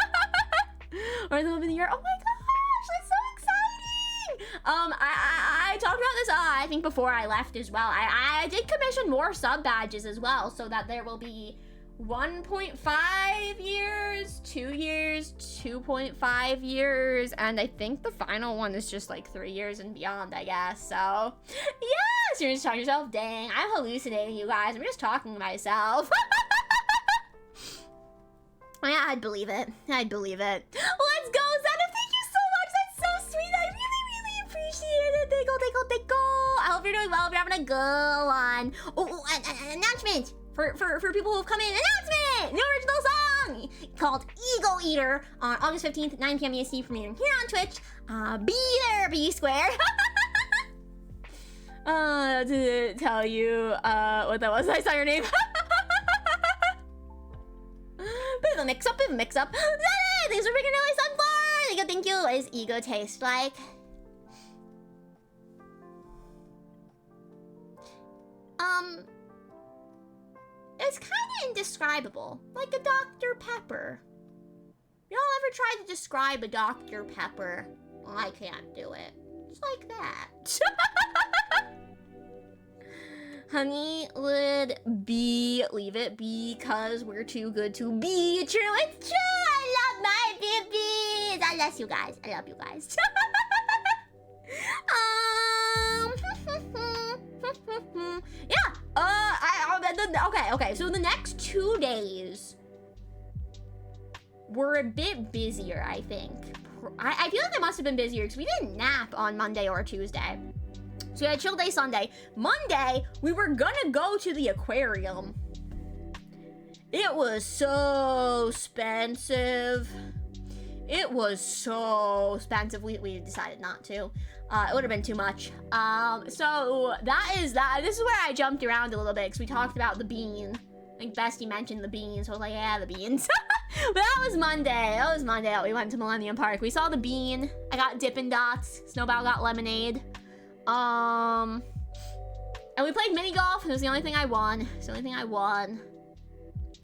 Or the moment of the year. Oh my gosh, that's so exciting! I talked about this, I think before I left as well. I did commission more sub badges as well, so that there will be 1.5 years, 2 years, 2.5 years, and I think the final one is just like 3 years and beyond, I guess. So, yes, you're just talking to yourself. Dang, I'm hallucinating, you guys. I'm just talking to myself. Yeah, I'd believe it. Let's go, Zena. Thank you so much. That's so sweet. I really appreciate it. Thank you. I hope you're doing well. If you're having a good one. Oh, an announcement for people who've come in. Announcement! New original song called Ego Eater on August 15th, 9 p.m. EST, premiering here on Twitch. Be there, B Square. To tell you what that was. I saw your name. Bit of a mix-up. Thanks for bringing Nelly Sunflower. Thank you. What does ego taste like? It's kind of indescribable. Like a Dr. Pepper. Y'all ever tried to describe a Dr. Pepper? Well, I can't do it. It's like that. Honey would be, leave it because we're too good to be true. It's true. I love my BeeBees. I love you guys. Yeah. Okay. So the next 2 days were a bit busier, I think. I feel like they must have been busier because we didn't nap on Monday or Tuesday. So we had chill day Sunday. Monday, we were gonna go to the aquarium. It was so expensive. We decided not to. It would have been too much. So that is that. This is where I jumped around a little bit because we talked about the bean. I think Bestie mentioned the beans. So I was like, yeah, the beans. But that was Monday. That we went to Millennium Park. We saw the bean. I got Dippin' Dots. Snowball got lemonade. And we played mini golf. It was the only thing I won.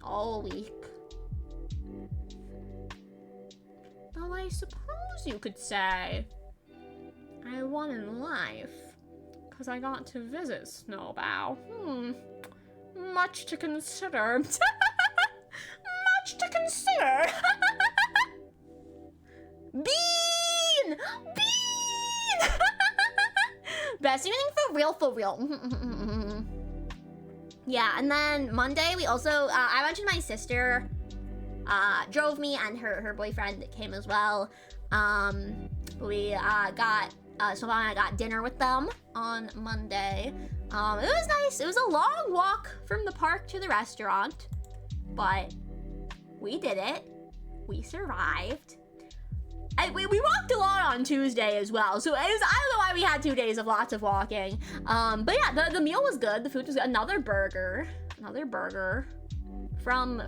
All week. Though I suppose you could say I won in life because I got to visit Snowbow. Much to consider. Bean! Best evening for real. Yeah, and then Monday we also, I mentioned my sister drove me and her boyfriend came as well. We got, so I got dinner with them on Monday. It was nice. It was a long walk from the park to the restaurant, but we did it. We survived. We walked a lot on Tuesday as well, so I don't know why we had 2 days of lots of walking. But yeah, the meal was good. The food was good. Another burger from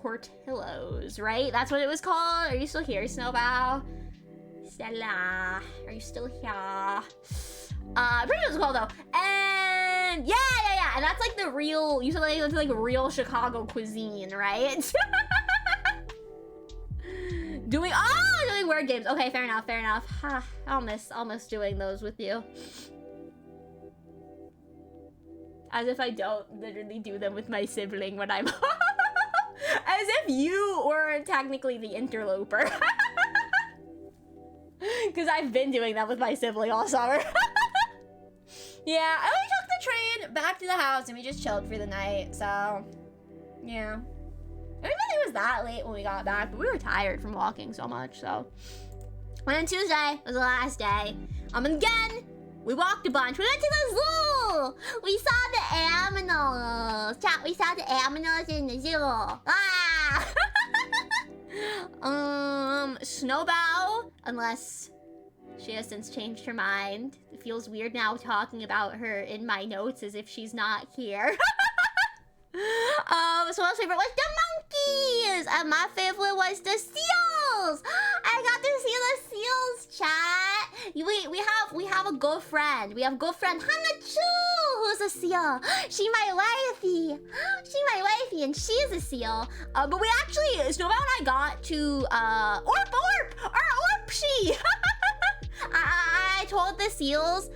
Portillo's, right? That's what it was called. Are you still here, Snowbow? Stella, are you still here? Pretty good as well though. And yeah. And that's like the real. You said like real Chicago cuisine, right? Doing word games. Okay, fair enough. I'll miss doing those with you. As if I don't literally do them with my sibling when I'm as if you were technically the interloper. Because I've been doing that with my sibling all summer. Yeah, I only took the train back to the house and we just chilled for the night, so yeah. I didn't think it was that late when we got back, but we were tired from walking so much, so. And then Tuesday was the last day. And again, we walked a bunch. We went to the zoo! We saw the aminals. Chat, we saw the aminals in the zoo. Ah! Snowbow, unless she has since changed her mind. It feels weird now talking about her in my notes as if she's not here. So my favorite was the monkeys, and my favorite was the seals. I got to see the seals, chat. We have a good friend. We have a good friend Hanachu, who's a seal. She my wifey. She my wifey, and she's a seal. But we actually, Snowbound and I got to Orpshi. I told the seals.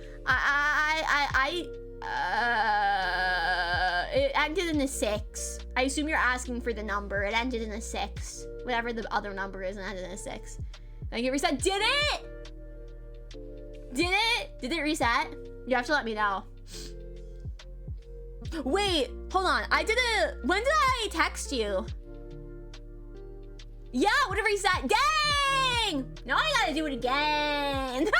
It ended in a 6. I assume you're asking for the number. It ended in a 6. Whatever the other number is, it ended in a 6. I get reset. Did it? Did it? Did it reset? You have to let me know. Wait, hold on. I did it. When did I text you? Yeah, would it reset? Dang! Now I gotta do it again.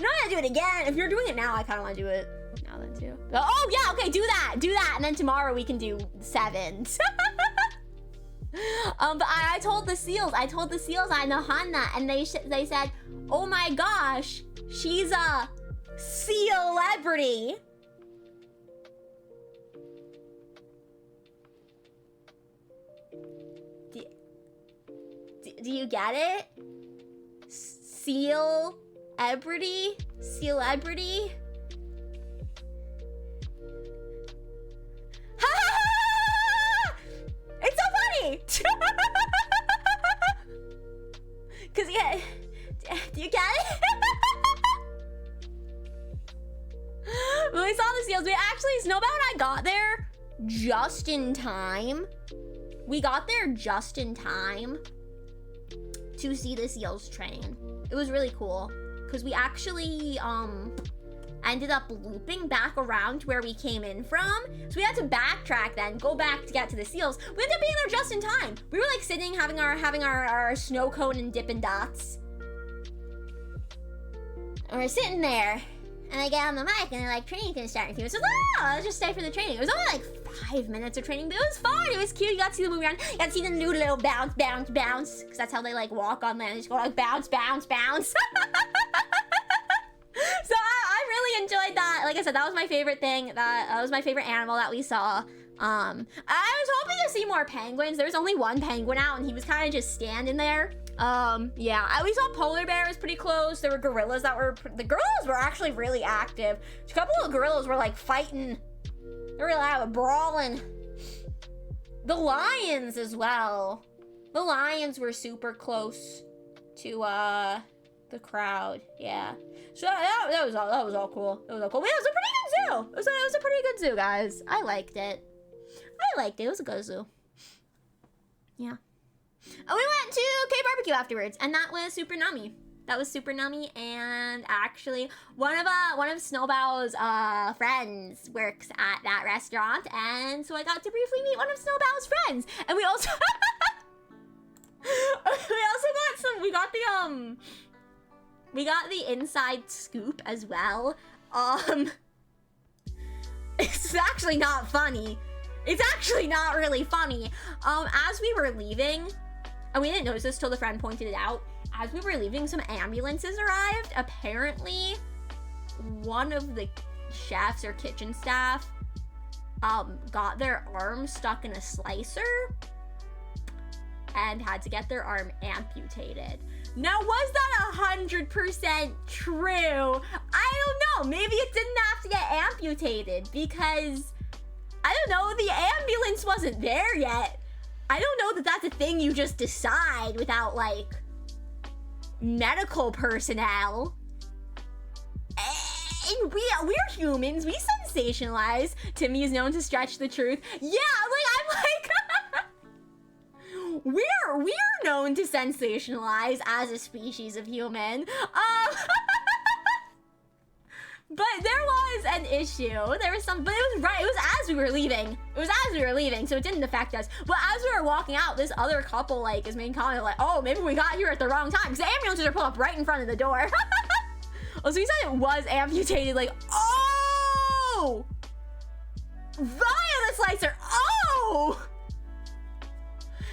No, I gotta do it again. If you're doing it now, I kind of want to do it now then too. Oh yeah, okay, do that, and then tomorrow we can do 7s. But I told the seals, I know Hanna, and they said, oh my gosh, she's a celebrity. Do you get it? Celebrity? Celebrity? It's so funny! Cause yeah, do you get it? When we saw the seals, we actually, Snowbound and I got there just in time. We got there just in time to see the seals train. It was really cool because we actually ended up looping back around to where we came in from. So we had to backtrack then, go back to get to the seals. We ended up being there just in time. We were like sitting, having our snow cone and Dippin' Dots. And we're sitting there, and I get on the mic, and they're like, training's gonna start in a few minutes. So let's just stay for the training. It was only like 5 minutes of training, but it was fun. It was cute. You got to see the movie around. You got to see the new little bounce, bounce, bounce. Because that's how they like walk on land. They just go like bounce, bounce, bounce. So I really enjoyed that. Like I said, that was my favorite thing. That was my favorite animal that we saw. I was hoping to see more penguins. There was only one penguin out, and he was kind of just standing there. Yeah, we saw polar bears pretty close. There were gorillas that were, the gorillas were actually really active. A couple of gorillas were like fighting. They were like brawling. The lions as well. The lions were super close to the crowd. Yeah. So that was all cool. It was all cool. But it was a pretty good zoo. It was a pretty good zoo, guys. I liked it. It was a good zoo. Yeah. And we went to K-Barbecue afterwards, and that was super nummy. That was super nummy, and actually, one of Snowbow's friends works at that restaurant, and so I got to briefly meet one of Snowbow's friends. And we also we got the inside scoop as well. It's actually not funny. It's actually not really funny. As we were leaving, and we didn't notice this till the friend pointed it out, as we were leaving, some ambulances arrived. Apparently, one of the chefs or kitchen staff got their arm stuck in a slicer and had to get their arm amputated. Now, was that 100% true? I don't know. Maybe it didn't have to get amputated because, I don't know, the ambulance wasn't there yet. I don't know that that's a thing you just decide without, like, medical personnel. And we're humans. We sensationalize. Timmy is known to stretch the truth. Yeah, like, I'm like... We're known to sensationalize as a species of human. But there was an issue. There was some, but it was right. It was as we were leaving. It was as we were leaving, so it didn't affect us. But as we were walking out, this other couple, like, is making comment, like, oh, maybe we got here at the wrong time. Because the ambulances are pulled up right in front of the door. Oh, so he said it was amputated, like, oh! Via the slicer, oh!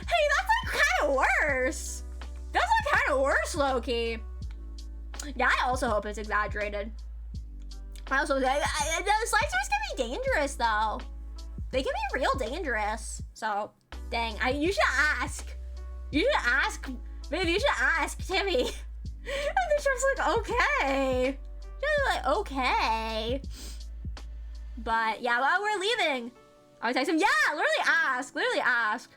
Hey, that's like kind of worse, low-key. Yeah, I also hope it's exaggerated. I also, the slicers can be dangerous, though. They can be real dangerous. So, dang, you should ask. You should ask, baby, you should ask Timmy. And then she's like, okay. She's like, okay. But, yeah, well, we're leaving. I would text him, yeah, literally ask.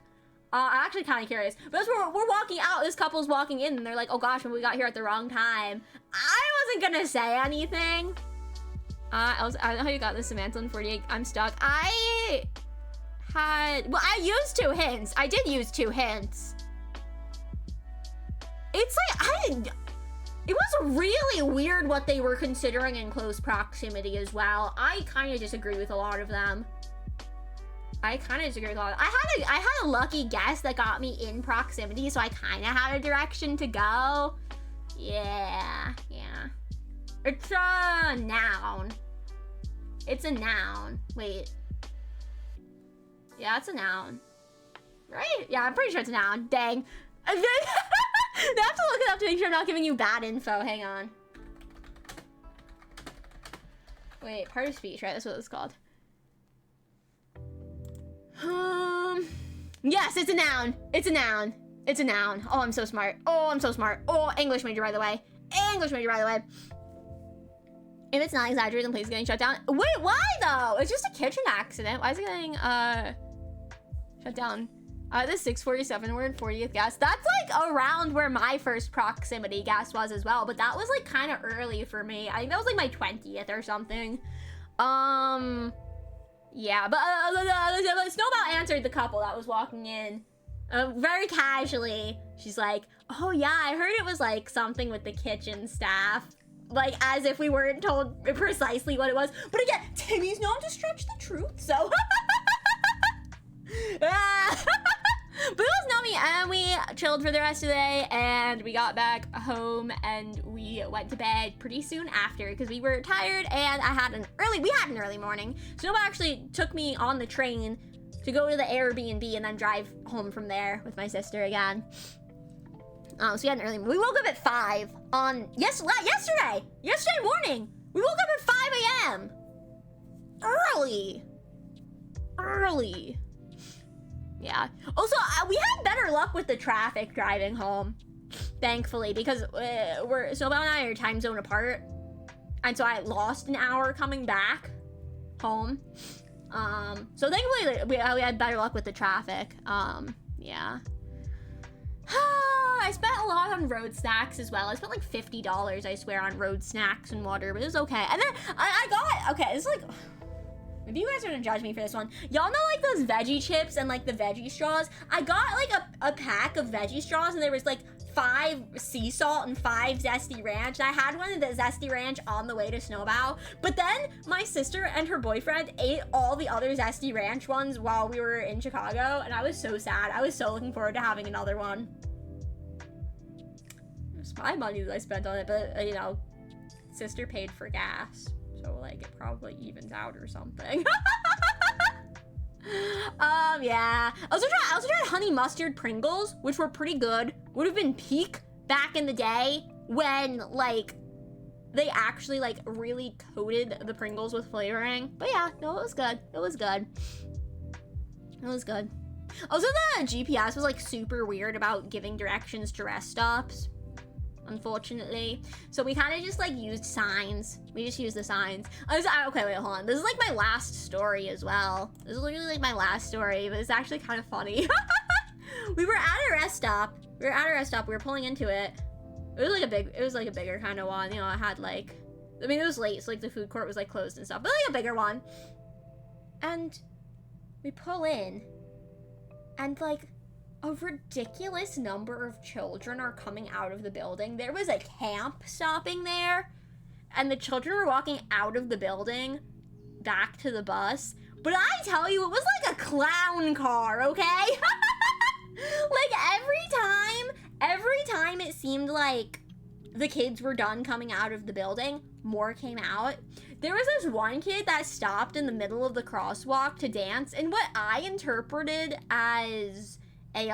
I'm actually kind of curious. But as we're walking out, this couple's walking in, and they're like, oh gosh, we got here at the wrong time. I wasn't gonna say anything. I don't know how you got this, Samantha, in 48. I'm stuck. I used 2 hints. I did use 2 hints. It's like, it was really weird what they were considering in close proximity as well. I kind of disagree with a lot of them. I had a lucky guess that got me in proximity, so I kind of had a direction to go. Yeah. It's a noun. It's a noun. Wait. Yeah, it's a noun. Right? Yeah, I'm pretty sure it's a noun. Dang. I have to look it up to make sure I'm not giving you bad info. Hang on. Wait, part of speech, right? That's what it's called. Yes, it's a noun. It's a noun. It's a noun. Oh, I'm so smart. Oh, English major, by the way. If it's not exaggerated, then please getting shut down. Wait, why though? It's just a kitchen accident. Why is it getting shut down? The 647 we're in 40th guess. That's like around where my first proximity guess was as well, but that was like kind of early for me. I think that was like my 20th or something. Yeah, but Snowball answered the couple that was walking in very casually. She's like, oh yeah, I heard it was like something with the kitchen staff. Like, as if we weren't told precisely what it was. But again, Timmy's known to stretch the truth, so. But it was Nami, and we chilled for the rest of the day, and we got back home, and we went to bed pretty soon after, because we were tired, and we had an early morning. So Nova actually took me on the train to go to the Airbnb, and then drive home from there with my sister again. So we had an early, we woke up at 5 on, yesterday morning. We woke up at 5 a.m. Early. Yeah. Also, we had better luck with the traffic driving home, thankfully, because Snowball and I are time zone apart, and so I lost an hour coming back home. So thankfully we had better luck with the traffic. Yeah. I spent a lot on road snacks as well. I spent like $50, I swear, on road snacks and water, but it was okay. And then I got, okay, it's like, maybe you guys are gonna judge me for this one. Y'all know like those veggie chips and like the veggie straws? I got like a pack of veggie straws, and there was like 5 sea salt and 5 zesty ranch. And I had one of the zesty ranch on the way to Snowbow, but then my sister and her boyfriend ate all the other zesty ranch ones while we were in Chicago, and I was so sad. I was so looking forward to having another one. It's my money that I spent on it, but you know, sister paid for gas, so like it probably evens out or something. Yeah. I also tried honey mustard Pringles, which were pretty good. Would have been peak back in the day when like they actually like really coated the Pringles with flavoring. But yeah, no, it was good. Also, the GPS was like super weird about giving directions to rest stops, unfortunately. So we kind of just like used signs. We just used the signs. Okay, wait, hold on. This is like my last story as well. This is literally like my last story, but it's actually kind of funny. We were at a rest stop. We were pulling into it. It was like a bigger kind of one. You know, it had like, I mean, it was late, so like the food court was like closed and stuff, but like a bigger one. And we pull in, and like a ridiculous number of children are coming out of the building. There was a camp stopping there, and the children were walking out of the building back to the bus. But I tell you, it was like a clown car, okay? Like every time it seemed like the kids were done coming out of the building, more came out. There was this one kid that stopped in the middle of the crosswalk to dance, and what I interpreted as a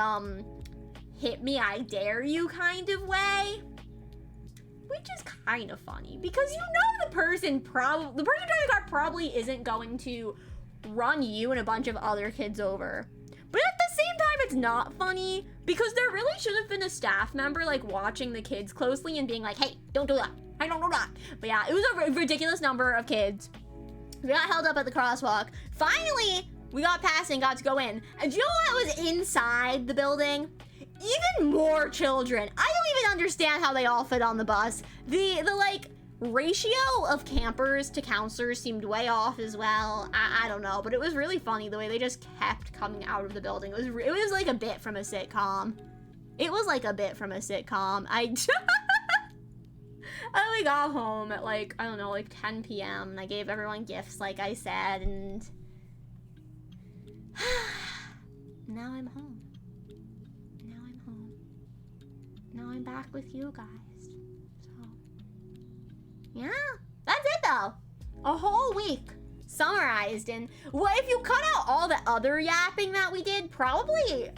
hit me, I dare you kind of way. Which is kind of funny because you know the person driving the car probably isn't going to run you and a bunch of other kids over. But at the same time, it's not funny because there really should have been a staff member like watching the kids closely and being like, hey, don't do that. I don't do that. But yeah, it was a ridiculous number of kids. We got held up at the crosswalk. Finally, we got past and got to go in. And do you know what was inside the building? Even more children. I don't even understand how they all fit on the bus. The like ratio of campers to counselors seemed way off as well. I don't know, but it was really funny the way they just kept coming out of the building. It was like a bit from a sitcom. It was like a bit from a sitcom. I only got home at like, I don't know, like 10 p.m. and I gave everyone gifts like I said, and now I'm home. Now I'm back with you guys. So, yeah, that's it though. A whole week summarized in, well, if you cut out all the other yapping that we did, probably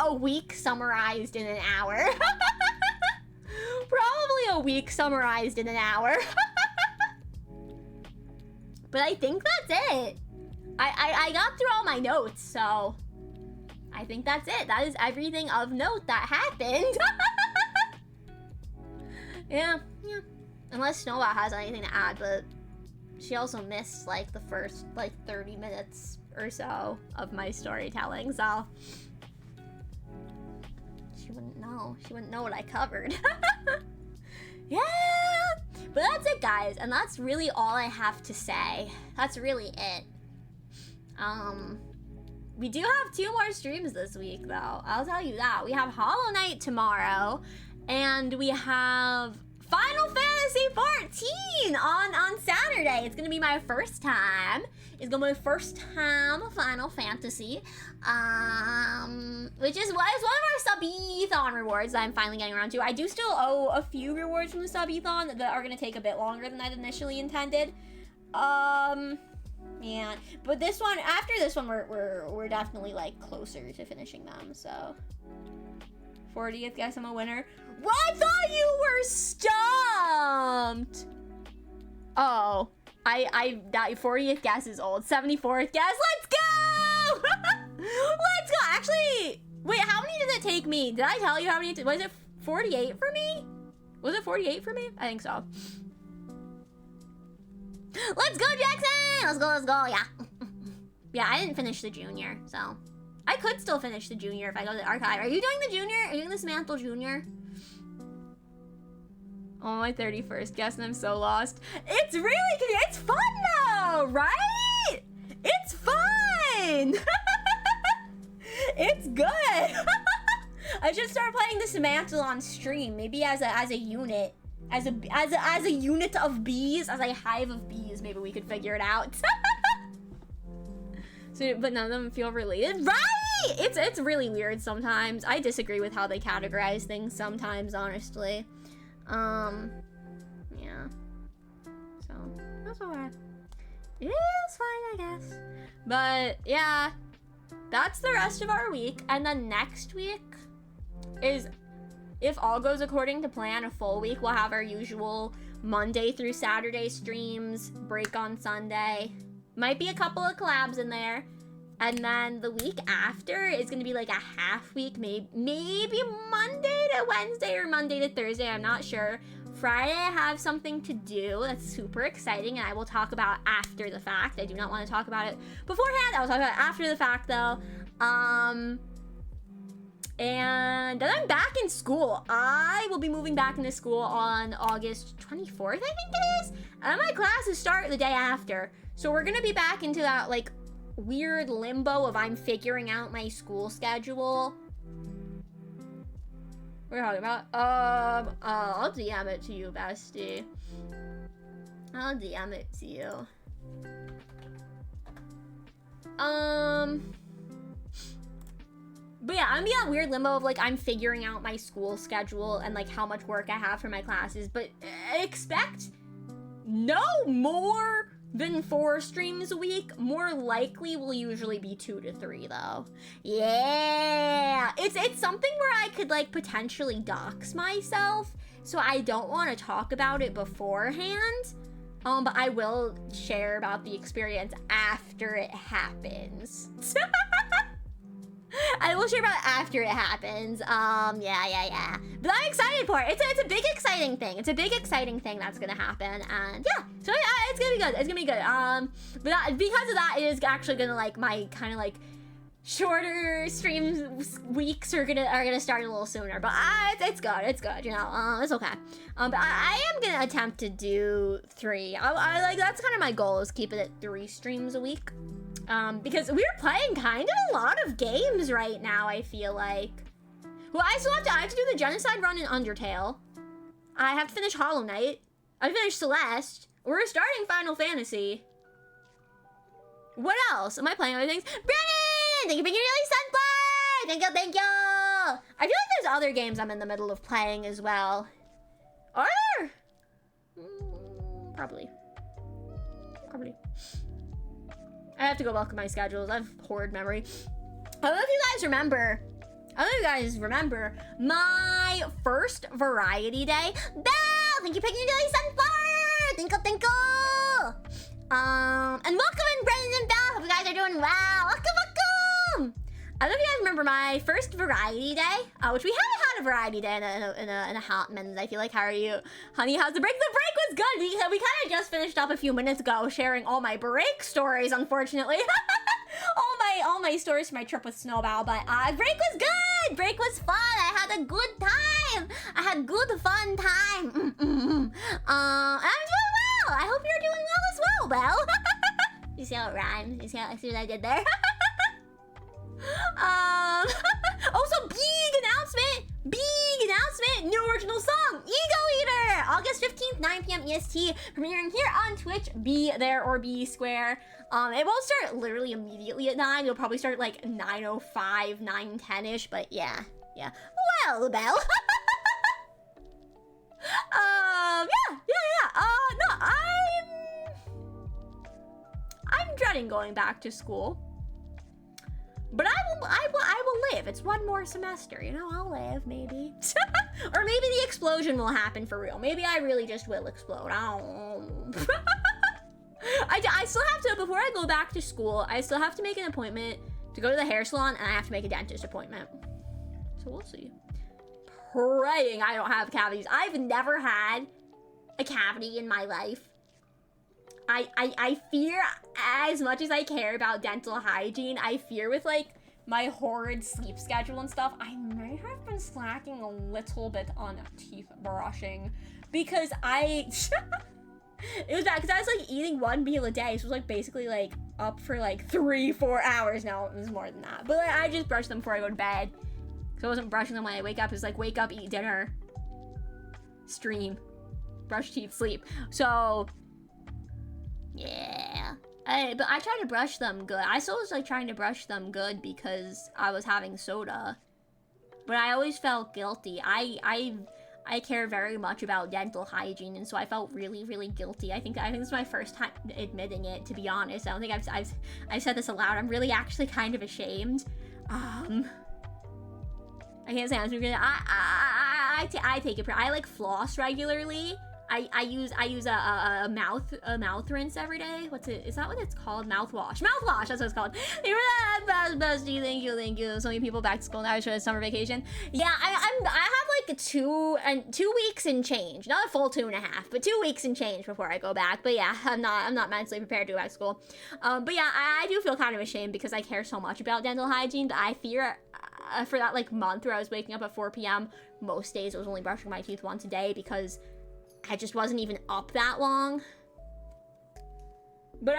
a week summarized in an hour. Probably a week summarized in an hour. But I think that's it. I got through all my notes, so I think that's it. That is everything of note that happened. Yeah. Unless Snowball has anything to add, but she also missed like the first like 30 minutes or so of my storytelling, so she wouldn't know. She wouldn't know what I covered. Yeah. But that's it, guys, and that's really all I have to say. That's really it. We do have 2 more streams this week, though. I'll tell you that. We have Hollow Knight tomorrow, and we have Final Fantasy 14 on Saturday. It's gonna be my first time. It's gonna be my first time Final Fantasy, which is one of our sub-ethon rewards that I'm finally getting around to. I do still owe a few rewards from the sub-ethon that are gonna take a bit longer than I'd initially intended. Yeah, but this one, after this one, we're definitely like closer to finishing them. So 40th guess I'm a winner. Well, I thought you were stumped. Oh, that 40th guess is old. 74th guess. Let's go. Let's go. Actually, wait, how many did it take me? Did I tell you how many? Was it 48 for me? Was it 48 for me? I think so. Let's go, Jackson! Let's go, yeah. Yeah, I didn't finish the junior, so. I could still finish the junior if I go to the archive. Are you doing the junior? Are you doing the Samantha junior? Oh, my 31st guess, and I'm so lost. It's really good. It's fun, though, right? It's fun! It's good! I should start playing the Samantha on stream, maybe as a unit. As a unit of bees, as a hive of bees, maybe we could figure it out. So, but none of them feel related, right? It's really weird sometimes. I disagree with how they categorize things sometimes, honestly. Yeah. So that's alright. It is fine, I guess. But yeah, that's the rest of our week, and then next week is, if all goes according to plan, a full week. We'll have our usual Monday through Saturday streams, break on Sunday. Might be a couple of collabs in there. And then the week after is gonna be like a half week, maybe Monday to Wednesday or Monday to Thursday, I'm not sure. Friday I have something to do that's super exciting, and I will talk about after the fact. I do not want to talk about it beforehand. I will talk about it after the fact though. And then I'm back in school. I will be moving back into school on August 24th, I think it is. And my classes start the day after. So we're gonna be back into that like weird limbo of I'm figuring out my school schedule. What are you talking about? I'll DM it to you, bestie. I'll DM it to you. But yeah, I'm in that weird limbo of like I'm figuring out my school schedule and like how much work I have for my classes, but expect no more than 4 streams a week. More likely will usually be 2 to 3 though. Yeah, it's something where I could like potentially dox myself, so I don't want to talk about it beforehand. But I will share about the experience after it happens. I will share about it after it happens. Yeah. But I'm excited for it. It's a big exciting thing. It's a big exciting thing that's gonna happen, and yeah. So yeah, it's gonna be good. It's gonna be good. But because of that, it is actually gonna like my kind of like shorter streams weeks are gonna start a little sooner. But it's good. It's good. You know, it's okay. But I am gonna attempt to do 3. I like that's kind of my goal, is keep it at 3 streams a week. Because we're playing kind of a lot of games right now, I feel like. Well, I have to do the Genocide run in Undertale. I have to finish Hollow Knight. I finished Celeste. We're starting Final Fantasy. What else? Am I playing other things? Brennan! Thank you for your release, Sunfly! Thank you! I feel like there's other games I'm in the middle of playing as well. Are there? Probably. I have to go back to my schedules. I have horrid memory. I don't know if you guys remember. My first variety day. Belle! Thank you for picking your sunflower! Thank you! And welcome in, Brendan and Belle. Hope you guys are doing well. Welcome! I don't know if you guys remember my first variety day, which we haven't had a variety day in a hot minute. I feel like, how are you? Honey, how's the break? The break was good. We kind of just finished up a few minutes ago sharing all my break stories, unfortunately. all my stories from my trip with Snowbow, but break was good. Break was fun. I had a good time. I had good fun time. And I'm doing well. I hope you're doing well as well, Belle. You see how it rhymes? You see what I did there? Also, BEEG announcement, new original song, Ego Eater, August 15th, 9 p.m. EST, premiering here on Twitch. Be there or be square. It won't start literally immediately at 9. It'll probably start like 9:05, 9:10ish, but yeah. Well, Belle. No, I'm dreading going back to school. But I will live. It's one more semester, you know, I'll live, maybe. Or maybe the explosion will happen for real. Maybe I really just will explode. I don't know. I still have to, before I go back to school, I still have to make an appointment to go to the hair salon, and I have to make a dentist appointment. So we'll see. Praying I don't have cavities. I've never had a cavity in my life. I fear, as much as I care about dental hygiene, I fear with like my horrid sleep schedule and stuff, I may have been slacking a little bit on teeth brushing, because it was bad, because I was like eating 1 meal a day, so it was like basically like up for like 3-4 hours. Now it was more than that, but like, I just brush them before I go to bed, because I wasn't brushing them when I wake up. It was like wake up, eat dinner, stream, brush teeth, sleep. So yeah, but I try to brush them good. I still was like trying to brush them good because I was having soda, but I always felt guilty. I care very much about dental hygiene, and so I felt really, really guilty. I think this is my first time admitting it, to be honest. I don't think I've said this aloud. I'm really actually kind of ashamed. I can't say I'm really. I take it. I like floss regularly. I use a mouth rinse every day. Is that what it's called? Mouthwash. Mouthwash, that's what it's called. Bestie, thank you. So many people back to school now for summer vacation. Yeah, I have like 2 weeks and change. Not a full 2.5, but 2 weeks and change before I go back. But yeah, I'm not mentally prepared to go back to school. But yeah, I do feel kind of ashamed because I care so much about dental hygiene, but I fear for that like month where I was waking up at 4 p.m. most days I was only brushing my teeth once a day because I just wasn't even up that long. But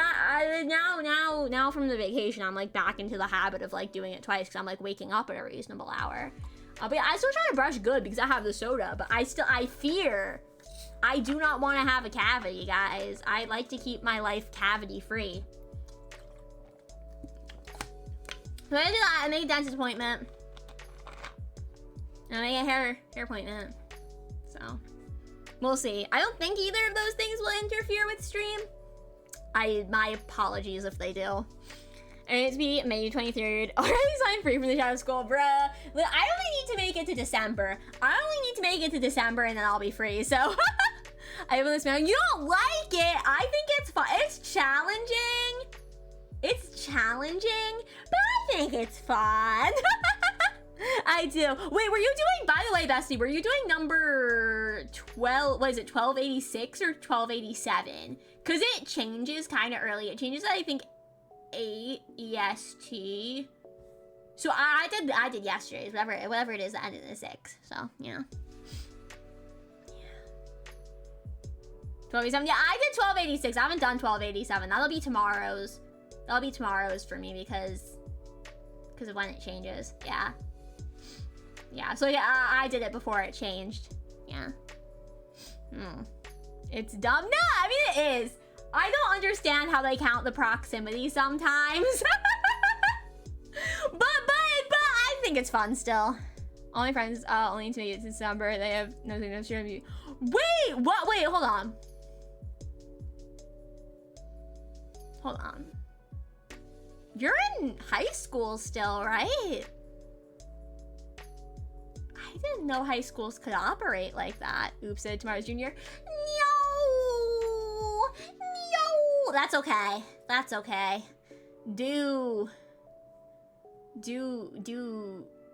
now from the vacation, I'm like back into the habit of like doing it twice because I'm like waking up at a reasonable hour. But yeah, I still try to brush good because I have the soda, but I fear I do not want to have a cavity, guys. I like to keep my life cavity free. So I do that. I make a dentist appointment. And I make a hair appointment. So we'll see. I don't think either of those things will interfere with stream. My apologies if they do. And it's be May 23rd. Already signed free from the shadow school, bruh. I only need to make it to December. I only need to make it to December and then I'll be free, so. I have this man. You don't like it? I think it's fun. It's challenging. It's challenging, but I think it's fun. I do. Wait, were you doing, by the way, Bestie, were you doing number 12, what is it, 1286 or 1287? Because it changes kind of early. It changes at, I think, 8 EST. So I did yesterday's, whatever it is, the end of the 6. So, yeah. 1287. Yeah, I did 1286. I haven't done 1287. That'll be tomorrow's. That'll be tomorrow's for me because of when it changes. Yeah. Yeah, so yeah, I did it before it changed. Yeah. It's dumb. No, I mean it is. I don't understand how they count the proximity sometimes. but I think it's fun still. All my friends only need to make it to December. They have nothing to share with you. Wait, what? Wait, hold on. Hold on. You're in high school still, right? I didn't know high schools could operate like that. Oops, said tomorrow's junior. No. That's okay. That's okay. Do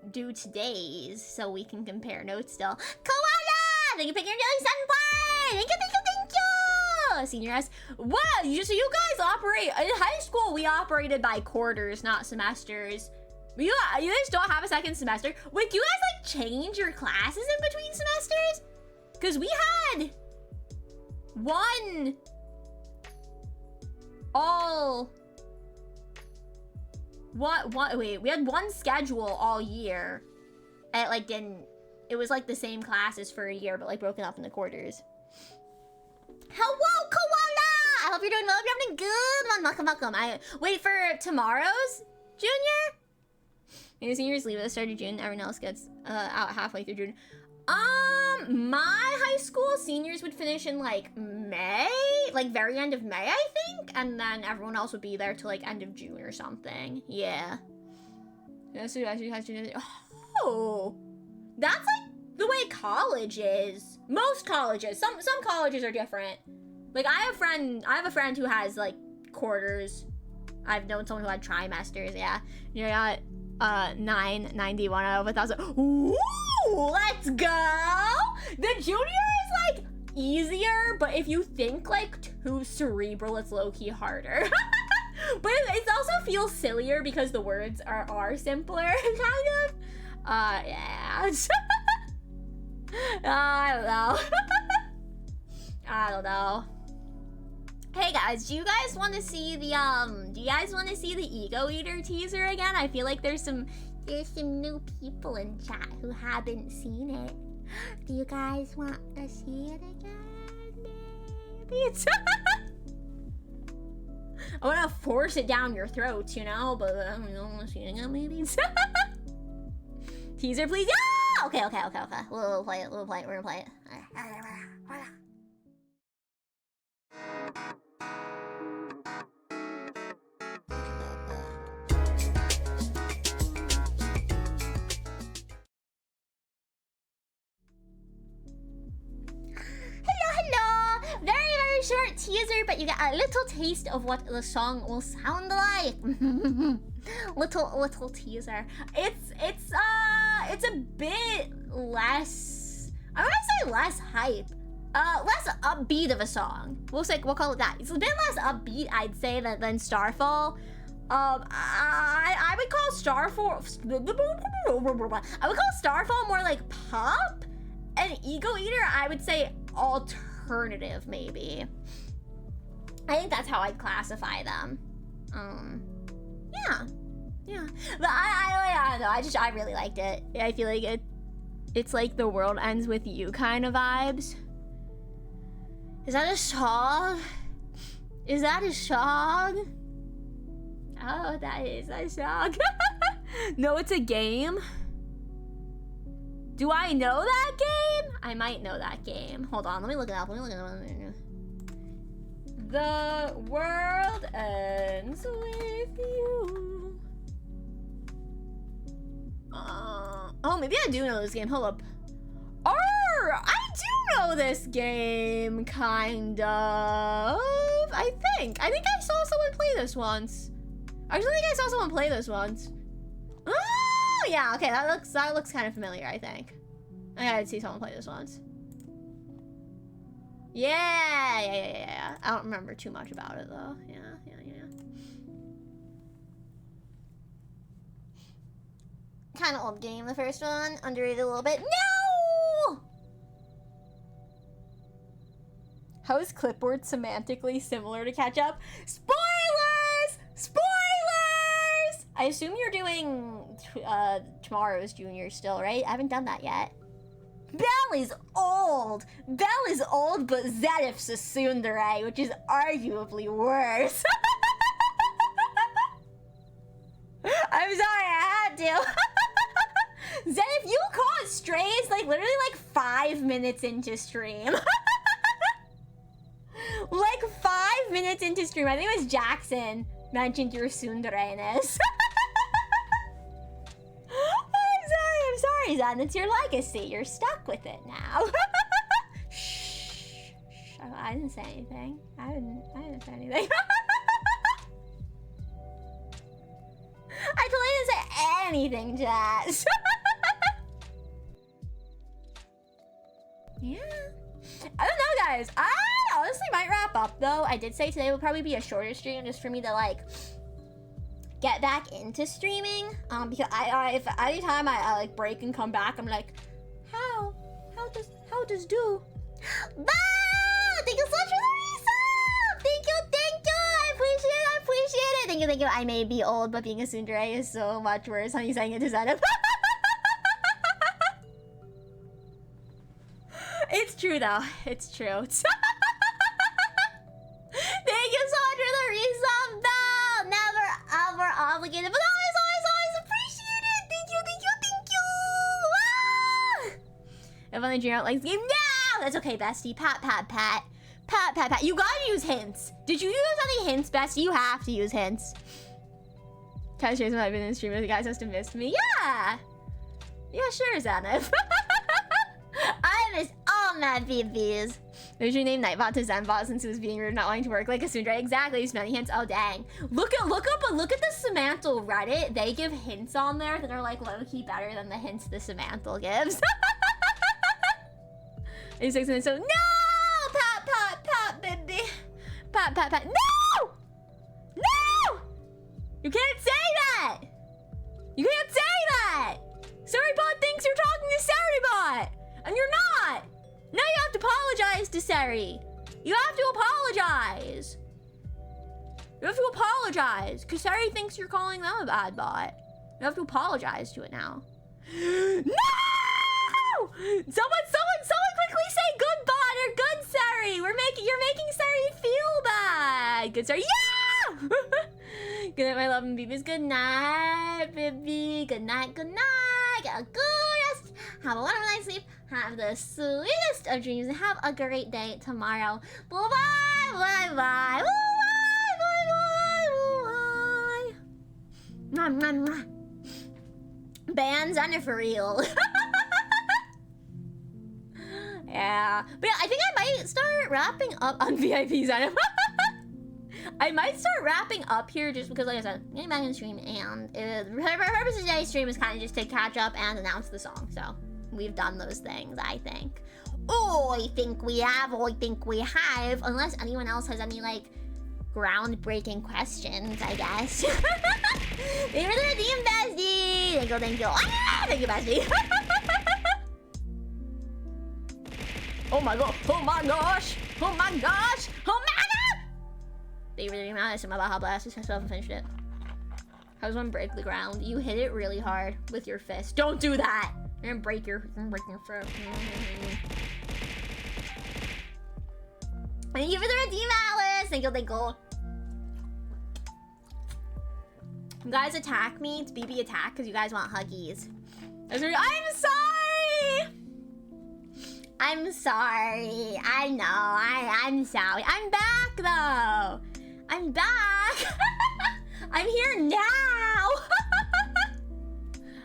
today's so we can compare notes still. Koala! Thank you for picking your daily senpai! Thank you. Senior S. Wow, so you guys operate, in high school we operated by quarters, not semesters. You guys don't have a second semester? Wait, do you guys like change your classes in between semesters? Because we had we had one schedule all year. And it was like the same classes for a year, but like broken up into quarters. Hello, Koala! I hope you're doing well. You're having a good one. Welcome. I wait for tomorrow's junior. Maybe seniors leave at the start of June. Everyone else gets out halfway through June. My high school seniors would finish in like May, like very end of May, I think, and then everyone else would be there till like end of June or something. Yeah. Oh, that's like the way college is. Most colleges. Some colleges are different. Like I have a friend who has like quarters. I've known someone who had trimesters. Yeah. You got 991 out of 1,000. Ooh, let's go. The junior is like easier, but if you think like too cerebral, it's low-key harder. But it also feels sillier because the words are simpler, kind of. Yeah. I don't know. Hey guys, do you guys want to see the Ego Eater teaser again? I feel like there's some new people in chat who haven't seen it. Do you guys want to see it again? Maybe I want to force it down your throats, you know, but I don't want to see it again, maybe. Teaser, please. Yeah! Okay. We'll play it. We're gonna play it. Hello. Very short teaser, but you get a little taste of what the song will sound like. little teaser. It's a bit less, I want to say less hype, less upbeat of a song. We'll call it that. It's a bit less upbeat, I'd say, than Starfall. I would call Starfall more like pop, and Ego Eater I would say alternative, maybe. I think that's how I'd classify them. Yeah. But I don't know. I really liked it. I feel like it's like the world ends with you kind of vibes. Is that a song? Is that a song? Oh, that is a song. No, it's a game. Do I know that game? I might know that game. Hold on, let me look it up. The world ends with you. Oh, maybe I do know this game. Hold up. I do know this game, kind of. I think I saw someone play this once. I actually think I saw someone play this once. Oh, yeah. Okay, that looks kind of familiar. I think I did see someone play this once. Yeah. I don't remember too much about it though. Yeah. Kind of old game, the first one. Underrated a little bit. No! How is clipboard semantically similar to catch up? Spoilers! Spoilers! I assume you're doing tomorrow's junior still, right? I haven't done that yet. Belle is old, but Zedif's a tsundere, which is arguably worse. I'm sorry, I had to. Zedif, you caught strays like literally like 5 minutes into stream. Like 5 minutes into stream. I think it was Jackson mentioned your tsundere-ness. I'm sorry, Zen. It's your legacy. You're stuck with it now. Shh. I didn't say anything. I didn't say anything. I totally didn't say anything, Jazz. Yeah. I don't know, guys. I honestly might wrap up, though. I did say today will probably be a shorter stream just for me to, like, get back into streaming. Because if anytime I like break and come back, I'm like, how does do? Bah! Thank you so much for the resub! Thank you! I appreciate it! Thank you! I may be old, but being a tsundere is so much worse. How are you saying it to Zenith? It's true, though. It's true. Thank you so much for the resub, Belle! Never ever obligated, but always appreciated! Thank you! If only Dreamout likes the game. No! That's okay, bestie. Pat. You gotta use hints. Did you use any hints, bestie? You have to use hints. Catch when I've been in the stream, the guys must have missed me. Yeah, sure, Zenith. I miss all my BBs. There's your name Nightbot to Zenbot since it was being rude, not wanting to work like a tsundere. Exactly, there's many hints. Oh dang. Look at the Semantle Reddit. They give hints on there that are like low-key better than the hints the Semantle gives. 86 minutes, so no! Pat, baby. Pat. No! You can't say that! Saribot thinks you're talking to Saribot! And you're not! Now you have to apologize to Sari. You have to apologize. Because Sari thinks you're calling them a bad bot. You have to apologize to it now. No! Someone quickly say good bot or good Sari. You're making Sari feel bad. Good Sari. Yeah! Good night, my love and babies. Good night, baby. Good night. Get a good rest. Have a wonderful night's sleep. Have the sweetest of dreams and have a great day tomorrow. Bye. Bands under for real. Yeah. But yeah, I think I might start wrapping up on VIPs. I might start wrapping up here just because, like I said, I'm getting back in the stream, and the purpose of today's stream is kind of just to catch up and announce the song. So we've done those things, I think. I think we have. Unless anyone else has any, like, groundbreaking questions, I guess. Thank you for the team, bestie! Thank you. Ah, thank you, bestie. Oh my gosh! They really mad at my Baja Blast. I still haven't finished it. How does one break the ground? You hit it really hard with your fist. Don't do that! You're gonna break your throat. Thank you for the redeem, Alice! Thank you. You guys attack me. It's BeeBee attack because you guys want huggies. I'm sorry! I'm sorry. I know. I'm sorry. I'm back though. I'm back. I'm here now.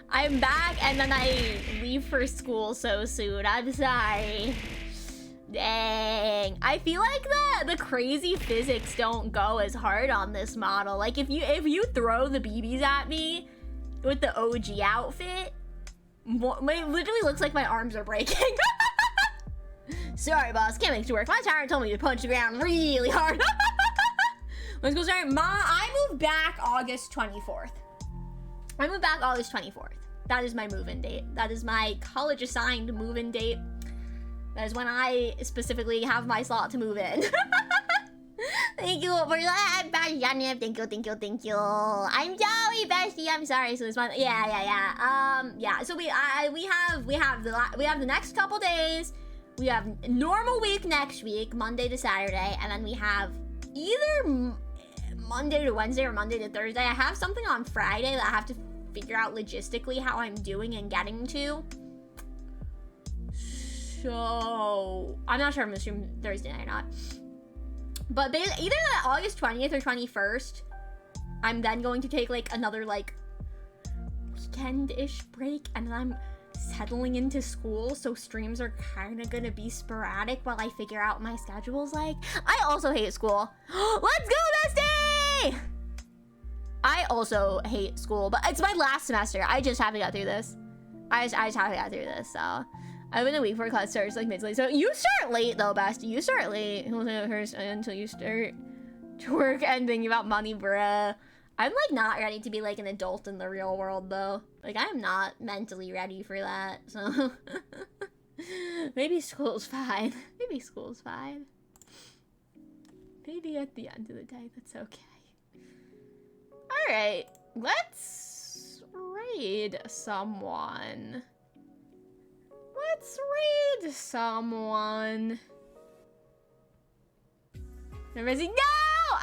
I'm back and then I leave for school so soon. I'm sorry. Dang. I feel like the crazy physics don't go as hard on this model. Like if you throw the BBs at me with the OG outfit, it literally looks like my arms are breaking. Sorry, boss. Can't make it work. My tyrant told me to punch the ground really hard. Let's go start. I moved back August 24th. I moved back August 24th. That is my move-in date. That is my college-assigned move-in date. That is when I specifically have my slot to move in. Thank you for that, Bashiani. Thank you. I'm sorry, Bestie. I'm sorry. So this one, yeah. So we have the next couple days. We have normal week next week, Monday to Saturday, and then we have either Monday to Wednesday or Monday to Thursday. I have something on Friday that I have to figure out logistically how I'm doing and getting to. So I'm not sure. I'm assuming Thursday night or not. But either the August 20th or 21st, I'm then going to take like another like weekend-ish break, and then I'm settling into school, so streams are kind of gonna be sporadic while I figure out my schedules. Like, I also hate school. Let's go, bestie! I also hate school, but it's my last semester. I just have to get through this. I just have to get through this, so. I've been a week before class starts, like mid to late. So you start late though, bestie. You start late. Until you start to work and thinking about money, bruh. I'm like not ready to be like an adult in the real world though. Like I'm not mentally ready for that. So maybe school's fine. Maybe school's fine. Maybe at the end of the day, that's okay. All right, let's raid someone. Let's raid someone. Everybody's like, no!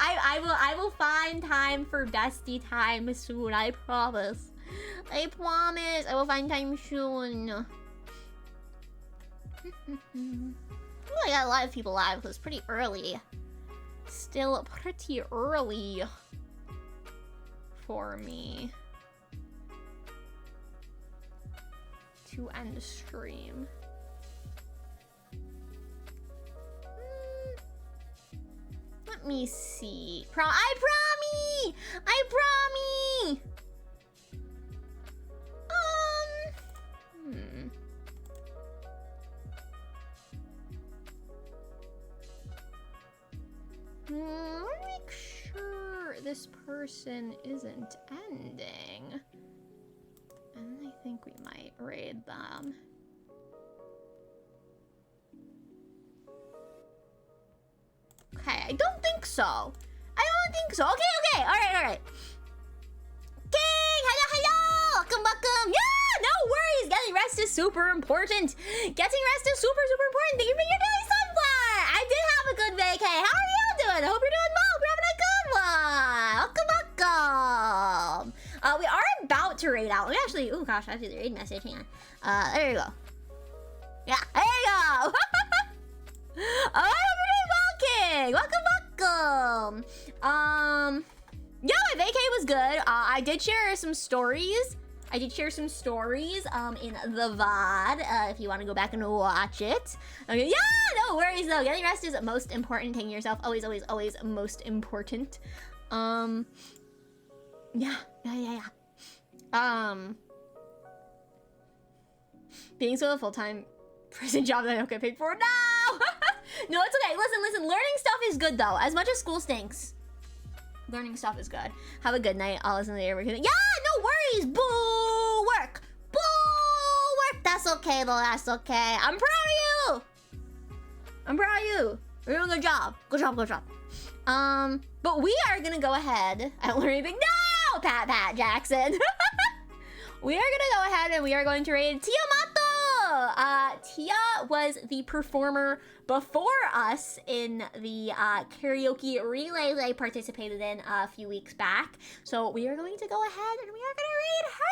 I will find time for bestie time soon. I promise. I promise. I will find time soon. Oh, I got a lot of people live because it's pretty early. Still pretty early for me to end the stream. Let me see. I promise! Let me make sure this person isn't ending. And I think we might raid them. Okay, I don't think so. Okay. All right. King, hello. Welcome. Yeah, no worries. Getting rest is super important. Super important. Thank you for your daily sunflower. I did have a good vacay. How are you doing? I hope you're doing well. We're having a good one. Welcome. We are about to raid out. We actually, oh gosh, I have to do the raid message. Hang on. There you go. Yeah, there you go. Oh, you're doing well, King. Welcome. Yeah, my vacay was good. I did share some stories. in the VOD, if you want to go back and watch it. Okay, yeah, no worries though. Getting rest is most important. Taking yourself always most important. Yeah. Being so a full-time prison job that I don't get paid for. No! No, it's okay. Listen. Learning stuff is good though. As much as school stinks, learning stuff is good. Have a good night. I'll listen to your work. Yeah, no worries. Boo work. That's okay though. That's okay. I'm proud of you. You're doing a good job. Good job. But we are gonna go ahead. I don't learn anything. No, Pat Jackson. We are gonna go ahead and we are going to raid Tiamatto. Tia was the performer before us in the karaoke relay that I participated in a few weeks back. So we are going to go ahead and we are going to read her.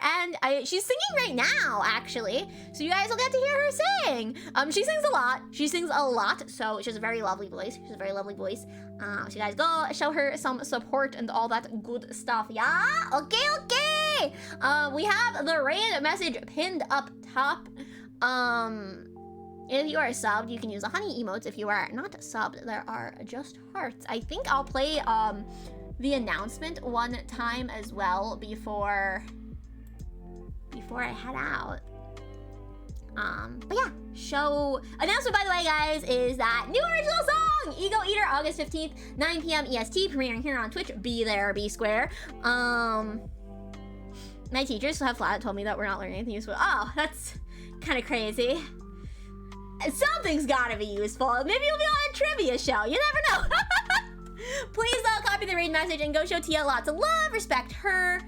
And she's singing right now, actually. So you guys will get to hear her sing. She sings a lot. She sings a lot. So she has a very lovely voice. She has a very lovely voice. So you guys go show her some support and all that good stuff. Yeah? Okay, okay. We have the raid message pinned up top. If you are subbed, you can use the honey emotes. If you are not subbed, there are just hearts. I think I'll play the announcement one time as well before I head out. But yeah, show announcement, by the way, guys, is that new original song, Ego Eater, August 15th, 9 p.m. EST, premiering here on Twitch. Be there, be square. My teachers have flat told me that we're not learning anything useful. Oh, that's kind of crazy. Something's gotta be useful. Maybe you'll be on a trivia show. You never know. Please copy the raid message and go show Tia lots of love. Respect her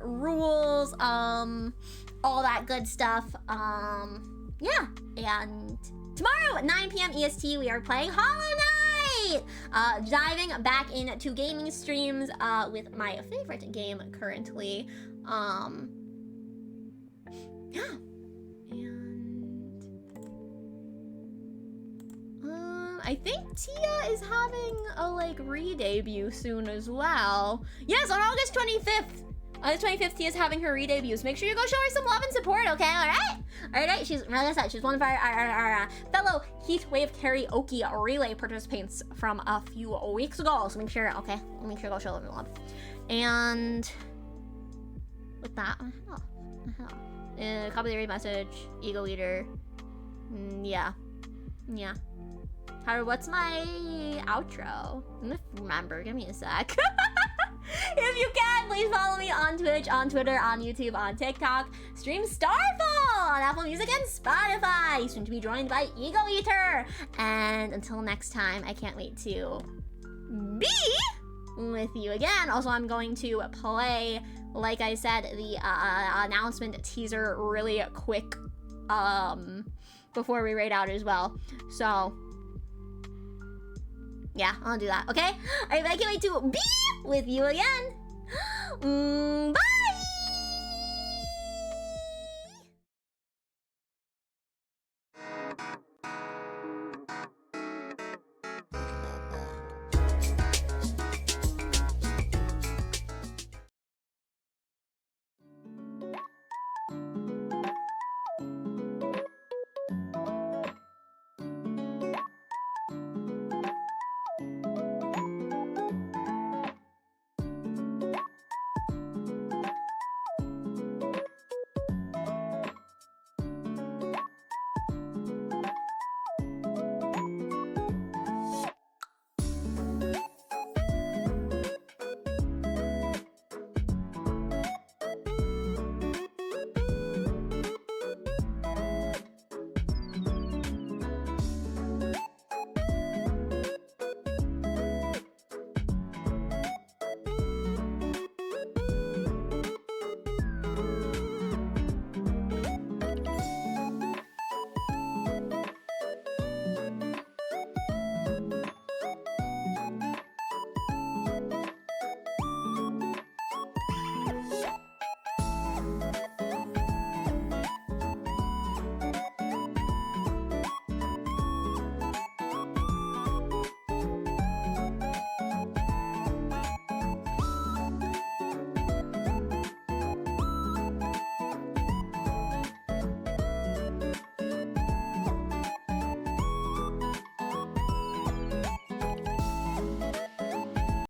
rules, all that good stuff. Yeah. And tomorrow at 9 p.m. EST, we are playing Hollow Knight. Diving back into gaming streams with my favorite game currently. Yeah. And I think Tia is having a like re-debut soon as well. Yes, on August 25th. On the 25th, Tia's having her re-debut. So make sure you go show her some love and support, okay? Alright? Alright, she's, like I said, she's one of our fellow Heatwave Karaoke relay participants from a few weeks ago. So make sure, okay? Make sure you go show them love. And with that, copy the raid message, Ego Eater. Yeah. Yeah. What's my outro? I'm gonna remember, give me a sec. If you can, please follow me on Twitch, on Twitter, on YouTube, on TikTok. Stream Starfall on Apple Music and Spotify. Soon to be joined by Ego Eater. And until next time, I can't wait to be with you again. Also, I'm going to play, like I said, the announcement teaser really quick before we raid out as well. So yeah, I'll do that, okay? I can't wait to be with you again.